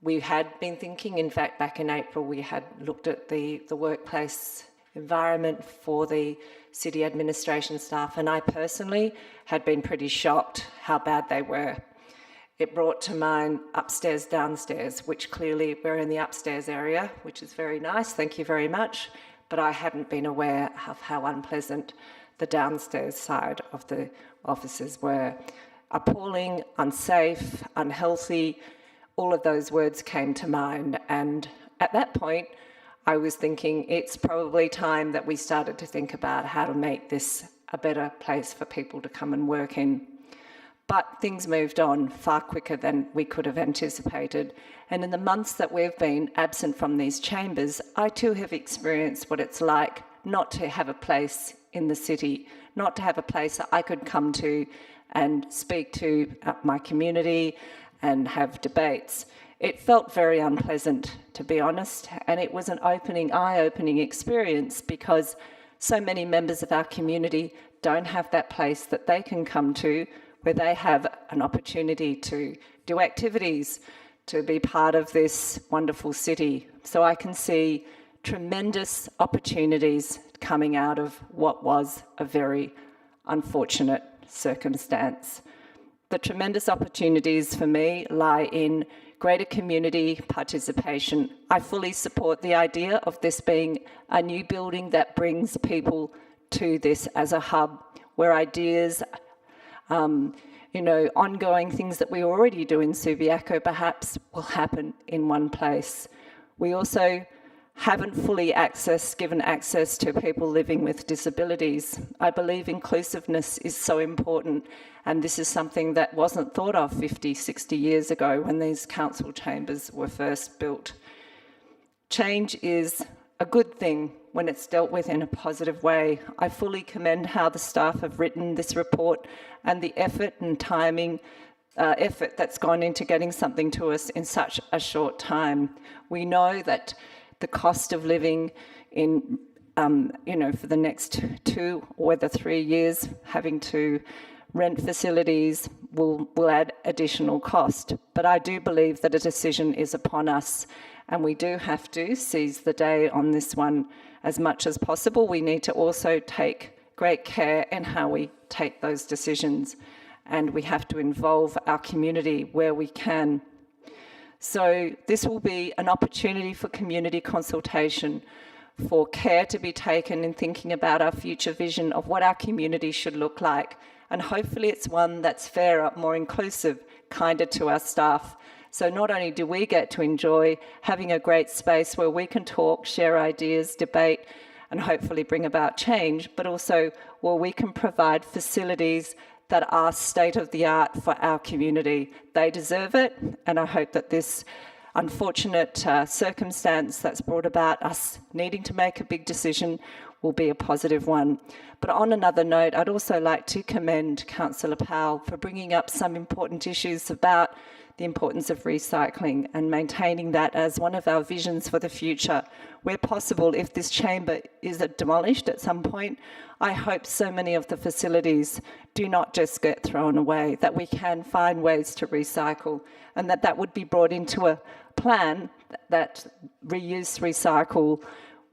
We had been thinking, in fact, back in April, we had looked at the workplace environment for the city administration staff, and I personally had been pretty shocked how bad they were. It brought to mind upstairs, downstairs, which clearly we're in the upstairs area, which is very nice, thank you very much, but I hadn't been aware of how unpleasant the downstairs side of the offices were. Appalling, unsafe, unhealthy, all of those words came to mind, and at that point I was thinking it's probably time that we started to think about how to make this a better place for people to come and work in. But things moved on far quicker than we could have anticipated, and in the months that we've been absent from these chambers, I too have experienced what it's like not to have a place in the city, not to have a place that I could come to and speak to my community and have debates. It felt very unpleasant, to be honest, and it was an eye-opening experience because so many members of our community don't have that place that they can come to where they have an opportunity to do activities, to be part of this wonderful city. So I can see tremendous opportunities coming out of what was a very unfortunate circumstance. The tremendous opportunities for me lie in greater community participation. I fully support the idea of this being a new building that brings people to this as a hub where ideas, ongoing things that we already do in Subiaco perhaps will happen in one place. We also haven't fully given access to people living with disabilities. I believe inclusiveness is so important, and this is something that wasn't thought of 50, 60 years ago when these council chambers were first built. Change is a good thing when it's dealt with in a positive way. I fully commend how the staff have written this report and the effort and timing, effort that's gone into getting something to us in such a short time. We know that the cost of living in, for the next 2 or whether 3 years, having to rent facilities will add additional cost. But I do believe that a decision is upon us, and we do have to seize the day on this one as much as possible. We need to also take great care in how we take those decisions, and we have to involve our community where we can. So this will be an opportunity for community consultation, for care to be taken in thinking about our future vision of what our community should look like. And hopefully it's one that's fairer, more inclusive, kinder to our staff. So not only do we get to enjoy having a great space where we can talk, share ideas, debate, and hopefully bring about change, but also where we can provide facilities that are state of the art for our community. They deserve it, and I hope that this unfortunate circumstance that's brought about us needing to make a big decision will be a positive one. But on another note, I'd also like to commend Councillor Powell for bringing up some important issues about the importance of recycling and maintaining that as one of our visions for the future. Where possible, if this chamber is demolished at some point, I hope so many of the facilities do not just get thrown away, that we can find ways to recycle, and that would be brought into a plan that reuse, recycle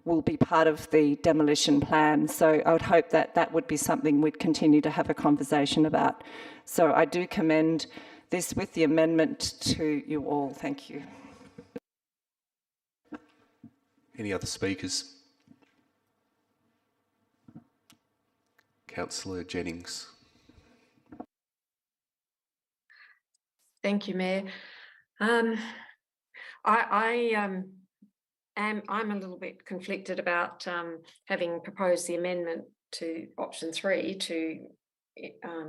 will be part of the demolition plan. So I would hope that that would be something we'd continue to have a conversation about. So I do commend this with the amendment to you all. Thank you. Any other speakers? Councillor Jennings. Thank you, Mayor. I'm a little bit conflicted about having proposed the amendment to option 3 to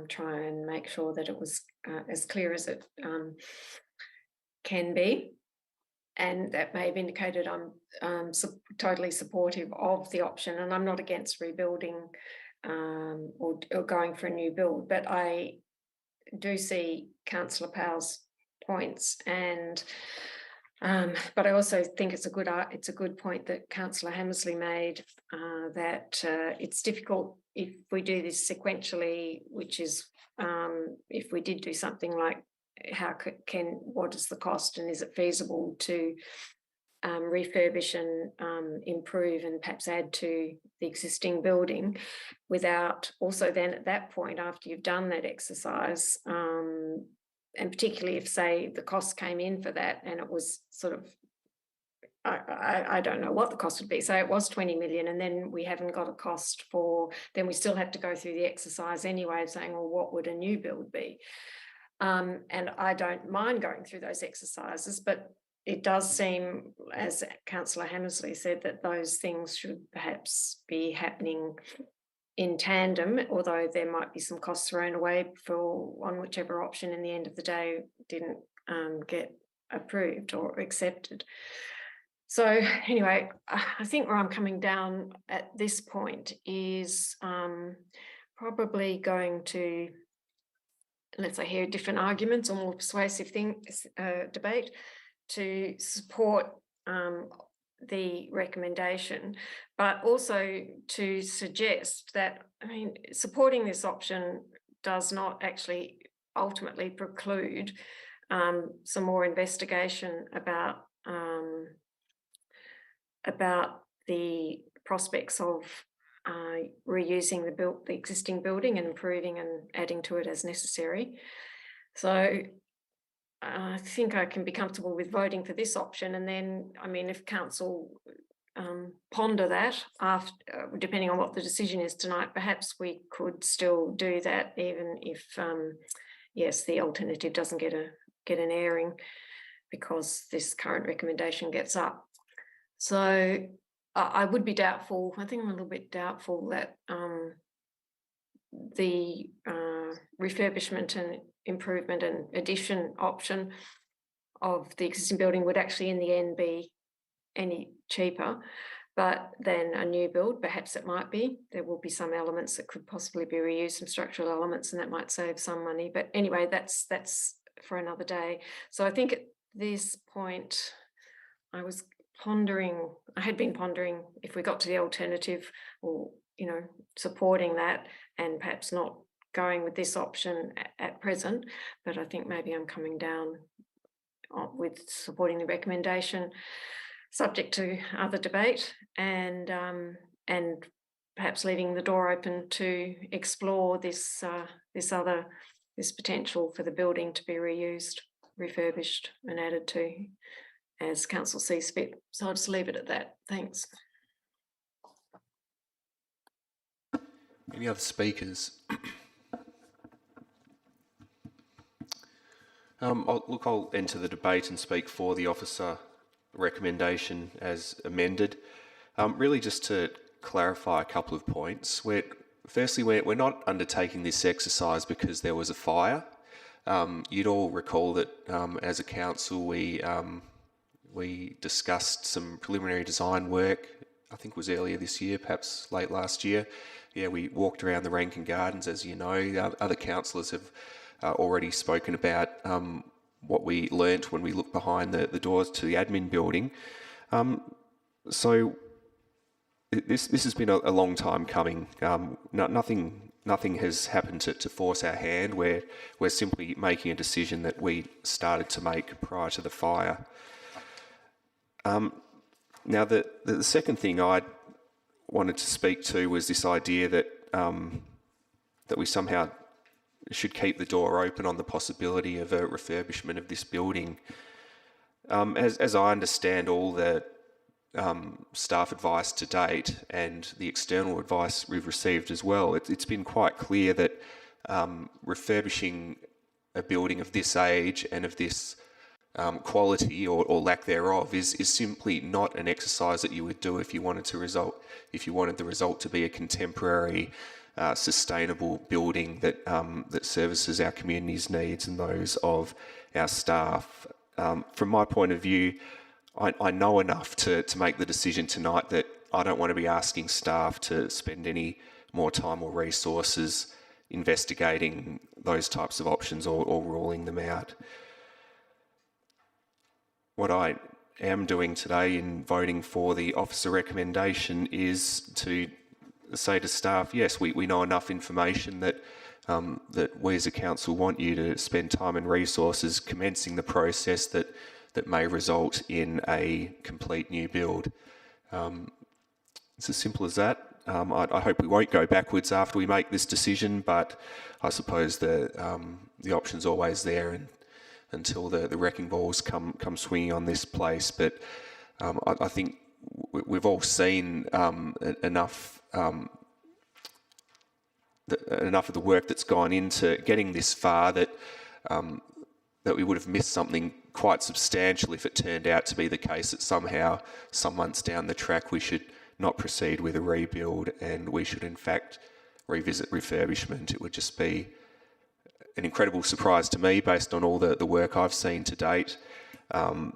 try and make sure that it was as clear as it can be. And that may have indicated I'm totally supportive of the option, and I'm not against rebuilding or going for a new build, but I do see Councillor Powell's points, and but I also think it's a good point that Councillor Hammersley made, that it's difficult if we do this sequentially, which is if we did do something like what is the cost, and is it feasible to refurbish and improve and perhaps add to the existing building, without also then at that point, after you've done that exercise, and particularly if, say, the cost came in for that and it was sort of, I don't know what the cost would be. Say it was 20 million and then we haven't got a cost for, then we still have to go through the exercise anyway of saying, well, what would a new build be? And I don't mind going through those exercises, but it does seem, as Councillor Hammersley said, that those things should perhaps be happening in tandem, although there might be some costs thrown away on whichever option in the end of the day didn't get approved or accepted. So anyway, I think where I'm coming down at this point is probably going to, let's say, hear different arguments or more persuasive debate to support the recommendation, but also to suggest that, I mean, supporting this option does not actually ultimately preclude some more investigation about the prospects of reusing the existing building and improving and adding to it as necessary. So I think I can be comfortable with voting for this option, and then, I mean, if council ponder that after, depending on what the decision is tonight, perhaps we could still do that, even if, yes, the alternative doesn't get an airing because this current recommendation gets up. So I would be doubtful. I think I'm a little bit doubtful that the refurbishment and improvement and addition option of the existing building would actually in the end be any cheaper than a new build. Perhaps it might be. There will be some elements that could possibly be reused, some structural elements, and that might save some money. But anyway, that's for another day. So I think at this point I had been pondering if we got to the alternative, or, you know, supporting that and perhaps not going with this option at present, but I think maybe I'm coming down with supporting the recommendation, subject to other debate, and perhaps leaving the door open to explore this potential for the building to be reused, refurbished, and added to as council sees fit. So I'll just leave it at that. Thanks. Any other speakers? I'll enter the debate and speak for the officer recommendation as amended. Really just to clarify a couple of points. firstly, we're not undertaking this exercise because there was a fire. You'd all recall that as a council we discussed some preliminary design work. I think it was earlier this year, perhaps late last year. Yeah, we walked around the Rankin Gardens, as you know. Other councillors have already spoken about what we learnt when we looked behind the doors to the admin building. So this has been a long time coming. Nothing has happened to force our hand. We're simply making a decision that we started to make prior to the fire. Now, the second thing I wanted to speak to was this idea that that we somehow should keep the door open on the possibility of a refurbishment of this building. As I understand all the staff advice to date and the external advice we've received as well, it's been quite clear that refurbishing a building of this age and of this quality or lack thereof is simply not an exercise that you would do if you wanted the result to be a contemporary, sustainable building that that services our community's needs and those of our staff. From my point of view, I know enough to make the decision tonight that I don't want to be asking staff to spend any more time or resources investigating those types of options or ruling them out. What I am doing today in voting for the officer recommendation is to say to staff, yes, we know enough information that that we as a council want you to spend time and resources commencing the process that may result in a complete new build. It's as simple as that. I hope we won't go backwards after we make this decision, but I suppose the option's always there and until the wrecking balls come swinging on this place. But I think we've all seen enough of the work that's gone into getting this far that that we would have missed something quite substantial if it turned out to be the case that somehow, some months down the track, we should not proceed with a rebuild and we should in fact revisit refurbishment. It would just be an incredible surprise to me based on all the work I've seen to date. But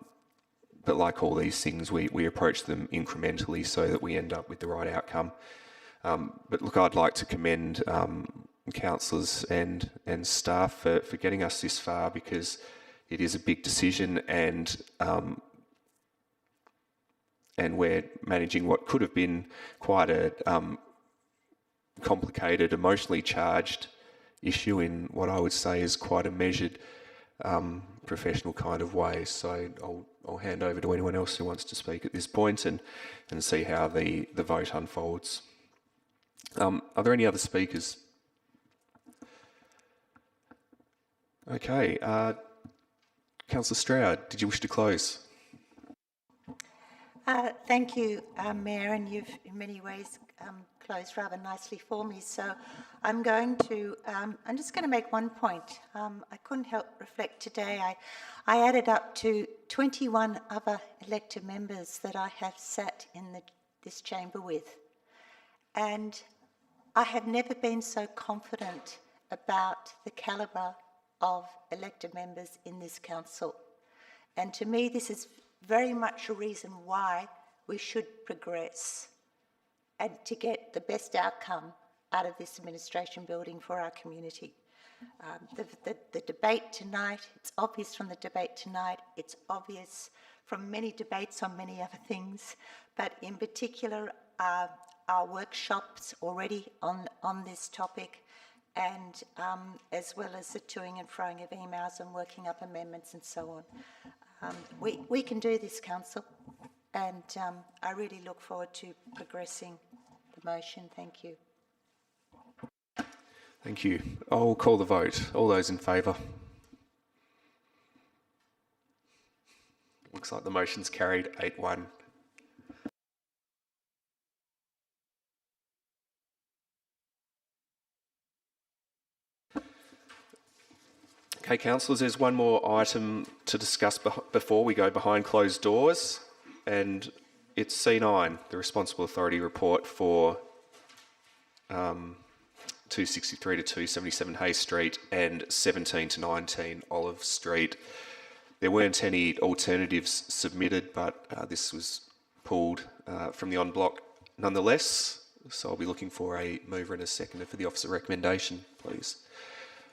like all these things, we approach them incrementally so that we end up with the right outcome. But look, I'd like to commend councillors and staff for getting us this far, because it is a big decision and we're managing what could have been quite a complicated, emotionally charged issue in what I would say is quite a measured, professional kind of way. So I'll hand over to anyone else who wants to speak at this point and see how the vote unfolds. Are there any other speakers? Okay. Councillor Stroud, did you wish to close? Thank you, Mayor, and you've in many ways closed rather nicely for me. So I'm just going to make one point. I couldn't help reflect today. I added up to 21 other elected members that I have sat in this chamber with. And I have never been so confident about the calibre of elected members in this council. And to me, this is very much a reason why we should progress and to get the best outcome out of this administration building for our community. The debate tonight, it's obvious from the debate tonight, it's obvious from many debates on many other things, but in particular our workshops already on this topic, and as well as the toing and froing of emails and working up amendments and so on. We can do this, Council, and I really look forward to progressing the motion. Thank you. Thank you. I'll call the vote. All those in favour? Looks like the motion's carried 8-1. Okay, councillors, there's one more item to discuss before we go behind closed doors, and it's C9, the Responsible Authority report for 263 to 277 Hayes Street and 17 to 19 Olive Street. There weren't any alternatives submitted, but this was pulled from the en bloc nonetheless. So I'll be looking for a mover and a seconder for the officer recommendation, please.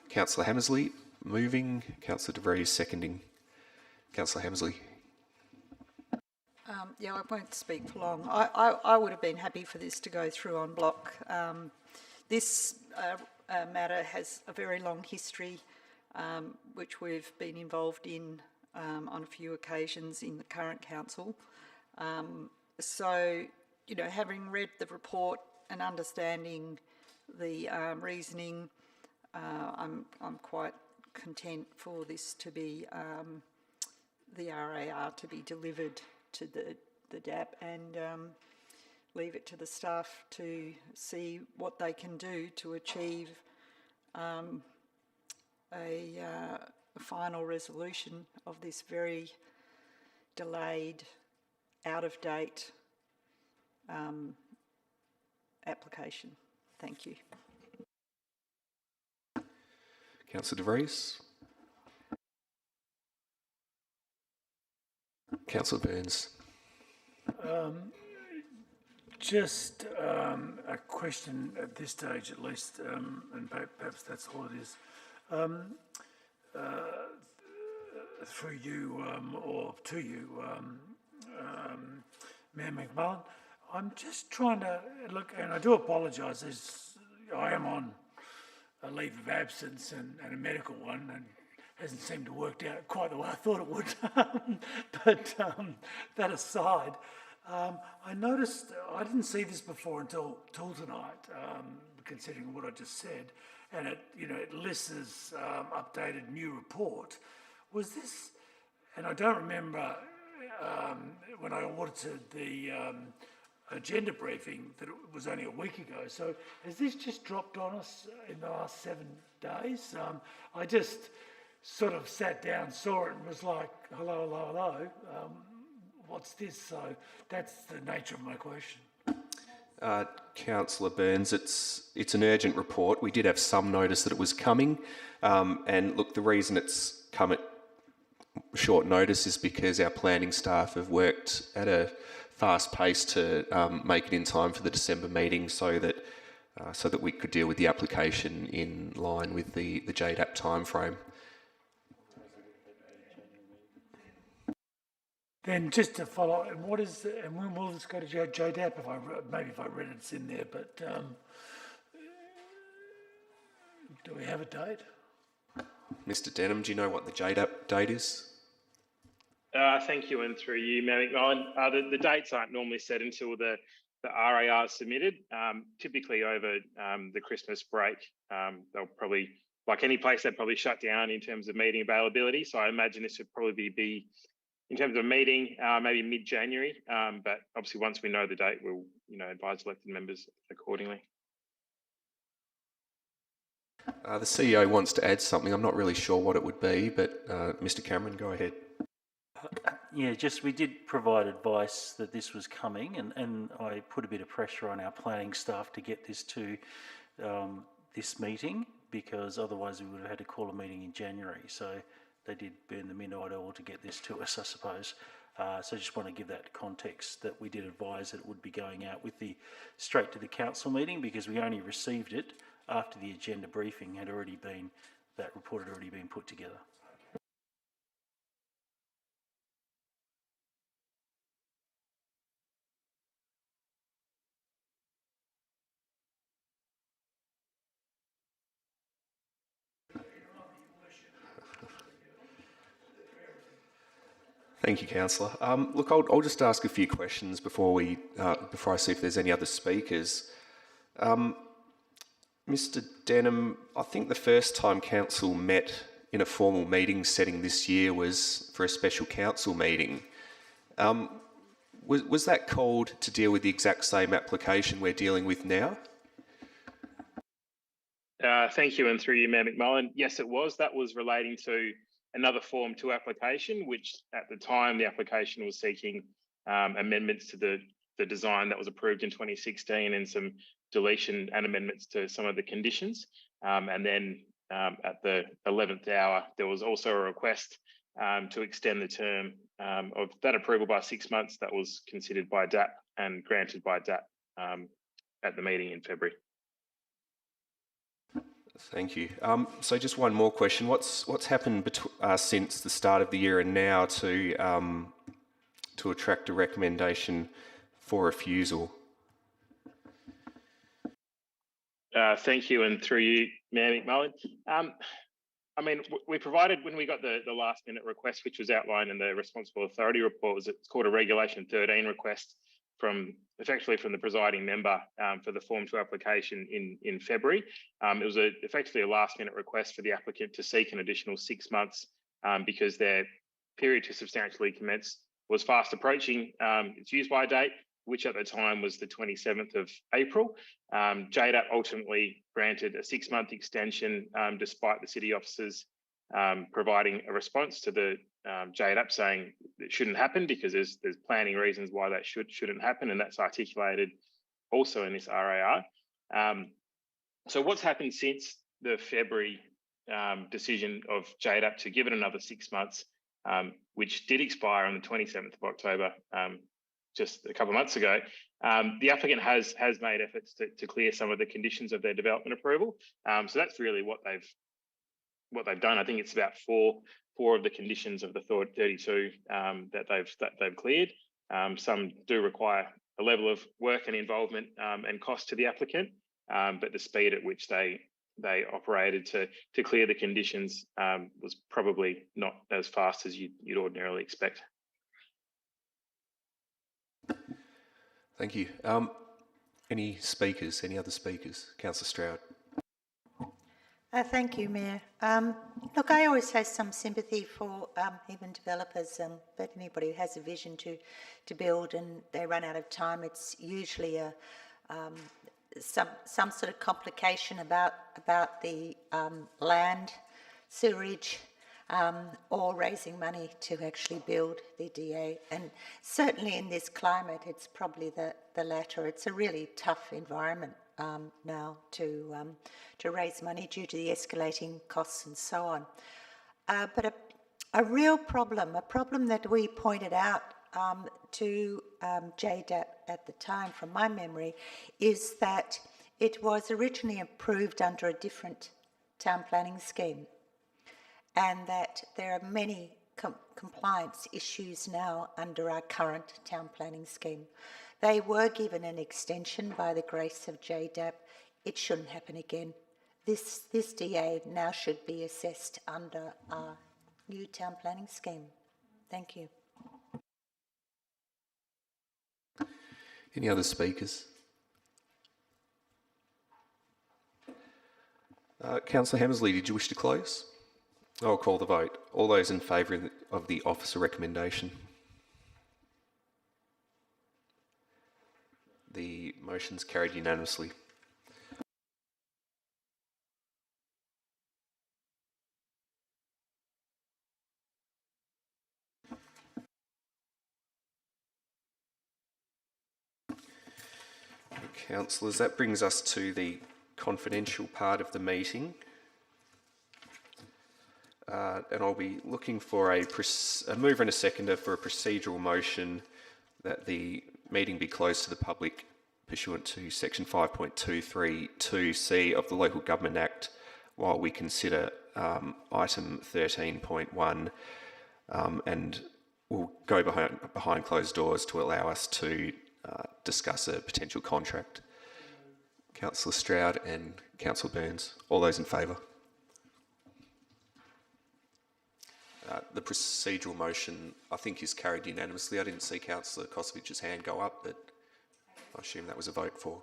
Councillor Hammersley moving, Councillor De Vries seconding. Councillor Hammersley. Yeah, I won't speak for long. I would have been happy for this to go through en bloc. This matter has a very long history, which we've been involved in on a few occasions in the current council. So, you know, having read the report and understanding the reasoning, I'm quite content for this to be the RAR to be delivered to the DAP and leave it to the staff to see what they can do to achieve a final resolution of this very delayed, out-of-date application. Thank you. Councillor De Vries. Councillor Burns. Just a question at this stage, at least, and perhaps that's all it is. Through you or to you, Mayor McMullen, I'm just trying to look, and I do apologise, I am on a leave of absence and a medical one, and hasn't seemed to work out quite the way I thought it would. But that aside, I noticed, I didn't see this before until tonight, considering what I just said, and it lists as updated new report. Was this, and I don't remember when I audited the agenda briefing that it was only a week ago. So has this just dropped on us in the last 7 days? I just sort of sat down, saw it and was like, hello, what's this? So that's the nature of my question. Councillor Burns, it's an urgent report. We did have some notice that it was coming, and look, the reason it's come at short notice is because our planning staff have worked at a fast pace to make it in time for the December meeting, so that we could deal with the application in line with the JDAP timeframe. Then just to follow, and when will this go to JDAP? Maybe if I read it's in there, but do we have a date? Mr. Denham, do you know what the JDAP date is? Thank you, and through you, Mayor McMullen. The dates aren't normally set until the RAR is submitted, typically over the Christmas break. They'll probably, like any place, they'll probably shut down in terms of meeting availability. So I imagine this would probably be in terms of meeting, maybe mid-January. But obviously, once we know the date, we'll advise elected members accordingly. The CEO wants to add something. I'm not really sure what it would be, but Mr. Cameron, go ahead. Yeah, just we did provide advice that this was coming, and I put a bit of pressure on our planning staff to get this to this meeting, because otherwise we would have had to call a meeting in January. So they did burn the midnight oil to get this to us, I suppose. So I just want to give that context that we did advise that it would be going out with straight to the council meeting, because we only received it after the agenda briefing had already been, that report had already been put together. Thank you, Councillor. Look, I'll just ask a few questions before I see if there's any other speakers. Mr. Denham, I think the first time Council met in a formal meeting setting this year was for a special council meeting. Was that called to deal with the exact same application we're dealing with now? Thank you, and through you, Mayor McMullen. Yes, it was. That was relating to another Form 2 application, which at the time the application was seeking amendments to the the design that was approved in 2016 and some deletion and amendments to some of the conditions. And then at the 11th hour, there was also a request to extend the term of that approval by 6 months. That was considered by DAP and granted by DAP at the meeting in February. Thank you. So just one more question. What's happened since the start of the year and now to attract a recommendation for refusal? Thank you, and through you, Mayor McMullen. I mean, we provided, when we got the last minute request, which was outlined in the Responsible Authority report, it's called a Regulation 13 request effectively from the presiding member for the Form 2 application in February. It was effectively a last minute request for the applicant to seek an additional 6 months because their period to substantially commence was fast approaching its use by date, which at the time was the 27th of April. JDAP ultimately granted a 6-month extension despite the city officers providing a response to the JDAP saying it shouldn't happen because there's planning reasons why that shouldn't happen, and that's articulated also in this RAR. So what's happened since the February decision of JDAP to give it another 6 months, which did expire on the 27th of October, just a couple of months ago, the applicant has made efforts to clear some of the conditions of their development approval. So that's really what they've done. I think it's about four of the conditions of the 32 that they've cleared. Some do require a level of work and involvement and cost to the applicant, but the speed at which they operated to clear the conditions was probably not as fast as you'd ordinarily expect. Thank you. Any other speakers? Councillor Stroud. Thank you, Mayor. Look, I always have some sympathy for even developers, but anybody who has a vision to build and they run out of time, it's usually some sort of complication about the land, sewerage, or raising money to actually build the DA. And certainly in this climate, it's probably the latter. It's a really tough environment now to raise money due to the escalating costs and so on. But a real problem, a problem that we pointed out to JDAP at the time, from my memory, is that it was originally approved under a different town planning scheme, and that there are many compliance issues now under our current town planning scheme. They were given an extension by the grace of JDAP. It shouldn't happen again. This DA now should be assessed under our new town planning scheme. Thank you. Any other speakers? Councillor Hammersley, did you wish to close? I'll call the vote. All those in favour of the officer recommendation? The motion's carried unanimously. Councillors, that brings us to the confidential part of the meeting. And I'll be looking for a mover and a seconder for a procedural motion that the meeting be closed to the public pursuant to section 5.232C of the Local Government Act while we consider item 13.1 and we'll go behind closed doors to allow us to discuss a potential contract. Councillor Stroud and Councillor Burns, all those in favour? The procedural motion, I think, is carried unanimously. I didn't see Councillor Kosovich's hand go up, but I assume that was a vote for.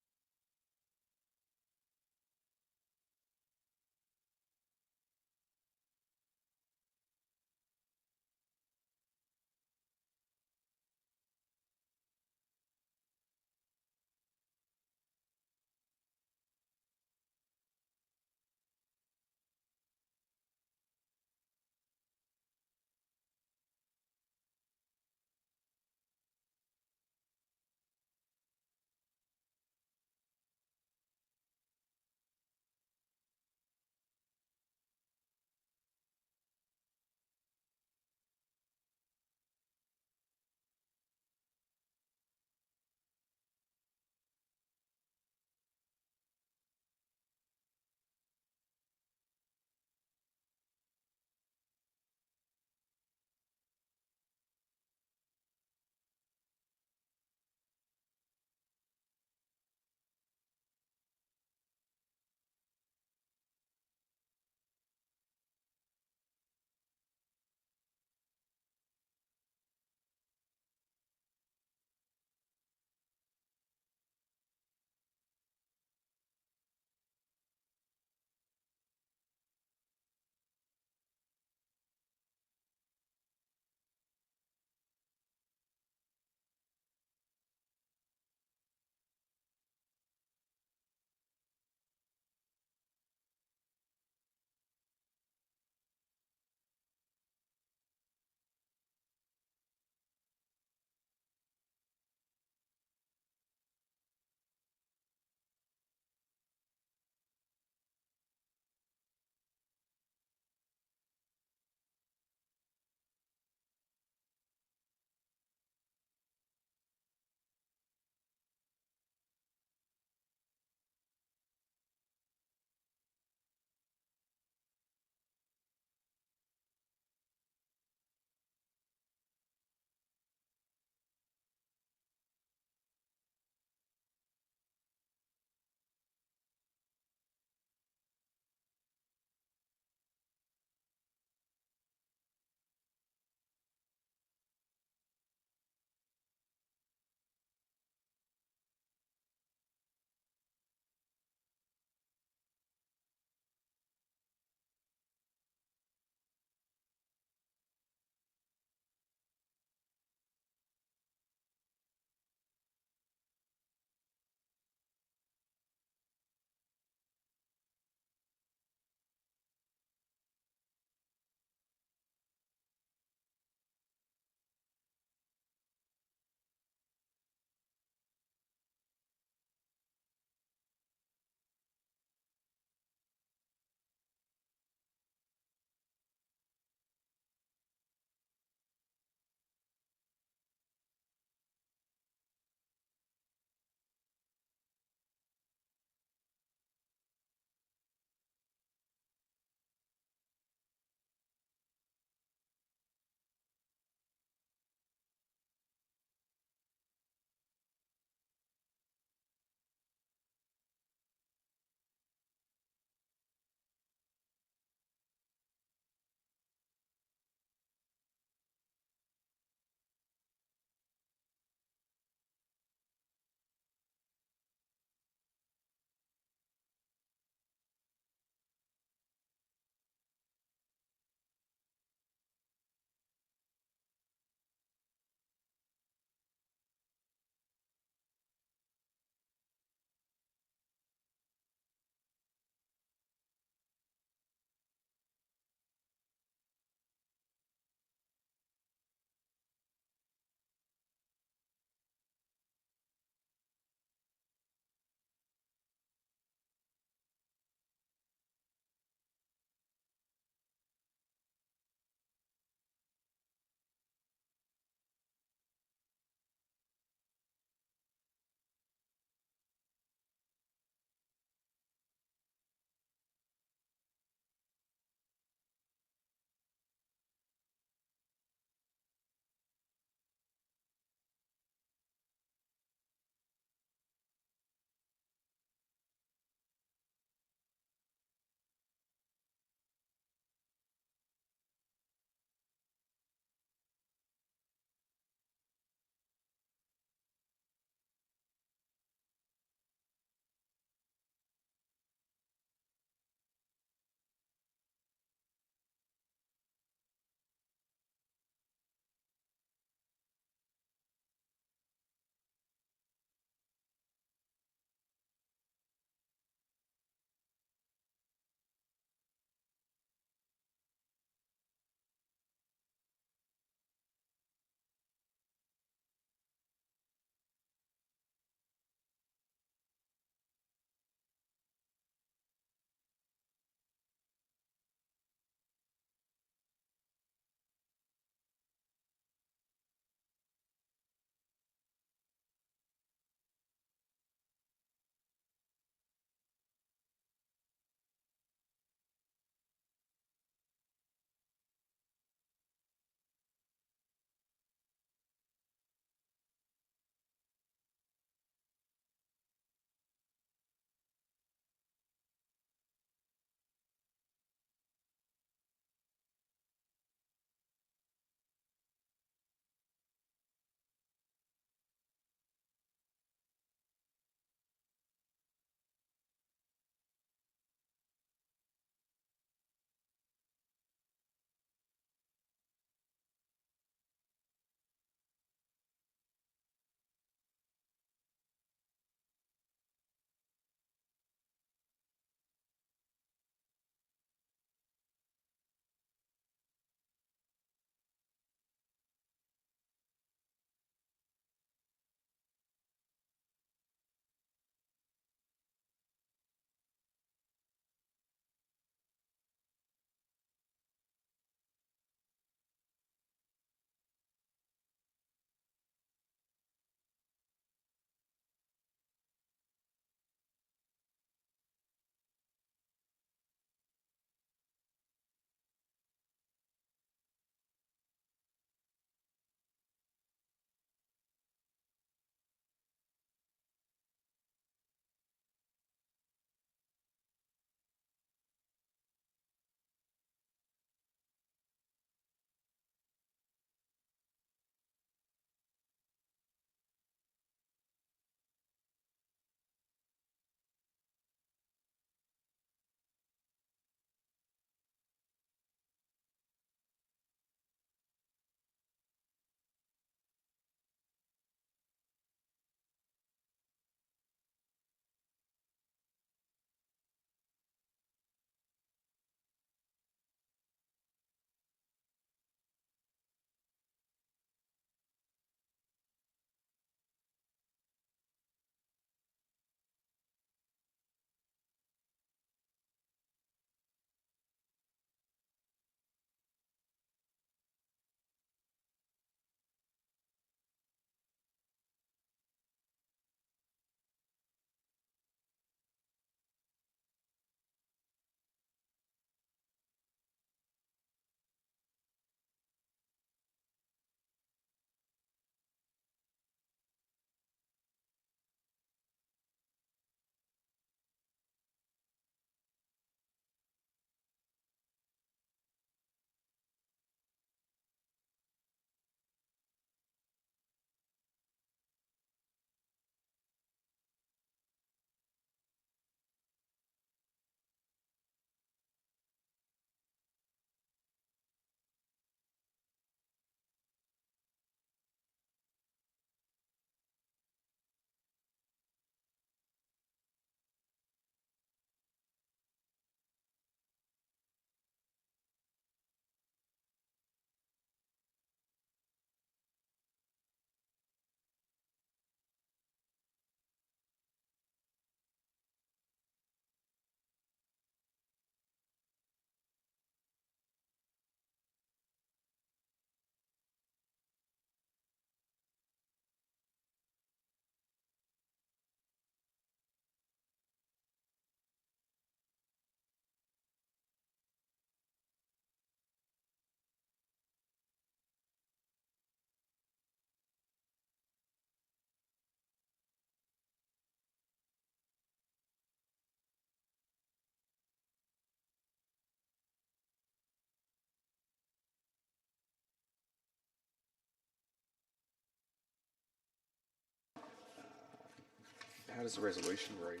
How does the resolution read?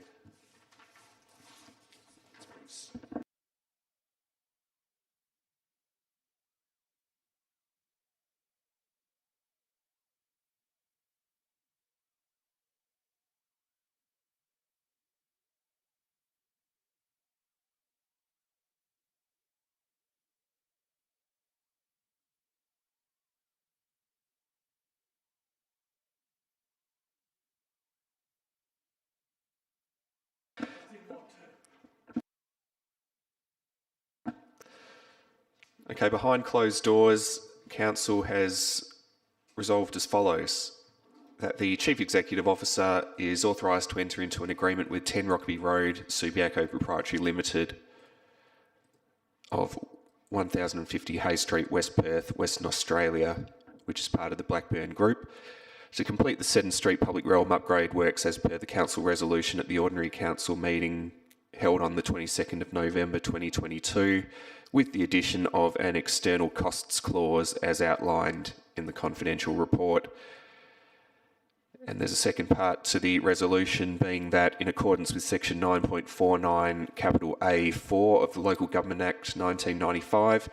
Okay, behind closed doors, Council has resolved as follows. That the Chief Executive Officer is authorised to enter into an agreement with 10 Rockaby Road, Subiaco Proprietary Limited of 1050 Hay Street, West Perth, Western Australia, which is part of the Blackburn Group, to complete the Seddon Street Public Realm upgrade works as per the Council resolution at the Ordinary Council meeting held on the 22nd of November 2022, with the addition of an external costs clause as outlined in the confidential report. And there's a second part to the resolution, being that in accordance with section 9.49 capital A4 of the Local Government Act 1995,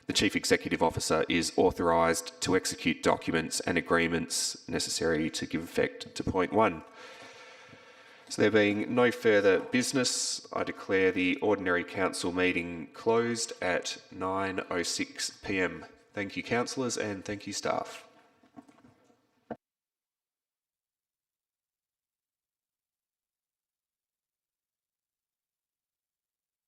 the Chief Executive Officer is authorised to execute documents and agreements necessary to give effect to point 1. So there being no further business, I declare the Ordinary Council meeting closed at 9:06 p.m. Thank you, councillors, and thank you, staff.